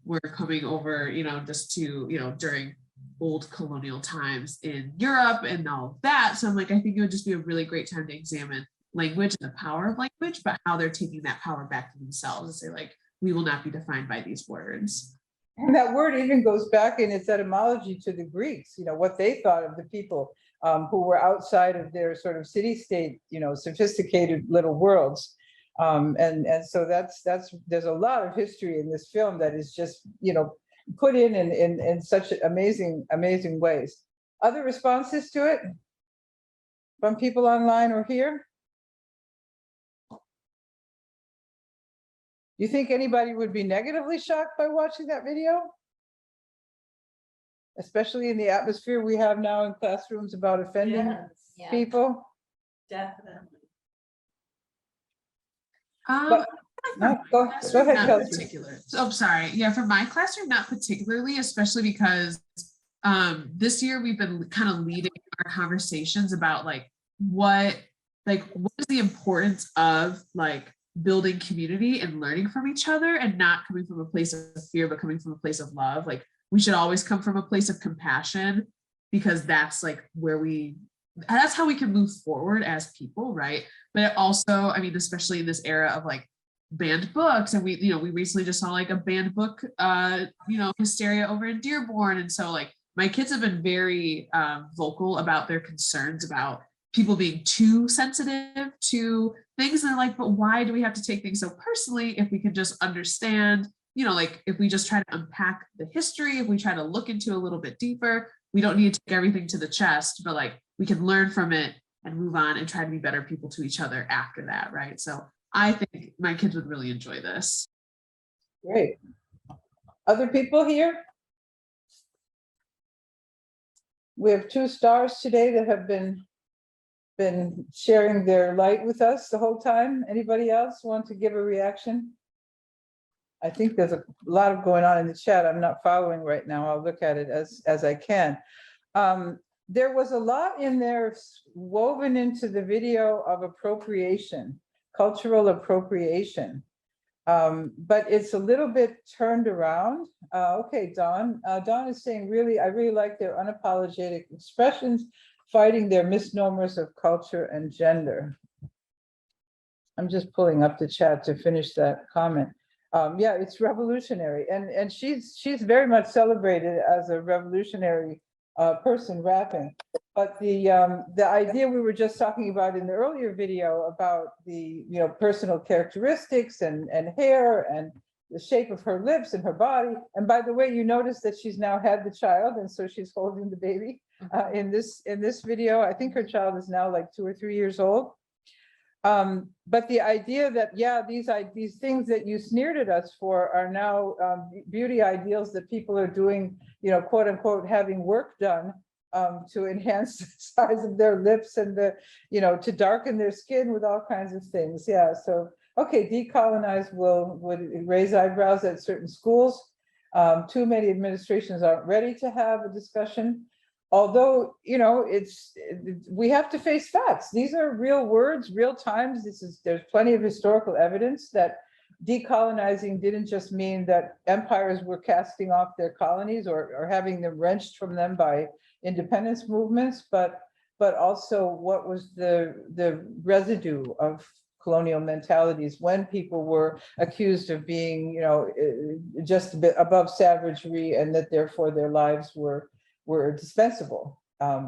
were coming over, just to, during old colonial times in Europe and all of that. So I'm like, I think it would just be a really great time to examine language and the power of language, but how they're taking that power back to themselves and say like, we will not be defined by these words. And that word even goes back in its etymology to the Greeks, what they thought of the people who were outside of their sort of city-state, sophisticated little worlds. And so there's a lot of history in this film that is just, put in such amazing ways. Other responses to it from people online or here? You think anybody would be negatively shocked by watching that video? Especially in the atmosphere we have now in classrooms about offending people? Definitely. But- No, go ahead, Not Kelsey. particular. Oh, sorry. Yeah, for my classroom, not particularly, especially because this year we've been kind of leading our conversations about like what is the importance of like building community and learning from each other and not coming from a place of fear, but coming from a place of love. Like we should always come from a place of compassion because that's like that's how we can move forward as people, right? But it also, I mean, especially in this era of like banned books, and we recently just saw like a banned book hysteria over in Dearborn, and so like my kids have been very vocal about their concerns about people being too sensitive to things, and they're like, but why do we have to take things so personally if we can just understand, like if we just try to unpack the history, if we try to look into a little bit deeper, we don't need to take everything to the chest, but like we can learn from it and move on and try to be better people to each other after that, right? So I think my kids would really enjoy this. Great. Other people here? We have 2 stars today that have been sharing their light with us the whole time. Anybody else want to give a reaction? I think there's a lot of going on in the chat. I'm not following right now. I'll look at it as I can. There was a lot in there woven into the video of appropriation, cultural appropriation. But it's a little bit turned around. Okay, Dawn. Dawn is saying, I really like their unapologetic expressions, fighting their misnomers of culture and gender. I'm just pulling up the chat to finish that comment. Yeah, it's revolutionary. And she's very much celebrated as a revolutionary person rapping. But the idea we were just talking about in the earlier video about the personal characteristics and hair and the shape of her lips and her body. And by the way, you notice that she's now had the child, and so she's holding the baby in this video. I think her child is now like 2 or 3 years old. But the idea that these things that you sneered at us for are now beauty ideals that people are doing, quote unquote, having work done to enhance the size of their lips and to darken their skin with all kinds of things. Yeah, so okay, decolonize would raise eyebrows at certain schools. Too many administrations aren't ready to have a discussion. Although, we have to face facts. These are real words, real times. There's plenty of historical evidence that decolonizing didn't just mean that empires were casting off their colonies or having them wrenched from them by independence movements, but also what was the residue of colonial mentalities when people were accused of being, just a bit above savagery, and that therefore their lives were dispensable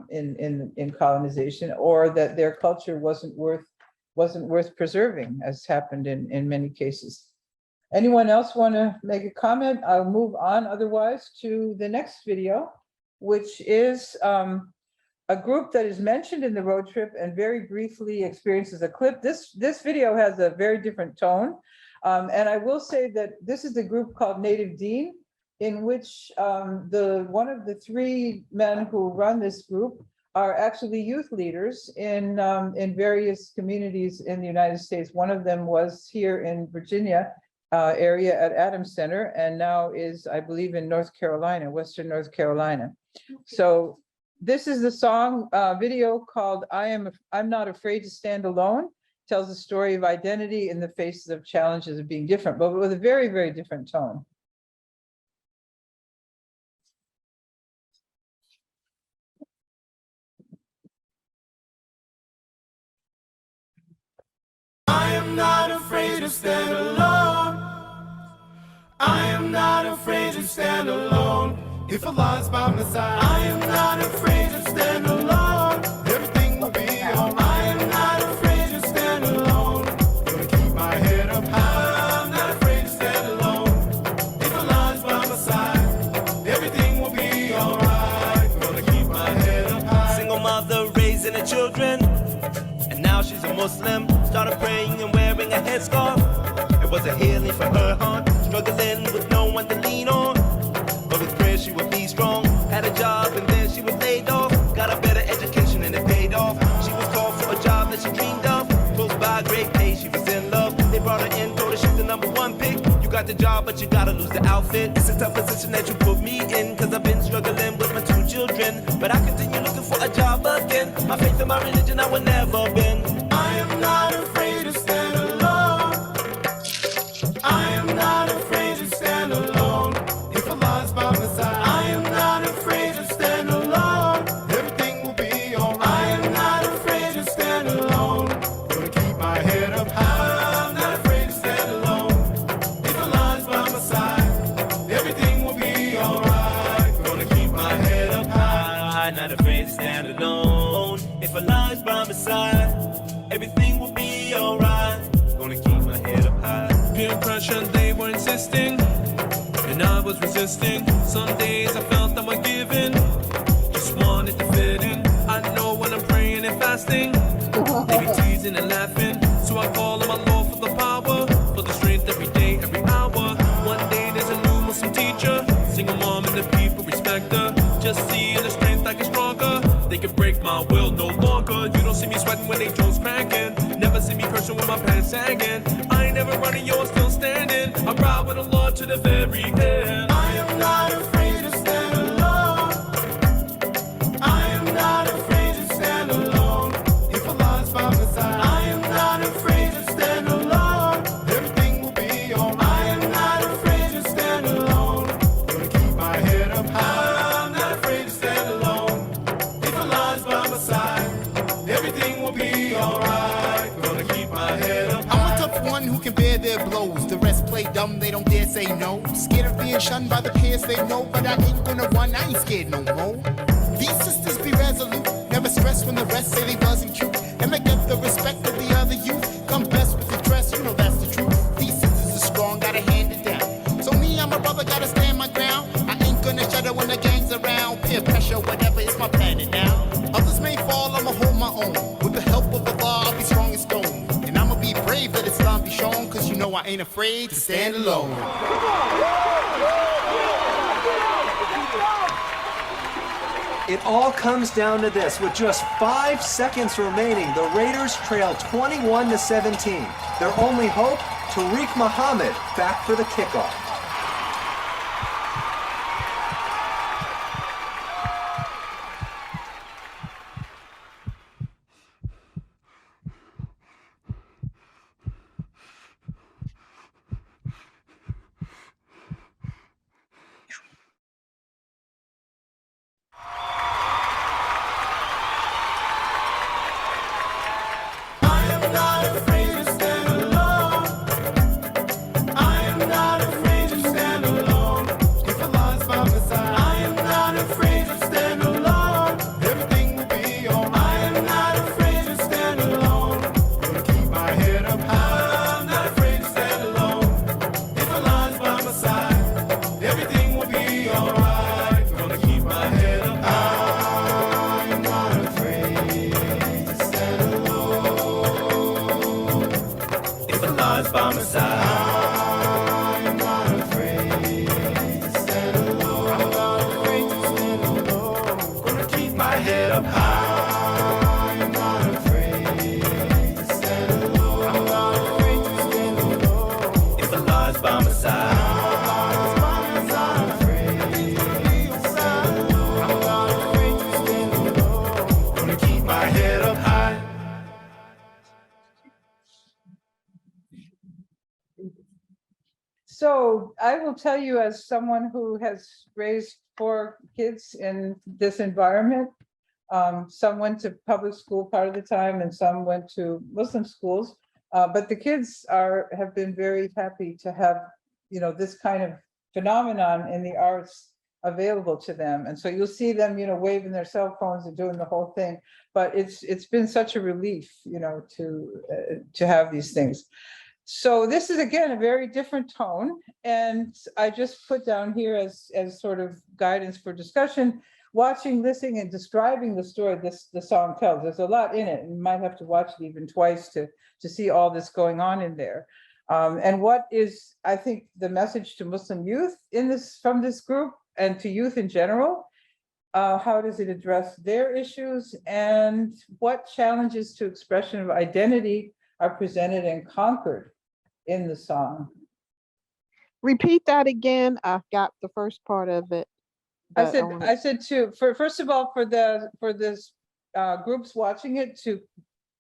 in colonization, or that their culture wasn't worth preserving, as happened in many cases. Anyone else want to make a comment? I'll move on otherwise to the next video, which is a group that is mentioned in the road trip and very briefly experiences a clip. This video has a very different tone. And I will say that this is a group called Native Dean, in which one of the 3 men who run this group are actually youth leaders in various communities in the United States. One of them was here in Virginia area at Adams Center, and now is, I believe, in North Carolina, Western North Carolina. So this is the song video called I'm Not Afraid to Stand Alone. Tells the story of identity in the faces of challenges of being different, but with a very, very different tone. I am not afraid to stand alone. I am not afraid to stand alone. If Allah's by my side, I am not afraid to stand alone. Everything will be alright. I am not afraid to stand alone. Gonna keep my head up high. I'm not afraid to stand alone. If Allah's by my side. Muslim. Started praying and wearing a headscarf. It was a healing for her heart, struggling with no one to lean on. But with prayer she would be strong. Had a job and then she was laid off. Got a better education and it paid off. She was called for a job that she dreamed of. Close by, great pay, she was in love. They brought her in, told her she's the #1 pick. You got the job, but you gotta lose the outfit. It's a tough position that you put me in, cause I've been struggling with my 2 children. But I continue looking for a job again. My faith and my religion I will never bend. I am not afraid to stand alone. I am not afraid to stand alone. If Allah's by my side, I am not afraid to stand alone. Everything will be alright. I am not afraid to stand alone. Gonna keep my head up high. I'm not afraid to stand alone. If Allah's by my side, everything will be alright. Gonna keep my head up high. Not afraid to stand alone. If Allah's by my side, everything will be alright. Gonna keep my head up high. Peer pressure, they were insisting, and I was resisting. Some days I felt I was giving, just wanted to fit in. I know when I'm praying and fasting, they be teasing and laughing. So I call on my Lord for the power, for the strength every day, every hour. One day there's a new Muslim teacher, single mom and the people respect her. Just seeing the strength I get stronger. They can break my will no longer. You don't see me sweating when they Jones cracking. Never see me cursing with my pants sagging. I ain't never running, yo, I'm still standing. I ride with the Lord to the very end. I am not afraid to stand alone. I am not afraid to stand alone. If Allah's by my side, I am not afraid to stand alone. Everything will be alright. I am not afraid to stand alone. Gonna keep my head up high. I'm not afraid to stand alone. If Allah's by my side, everything will be alright. Gonna keep my head up high. I'm a tough one who can bear their blows. The rest play dumb, they don't dare say no. Scared of being shunned by the peers they know, but I ain't gonna run, I ain't scared no more. These sisters be resolute, never stress when the rest say they wasn't cute. And they get the respect of the other youth. Come best with the dress, you know that's the truth. These sisters are strong, gotta hand it down. So me, I'm a brother, gotta stand my ground. I ain't gonna shudder when the gang's around. Peer pressure, whatever, it's my planet now. Others may fall, I'ma hold my own. With the help of Allah, I'll be strong as stone. And I'ma be brave, let Islam be shown. Cause you know I ain't afraid to stand alone. It all comes down to this. With just 5 seconds remaining, the Raiders trail 21-17. Their only hope, Tariq Muhammad back for the kickoff. By my side, I'm not afraid to stand alone. I'm not afraid to stand alone. Gonna keep my head up high. I'm not afraid to stand alone. I'm not afraid to stand alone. If Allah's by my side, I'm not afraid to stand alone. I'm not afraid to stand alone. Gonna keep my head up high. So I will tell you, as someone who has raised 4 kids in this environment, some went to public school part of the time and some went to Muslim schools, but the kids have been very happy to have, you know, this kind of phenomenon in the arts available to them. And so you'll see them, you know, waving their cell phones and doing the whole thing, but it's been such a relief, you know, to have these things. So this is, again, a very different tone. And I just put down here as sort of guidance for discussion, watching, listening, and describing the story the song tells. There's a lot in it, and you might have to watch it even twice to see all this going on in there. And what is, I think, the message to Muslim youth from this group and to youth in general? How does it address their issues, and what challenges to expression of identity are presented and conquered in the song? Repeat that again. I got the first part of it. I said first of all, for this groups watching it, to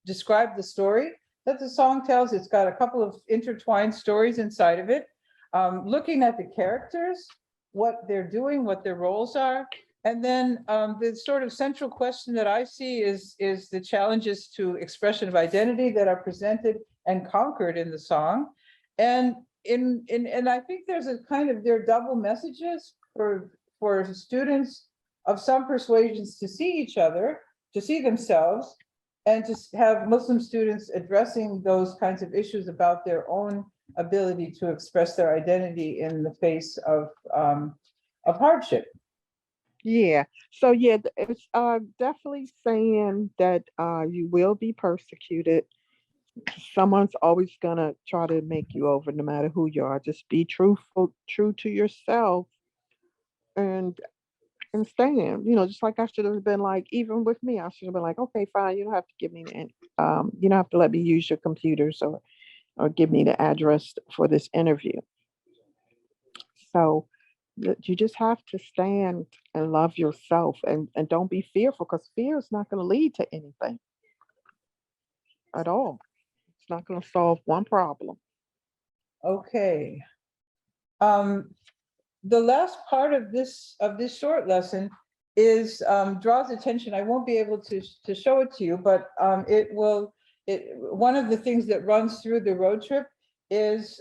describe the story that the song tells. It's got a couple of intertwined stories inside of it. Looking at the characters, what they're doing, what their roles are. And then the sort of central question that I see is the challenges to expression of identity that are presented and conquered in the song. And I think there's a kind of, there are double messages for students of some persuasions to see each other, to see themselves, and to have Muslim students addressing those kinds of issues about their own ability to express their identity in the face of hardship. Yeah. So yeah, it's definitely saying that you will be persecuted. Someone's always gonna try to make you over, no matter who you are. Just be true to yourself, and stand. Just like I should have been like, even with me, I should have been like, okay, fine, you don't have to give me you don't have to let me use your computers or give me the address for this interview. So you just have to stand and love yourself, and don't be fearful, because fear is not going to lead to anything at all. It's not going to solve one problem. Okay. The last part of this short lesson is draws attention. I won't be able to show it to you, but one of the things that runs through the road trip is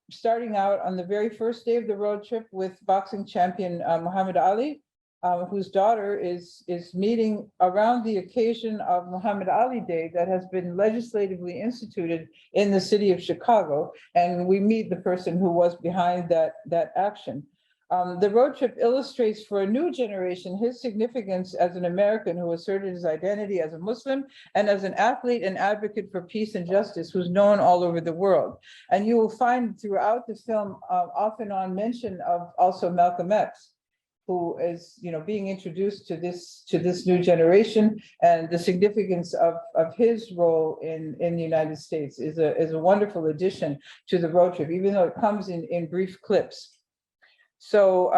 starting out on the very first day of the road trip with boxing champion Muhammad Ali, whose daughter is meeting around the occasion of Muhammad Ali Day that has been legislatively instituted in the city of Chicago. And we meet the person who was behind that action. The road trip illustrates for a new generation his significance as an American who asserted his identity as a Muslim and as an athlete and advocate for peace and justice who's known all over the world. And you will find throughout the film off and on mention of also Malcolm X, who is being introduced to this new generation, and the significance of his role in the United States is a wonderful addition to the road trip, even though it comes in brief clips. So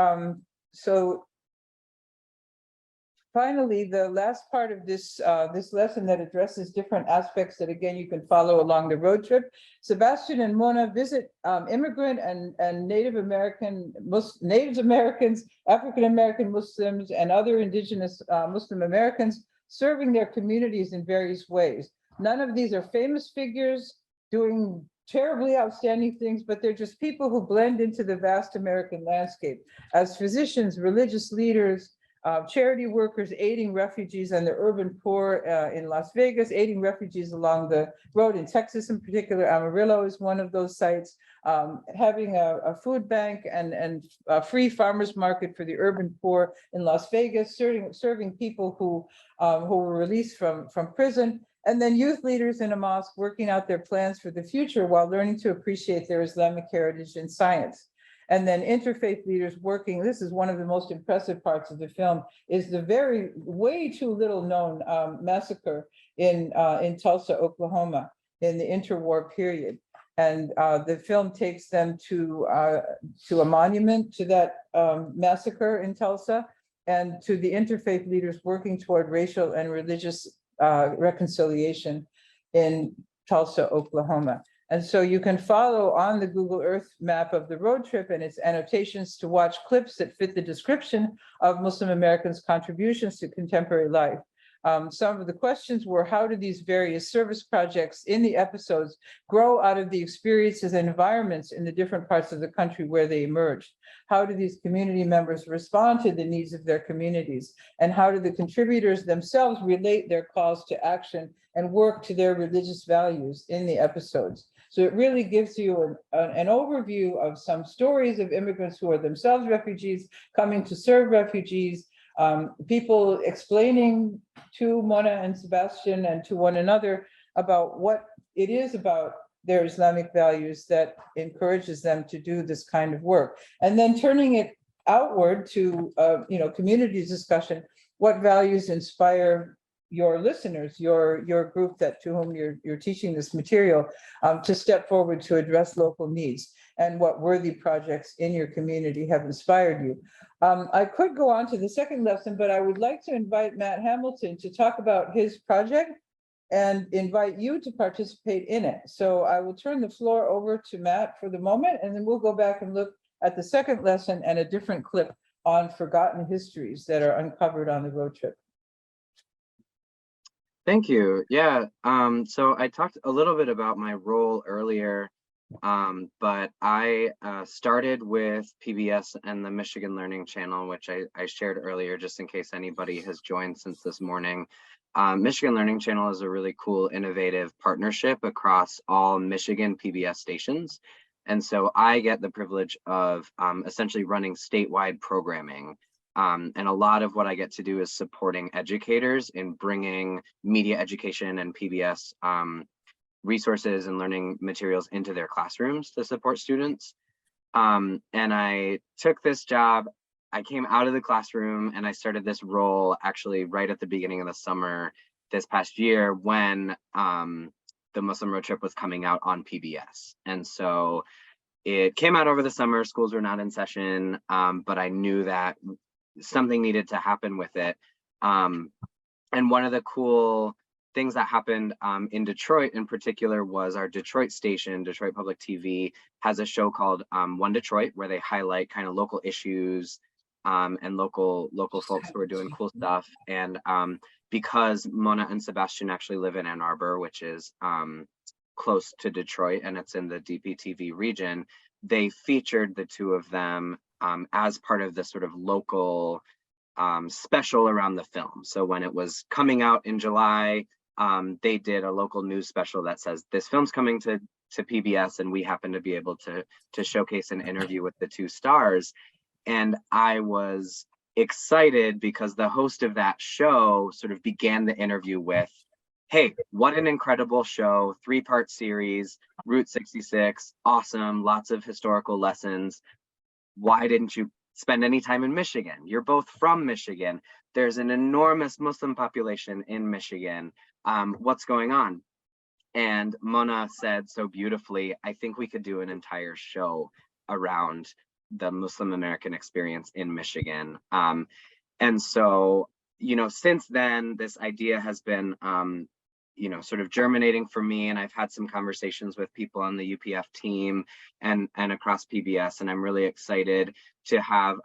finally, the last part of this lesson that addresses different aspects that, again, you can follow along the road trip. Sebastian and Mona visit immigrant and Native Americans, African American Muslims, and other indigenous Muslim Americans, serving their communities in various ways. None of these are famous figures doing terribly outstanding things, but they're just people who blend into the vast American landscape as physicians, religious leaders, charity workers, aiding refugees and the urban poor in Las Vegas, aiding refugees along the road in Texas in particular. Amarillo is one of those sites, having a food bank and a free farmers market for the urban poor in Las Vegas, serving people who were released from prison. And then youth leaders in a mosque working out their plans for the future while learning to appreciate their Islamic heritage and science. And then interfaith leaders working, this is one of the most impressive parts of the film, is the way too little known massacre in Tulsa, Oklahoma in the interwar period. And the film takes them to a monument to that massacre in Tulsa, and to the interfaith leaders working toward racial and religious reconciliation in Tulsa, Oklahoma. And so you can follow on the Google Earth map of the road trip and its annotations to watch clips that fit the description of Muslim Americans' contributions to contemporary life. Some of the questions were, how do these various service projects in the episodes grow out of the experiences and environments in the different parts of the country where they emerged? How do these community members respond to the needs of their communities? And how do the contributors themselves relate their calls to action and work to their religious values in the episodes? So it really gives you an overview of some stories of immigrants who are themselves refugees, coming to serve refugees, people explaining to Mona and Sebastian and to one another about what it is about their Islamic values that encourages them to do this kind of work. And then turning it outward to, community discussion, what values inspire your listeners, your group to whom you're teaching this material, to step forward to address local needs, and what worthy projects in your community have inspired you. I could go on to the second lesson, but I would like to invite Matt Hamilton to talk about his project and invite you to participate in it. So I will turn the floor over to Matt for the moment, and then we'll go back and look at the second lesson and a different clip on forgotten histories that are uncovered on the road trip. Thank you. Yeah, so I talked a little bit about my role earlier, but I started with PBS and the Michigan Learning Channel, which I shared earlier, just in case anybody has joined since this morning. Michigan Learning Channel is a really cool, innovative partnership across all Michigan PBS stations. And so I get the privilege of essentially running statewide programming. And a lot of what I get to do is supporting educators in bringing media education and PBS resources and learning materials into their classrooms to support students. And I took this job. I came out of the classroom and I started this role actually right at the beginning of the summer this past year when the Muslim Road Trip was coming out on PBS. And so it came out over the summer, schools were not in session, but I knew that something needed to happen with it. And one of the cool things that happened in Detroit in particular was our Detroit station, Detroit Public TV, has a show called One Detroit, where they highlight kind of local issues and local folks who are doing cool stuff. And because Mona and Sebastian actually live in Ann Arbor, which is close to Detroit, and it's in the DPTV region, they featured the two of them as part of the sort of local special around the film. So when it was coming out in July, they did a local news special that says this film's coming to PBS, and we happen to be able to showcase an interview with the two stars. And I was excited because the host of that show sort of began the interview with, hey, what an incredible show, 3-part series, Route 66, awesome, lots of historical lessons. Why didn't you spend any time in Michigan? You're both from Michigan. There's an enormous Muslim population in Michigan. What's going on? And Mona said so beautifully, I think we could do an entire show around the Muslim American experience in Michigan. And so, since then, this idea has been, sort of germinating for me, and I've had some conversations with people on the UPF team and across PBS, and I'm really excited to have,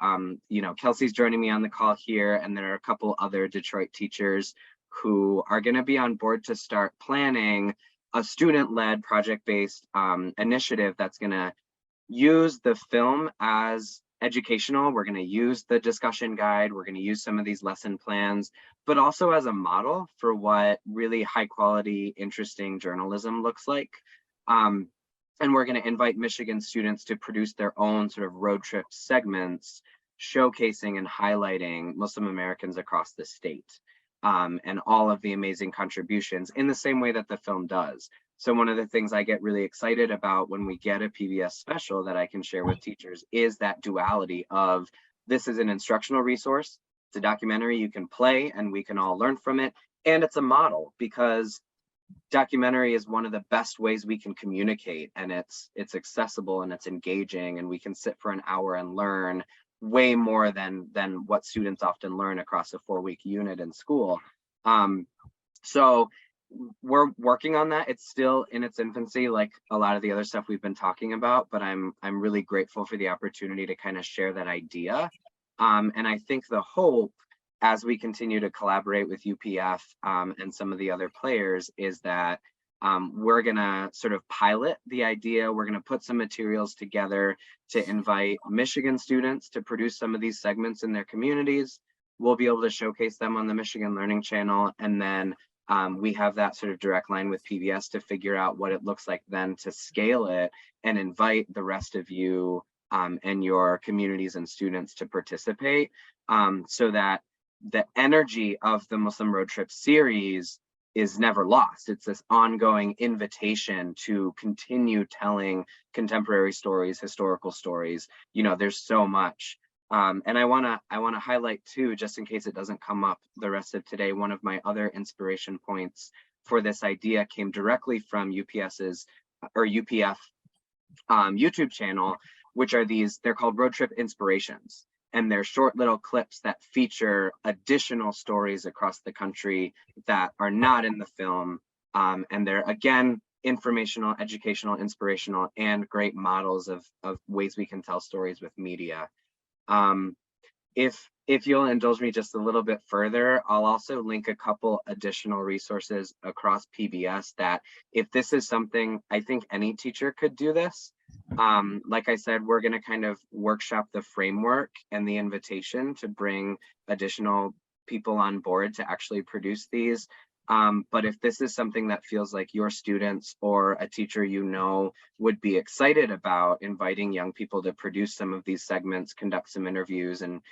Kelsey's joining me on the call here, and there are a couple other Detroit teachers who are going to be on board to start planning a student-led project-based initiative that's going to use the film as educational. We're going to use the discussion guide. We're going to use some of these lesson plans, but also as a model for what really high quality, interesting journalism looks like. And we're going to invite Michigan students to produce their own sort of road trip segments, showcasing and highlighting Muslim Americans across the state, and all of the amazing contributions in the same way that the film does. So one of the things I get really excited about when we get a PBS special that I can share with teachers is that duality of, this is an instructional resource, it's a documentary you can play and we can all learn from it, and it's a model, because documentary is one of the best ways we can communicate, and it's accessible and it's engaging, and we can sit for an hour and learn way more than what students often learn across a 4-week unit in school. So we're working on that. It's still in its infancy, like a lot of the other stuff we've been talking about, but I'm really grateful for the opportunity to kind of share that idea. And I think the hope, as we continue to collaborate with UPF and some of the other players, is that we're gonna sort of pilot the idea. We're gonna put some materials together to invite Michigan students to produce some of these segments in their communities. We'll be able to showcase them on the Michigan Learning Channel, and then we have that sort of direct line with PBS to figure out what it looks like then to scale it and invite the rest of you and your communities and students to participate, so that the energy of the Muslim Road Trip series is never lost. It's this ongoing invitation to continue telling contemporary stories, historical stories. You know, there's so much. And I wanna highlight too, just in case it doesn't come up the rest of today, one of my other inspiration points for this idea came directly from UPS's or UPF YouTube channel, which are they're called Road Trip Inspirations. And they're short little clips that feature additional stories across the country that are not in the film. And they're, again, informational, educational, inspirational, and great models of ways we can tell stories with media. If you'll indulge me just a little bit further, I'll also link a couple additional resources across PBS that if this is something, I think any teacher could do this. Like I said, we're going to kind of workshop the framework and the invitation to bring additional people on board to actually produce these. But if this is something that feels like your students or a teacher you know would be excited about inviting young people to produce some of these segments, conduct some interviews, and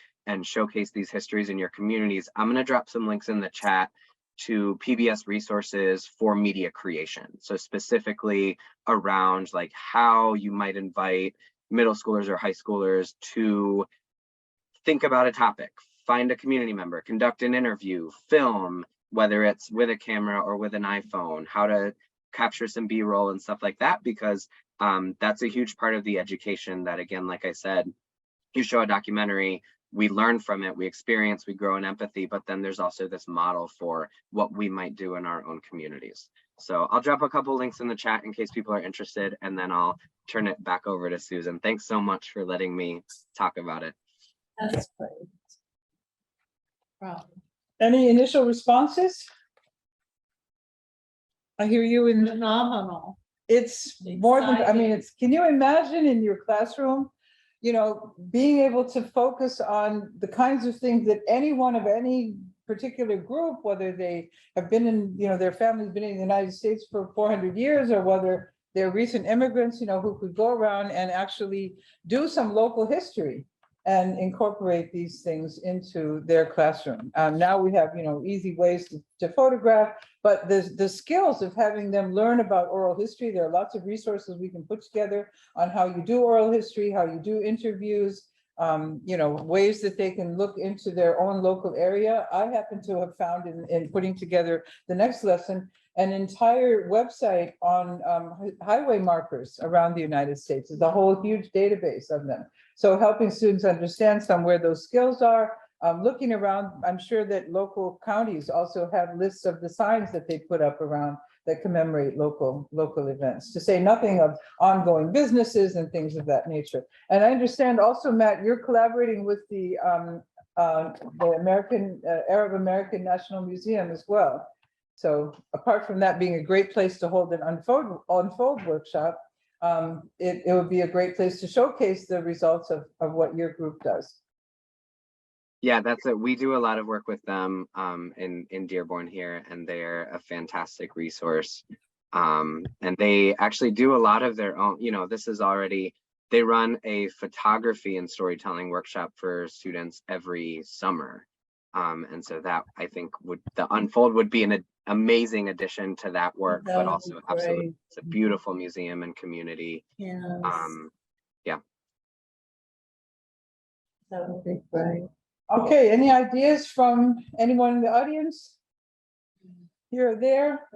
showcase these histories in your communities, I'm going to drop some links in the chat to PBS resources for media creation. So specifically around like how you might invite middle schoolers or high schoolers to think about a topic, find a community member, conduct an interview, film, whether it's with a camera or with an iPhone, how to capture some B-roll and stuff like that, because that's a huge part of the education that, again, like I said, you show a documentary, we learn from it, we experience, we grow in empathy, but then there's also this model for what we might do in our own communities. So I'll drop a couple links in the chat in case people are interested, and then I'll turn it back over to Susan. Thanks so much for letting me talk about it. That's great. Wow. Any initial responses? I hear you in. Phenomenal. It's more than, I mean, can you imagine in your classroom, you know, being able to focus on the kinds of things that anyone of any particular group, whether they have been in, you know, their family's been in the United States for 400 years, or whether they're recent immigrants, you know, who could go around and actually do some local history and incorporate these things into their classroom. Now we have, you know, easy ways to photograph, but the skills of having them learn about oral history, there are lots of resources we can put together on how you do oral history, how you do interviews, you know, ways that they can look into their own local area. I happen to have found in putting together the next lesson, an entire website on highway markers around the United States. There's a whole huge database of them. So helping students understand where those skills are, looking around, I'm sure that local counties also have lists of the signs that they put up around that commemorate local events, to say nothing of ongoing businesses and things of that nature. And I understand also, Matt, you're collaborating with the Arab American National Museum as well. So apart from that being a great place to hold an unfold workshop, it would be a great place to showcase the results of what your group does. Yeah, that's it. We do a lot of work with them in Dearborn here, and they're a fantastic resource. And they actually do a lot of their own, you know, they run a photography and storytelling workshop for students every summer. And so that, I think, the Unfold would be an amazing addition to that work, but also absolutely, it's a beautiful museum and community. Yes. Yeah. That would be great. Okay, any ideas from anyone in the audience? Here or there?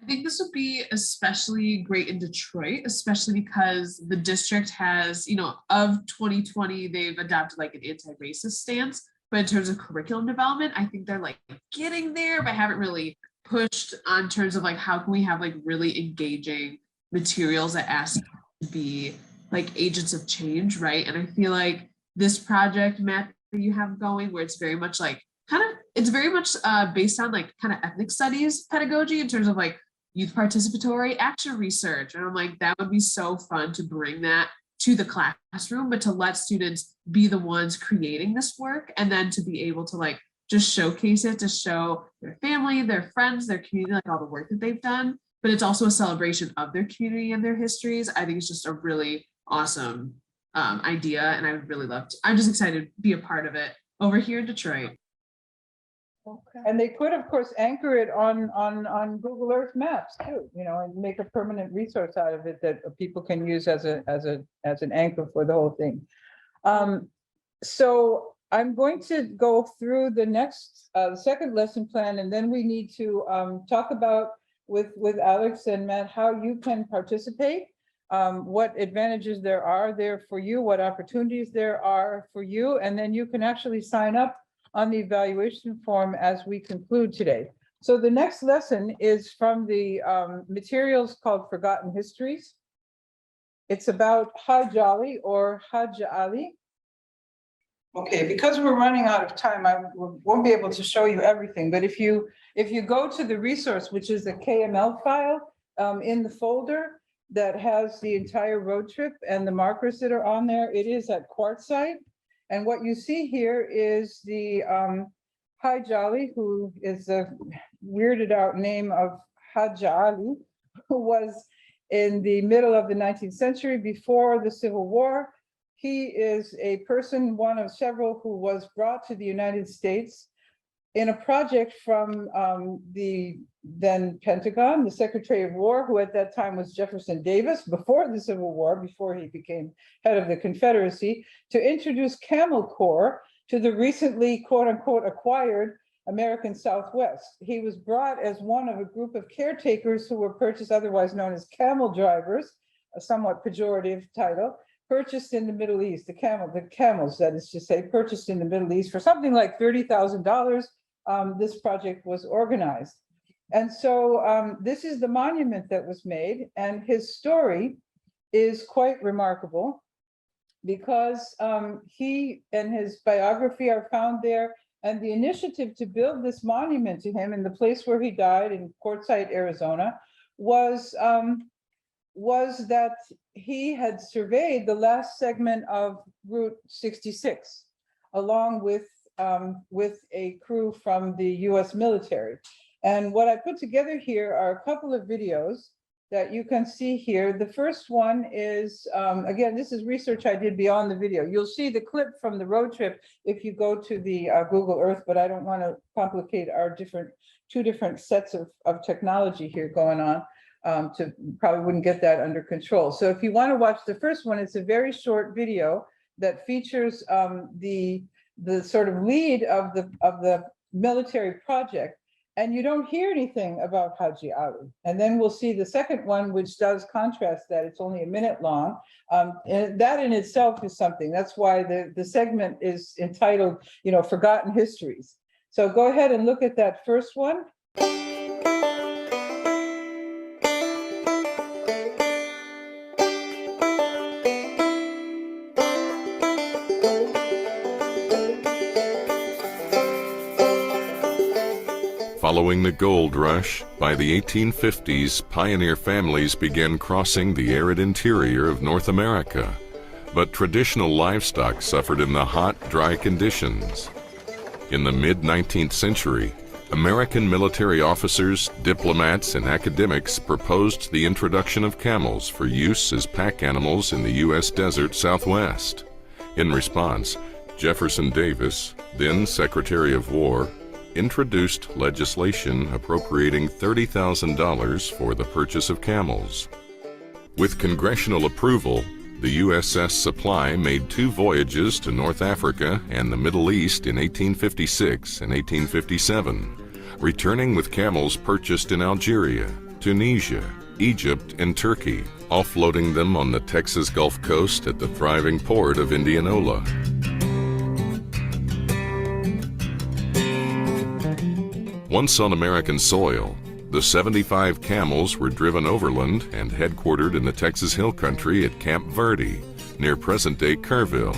I think this would be especially great in Detroit, especially because the district has, you know, of 2020, they've adopted like an anti-racist stance. But in terms of curriculum development, I think they're like getting there, but haven't really pushed on terms of like how can we have like really engaging materials that ask to be like agents of change, right? And I feel like this project, Matt, that you have going, where it's very much like it's very much based on like kind of ethnic studies pedagogy in terms of like youth participatory action research. And I'm like, that would be so fun to bring that to the classroom, but to let students be the ones creating this work, and then to be able to like just showcase it, to show their family, their friends, their community, like all the work that they've done. But it's also a celebration of their community and their histories. I think it's just a really awesome idea, and I would really love to. I'm just excited to be a part of it over here in Detroit. And they could, of course, anchor it on Google Earth Maps too, you know, and make a permanent resource out of it that people can use as an anchor for the whole thing. So I'm going to go through the next second lesson plan, and then we need to talk about with Alex and Matt how you can participate, what advantages there are there for you, what opportunities there are for you, and then you can actually sign up on the evaluation form as we conclude today. So the next lesson is from the materials called Forgotten Histories. It's about Hajj Ali or Hajj Ali. Okay, because we're running out of time, I won't be able to show you everything, but if you go to the resource, which is a KML file in the folder that has the entire road trip and the markers that are on there, it is at Quartzsite. And what you see here is the Hajj Ali, who is the weirded out name of Hajj Ali, who was in the middle of the 19th century before the Civil War. He is a person, one of several, who was brought to the United States in a project from the then Pentagon, the Secretary of War, who at that time was Jefferson Davis, before the Civil War, before he became head of the Confederacy, to introduce Camel Corps to the recently, quote unquote, acquired American Southwest. He was brought as one of a group of caretakers who were purchased, otherwise known as camel drivers, a somewhat pejorative title, purchased in the Middle East, the camels, that is to say, purchased in the Middle East for something like $30,000. This project was organized. And so this is the monument that was made, and his story is quite remarkable because he and his biography are found there, and the initiative to build this monument to him in the place where he died in Quartzsite, Arizona, was that he had surveyed the last segment of Route 66, along with a crew from the US military. And what I put together here are a couple of videos that you can see here. The first one is, again, this is research I did beyond the video. You'll see the clip from the road trip if you go to the Google Earth, but I don't want to complicate our two different sets of technology here going on. Probably wouldn't get that under control. So if you want to watch the first one, it's a very short video that features the sort of lead of the military project, and you don't hear anything about Hajj Ali. And then we'll see the second one, which does contrast that. It's only a minute long. And that in itself is something. That's why the segment is entitled, you know, Forgotten Histories. So go ahead and look at that first one. Following the gold rush, by the 1850s, pioneer families began crossing the arid interior of North America. But traditional livestock suffered in the hot, dry conditions. In the mid-19th century, American military officers, diplomats, and academics proposed the introduction of camels for use as pack animals in the U.S. desert Southwest. In response, Jefferson Davis, then Secretary of War, introduced legislation appropriating $30,000 for the purchase of camels. With congressional approval, the USS Supply made 2 voyages to North Africa and the Middle East in 1856 and 1857, returning with camels purchased in Algeria, Tunisia, Egypt, and Turkey, offloading them on the Texas Gulf Coast at the thriving port of Indianola. Once on American soil, the 75 camels were driven overland and headquartered in the Texas Hill Country at Camp Verde, near present-day Kerrville.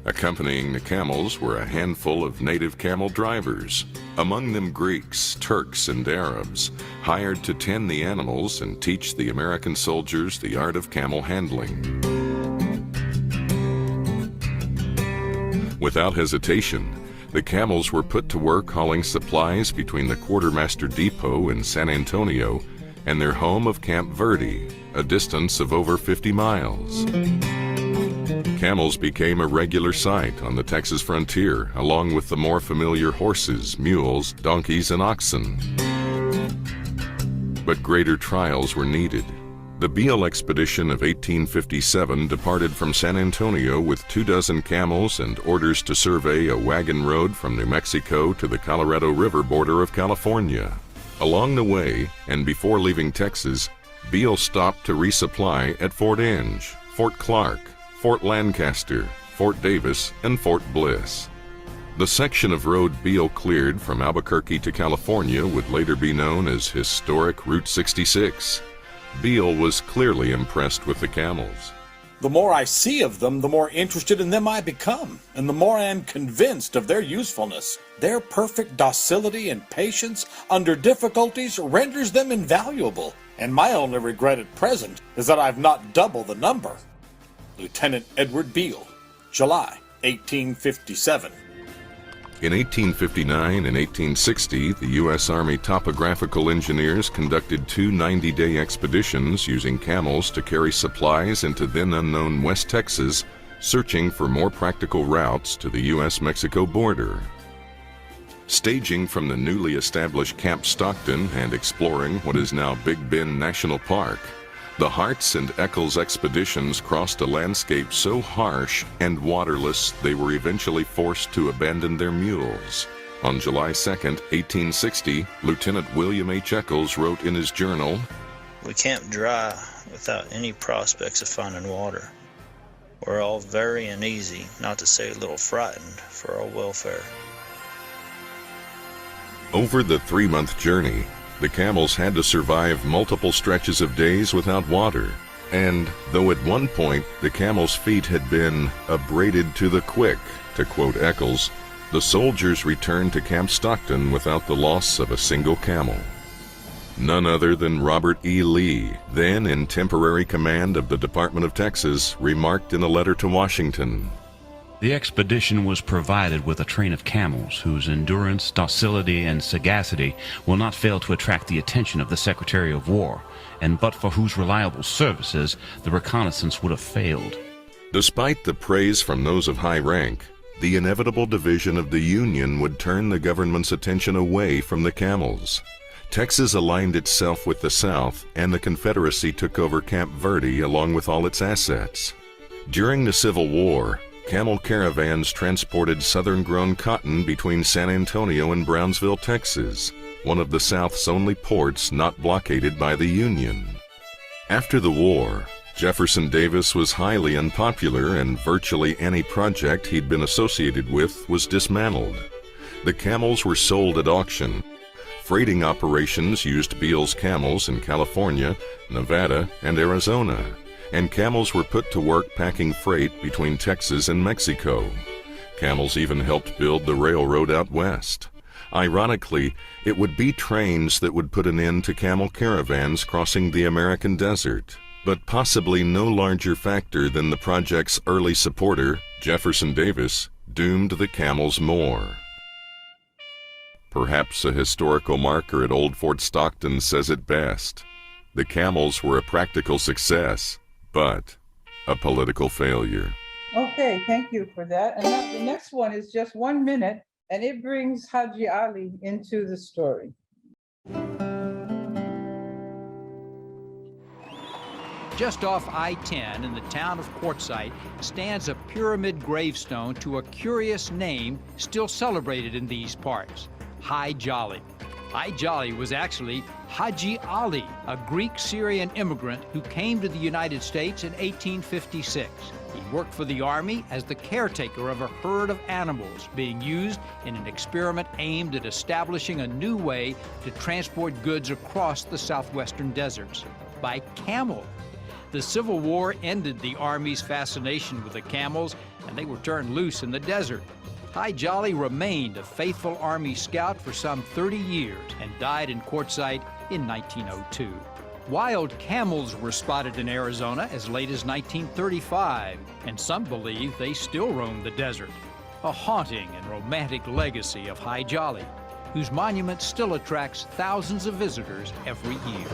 Accompanying the camels were a handful of native camel drivers, among them Greeks, Turks, and Arabs, hired to tend the animals and teach the American soldiers the art of camel handling. Without hesitation, the camels were put to work hauling supplies between the Quartermaster Depot in San Antonio and their home of Camp Verde, a distance of over 50 miles. Camels became a regular sight on the Texas frontier, along with the more familiar horses, mules, donkeys, and oxen. But greater trials were needed. The Beale expedition of 1857 departed from San Antonio with 24 camels and orders to survey a wagon road from New Mexico to the Colorado River border of California. Along the way, and before leaving Texas, Beale stopped to resupply at Fort Inge, Fort Clark, Fort Lancaster, Fort Davis, and Fort Bliss. The section of road Beale cleared from Albuquerque to California would later be known as historic Route 66. Beale was clearly impressed with the camels. The more I see of them, the more interested in them I become, and the more I am convinced of their usefulness. Their perfect docility and patience under difficulties renders them invaluable, and my only regret at present is that I've not double the number. Lieutenant Edward Beale, July 1857. In 1859 and 1860, the U.S. Army topographical engineers conducted 2 90-day expeditions using camels to carry supplies into then-unknown West Texas, searching for more practical routes to the U.S.-Mexico border. Staging from the newly established Camp Stockton and exploring what is now Big Bend National Park, the Hart's and Eccles expeditions crossed a landscape so harsh and waterless they were eventually forced to abandon their mules. On July 2, 1860, Lieutenant William H. Eccles wrote in his journal, "We camped dry without any prospects of finding water. We're all very uneasy, not to say a little frightened, for our welfare." Over the 3-month journey, the camels had to survive multiple stretches of days without water, and though at one point the camels' feet had been abraded to the quick, to quote Eccles, the soldiers returned to Camp Stockton without the loss of a single camel. None other than Robert E. Lee, then in temporary command of the Department of Texas, remarked in a letter to Washington, "The expedition was provided with a train of camels whose endurance, docility, and sagacity will not fail to attract the attention of the Secretary of War, and but for whose reliable services the reconnaissance would have failed." Despite the praise from those of high rank, the inevitable division of the Union would turn the government's attention away from the camels. Texas aligned itself with the South, and the Confederacy took over Camp Verde along with all its assets. During the Civil War, camel caravans transported southern-grown cotton between San Antonio and Brownsville, Texas, one of the South's only ports not blockaded by the Union. After the war, Jefferson Davis was highly unpopular, and virtually any project he'd been associated with was dismantled. The camels were sold at auction. Freighting operations used Beale's camels in California, Nevada, and Arizona, and camels were put to work packing freight between Texas and Mexico. Camels even helped build the railroad out west. Ironically, it would be trains that would put an end to camel caravans crossing the American desert, but possibly no larger factor than the project's early supporter, Jefferson Davis, doomed the camels more. Perhaps a historical marker at Old Fort Stockton says it best. The camels were a practical success, but a political failure. Okay, thank you for that. And now the next one is just 1 minute, and it brings Haji Ali into the story. Just off I-10 in the town of Quartzsite stands a pyramid gravestone to a curious name still celebrated in these parts, Haji Ali. Haji Ali was actually Haji Ali, a Greek-Syrian immigrant who came to the United States in 1856. He worked for the Army as the caretaker of a herd of animals being used in an experiment aimed at establishing a new way to transport goods across the southwestern deserts, by camel. The Civil War ended the Army's fascination with the camels, and they were turned loose in the desert. Haji Ali remained a faithful Army scout for some 30 years and died in Quartzsite in 1902. Wild camels were spotted in Arizona as late as 1935, and some believe they still roam the desert. A haunting and romantic legacy of Haji Ali, whose monument still attracts thousands of visitors every year.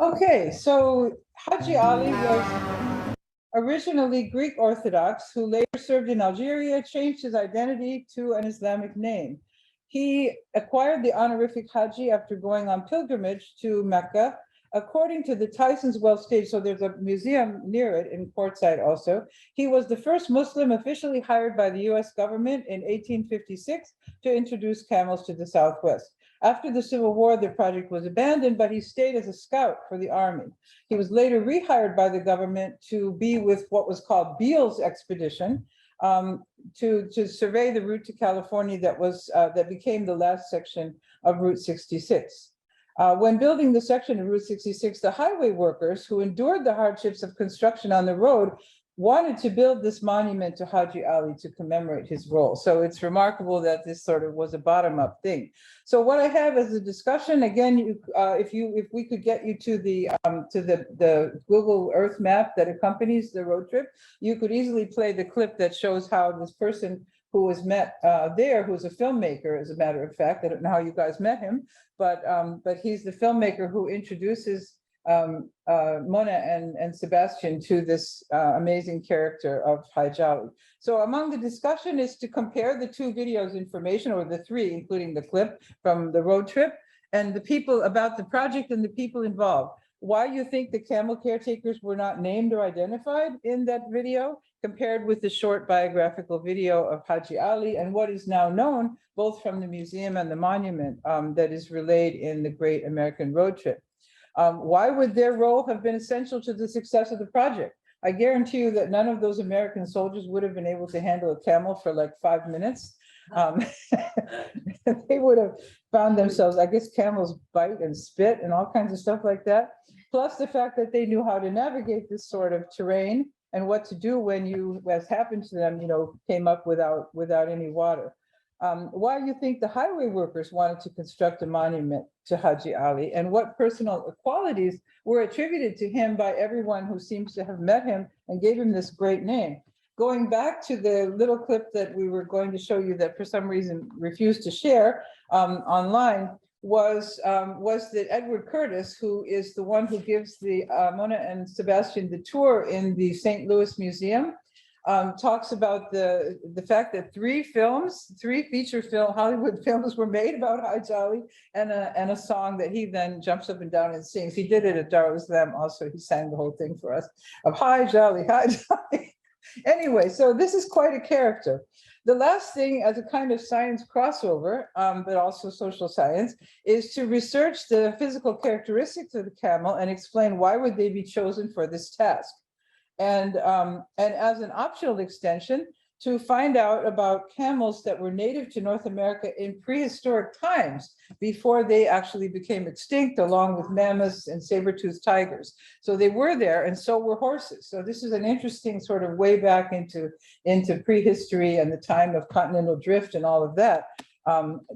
Okay, so Haji Ali was originally Greek Orthodox, who later served in Algeria, changed his identity to an Islamic name. He acquired the honorific Haji after going on pilgrimage to Mecca. According to the Tyson's Well stage, so there's a museum near it in Quartzsite also, he was the first Muslim officially hired by the US government in 1856 to introduce camels to the Southwest. After the Civil War, the project was abandoned, but he stayed as a scout for the army. He was later rehired by the government to be with what was called Beale's expedition, to survey the route to California that became the last section of Route 66. When building the section of Route 66, the highway workers who endured the hardships of construction on the road wanted to build this monument to Haji Ali to commemorate his role. So it's remarkable that this sort of was a bottom-up thing. So what I have is a discussion. Again, if we could get you to the Google Earth map that accompanies the road trip, you could easily play the clip that shows how this person who was met there, who's a filmmaker, as a matter of fact. I don't know how you guys met him, but he's the filmmaker who introduces Mona and Sebastian to this amazing character of Haji Ali. So among the discussion is to compare the two videos information, or the three, including the clip from the road trip, and the people about the project and the people involved. Why you think the camel caretakers were not named or identified in that video, compared with the short biographical video of Haji Ali, and what is now known both from the museum and the monument that is relayed in the Great American Road Trip. Why would their role have been essential to the success of the project? I guarantee you that none of those American soldiers would have been able to handle a camel for like 5 minutes. They would have found themselves, I guess camels bite and spit and all kinds of stuff like that. Plus the fact that they knew how to navigate this sort of terrain and what to do when you, as happened to them, came up without any water. Why you think the highway workers wanted to construct a monument to Haji Ali, and what personal qualities were attributed to him by everyone who seems to have met him and gave him this great name. Going back to the little clip that we were going to show you that for some reason refused to share online, was that Edward Curtis, who is the one who gives the Mona and Sebastian the tour in the St. Louis Museum, talks about the fact that three feature film Hollywood films were made about Haji Ali, and a song that he then jumps up and down and sings. He did it at Dar es Salaam also. He sang the whole thing for us of Haji Ali, Haji Ali. Anyway, so this is quite a character. The last thing, as a kind of science crossover, but also social science, is to research the physical characteristics of the camel and explain why would they be chosen for this task. And as an optional extension, to find out about camels that were native to North America in prehistoric times, before they actually became extinct, along with mammoths and saber-toothed tigers. So they were there, and so were horses. So this is an interesting sort of way back into prehistory and the time of continental drift and all of that,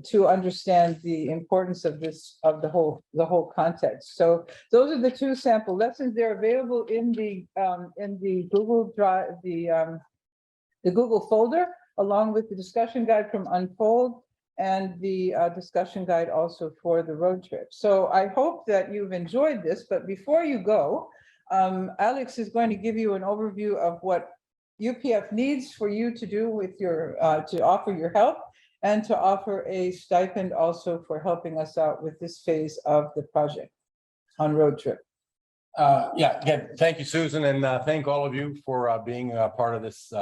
to understand the importance of the whole context. So those are the two sample lessons. They're available in the Google Drive, the Google folder, along with the discussion guide from Unfold and the discussion guide also for the road trip. So I hope that you've enjoyed this, but before you go, Alex is going to give you an overview of what UPF needs for you to do with your, to offer your help, and to offer a stipend also for helping us out with this phase of the project on road trip. Yeah, again, thank you, Susan, and thank all of you for being a part of this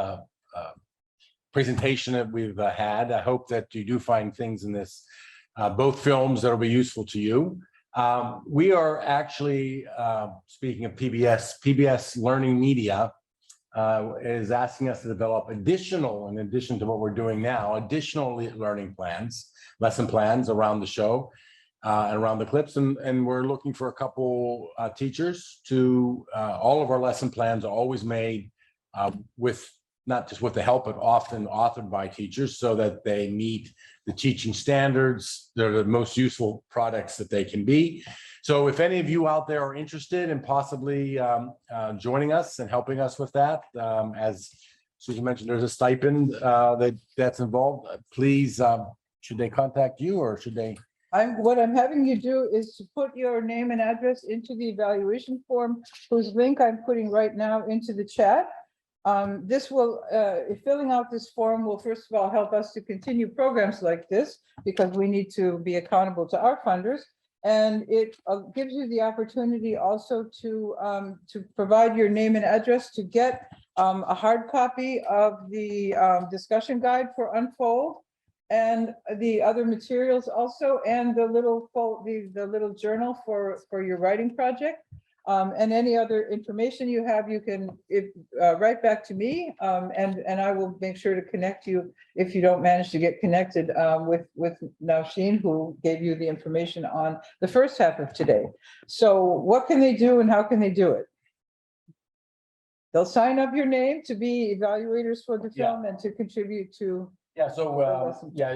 presentation that we've had. I hope that you do find things in this, both films, that will be useful to you. We are actually, speaking of PBS Learning Media is asking us to develop additional, in addition to what we're doing now, additional learning plans, lesson plans around the show and around the clips. And we're looking for a couple teachers to, all of our lesson plans are always made with, not just with the help, but often authored by teachers, so that they meet the teaching standards. They're the most useful products that they can be. So if any of you out there are interested in possibly joining us and helping us with that, as Susan mentioned, there's a stipend that's involved. Please, should they contact you, or should they? What I'm having you do is to put your name and address into the evaluation form, whose link I'm putting right now into the chat. This will, filling out this form will first of all help us to continue programs like this, because we need to be accountable to our funders. And it gives you the opportunity also to provide your name and address to get a hard copy of the discussion guide for Unfold, and the other materials also, and the little journal for your writing project. And any other information you have, you can write back to me, and I will make sure to connect you if you don't manage to get connected with Nausheen, who gave you the information on the first half of today. So what can they do and how can they do it? They'll sign up your name to be evaluators for the film and to contribute to. Yeah, so,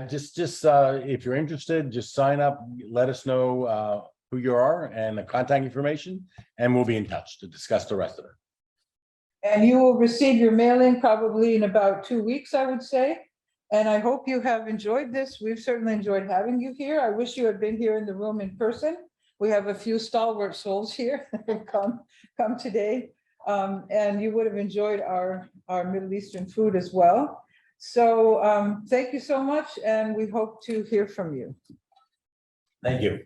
just if you're interested, just sign up, let us know who you are and the contact information, and we'll be in touch to discuss the rest of it. And you will receive your mailing probably in about 2 weeks, I would say. And I hope you have enjoyed this. We've certainly enjoyed having you here. I wish you had been here in the room in person. We have a few stalwart souls here that have come today. And you would have enjoyed our Middle Eastern food as well. So thank you so much, and we hope to hear from you. Thank you.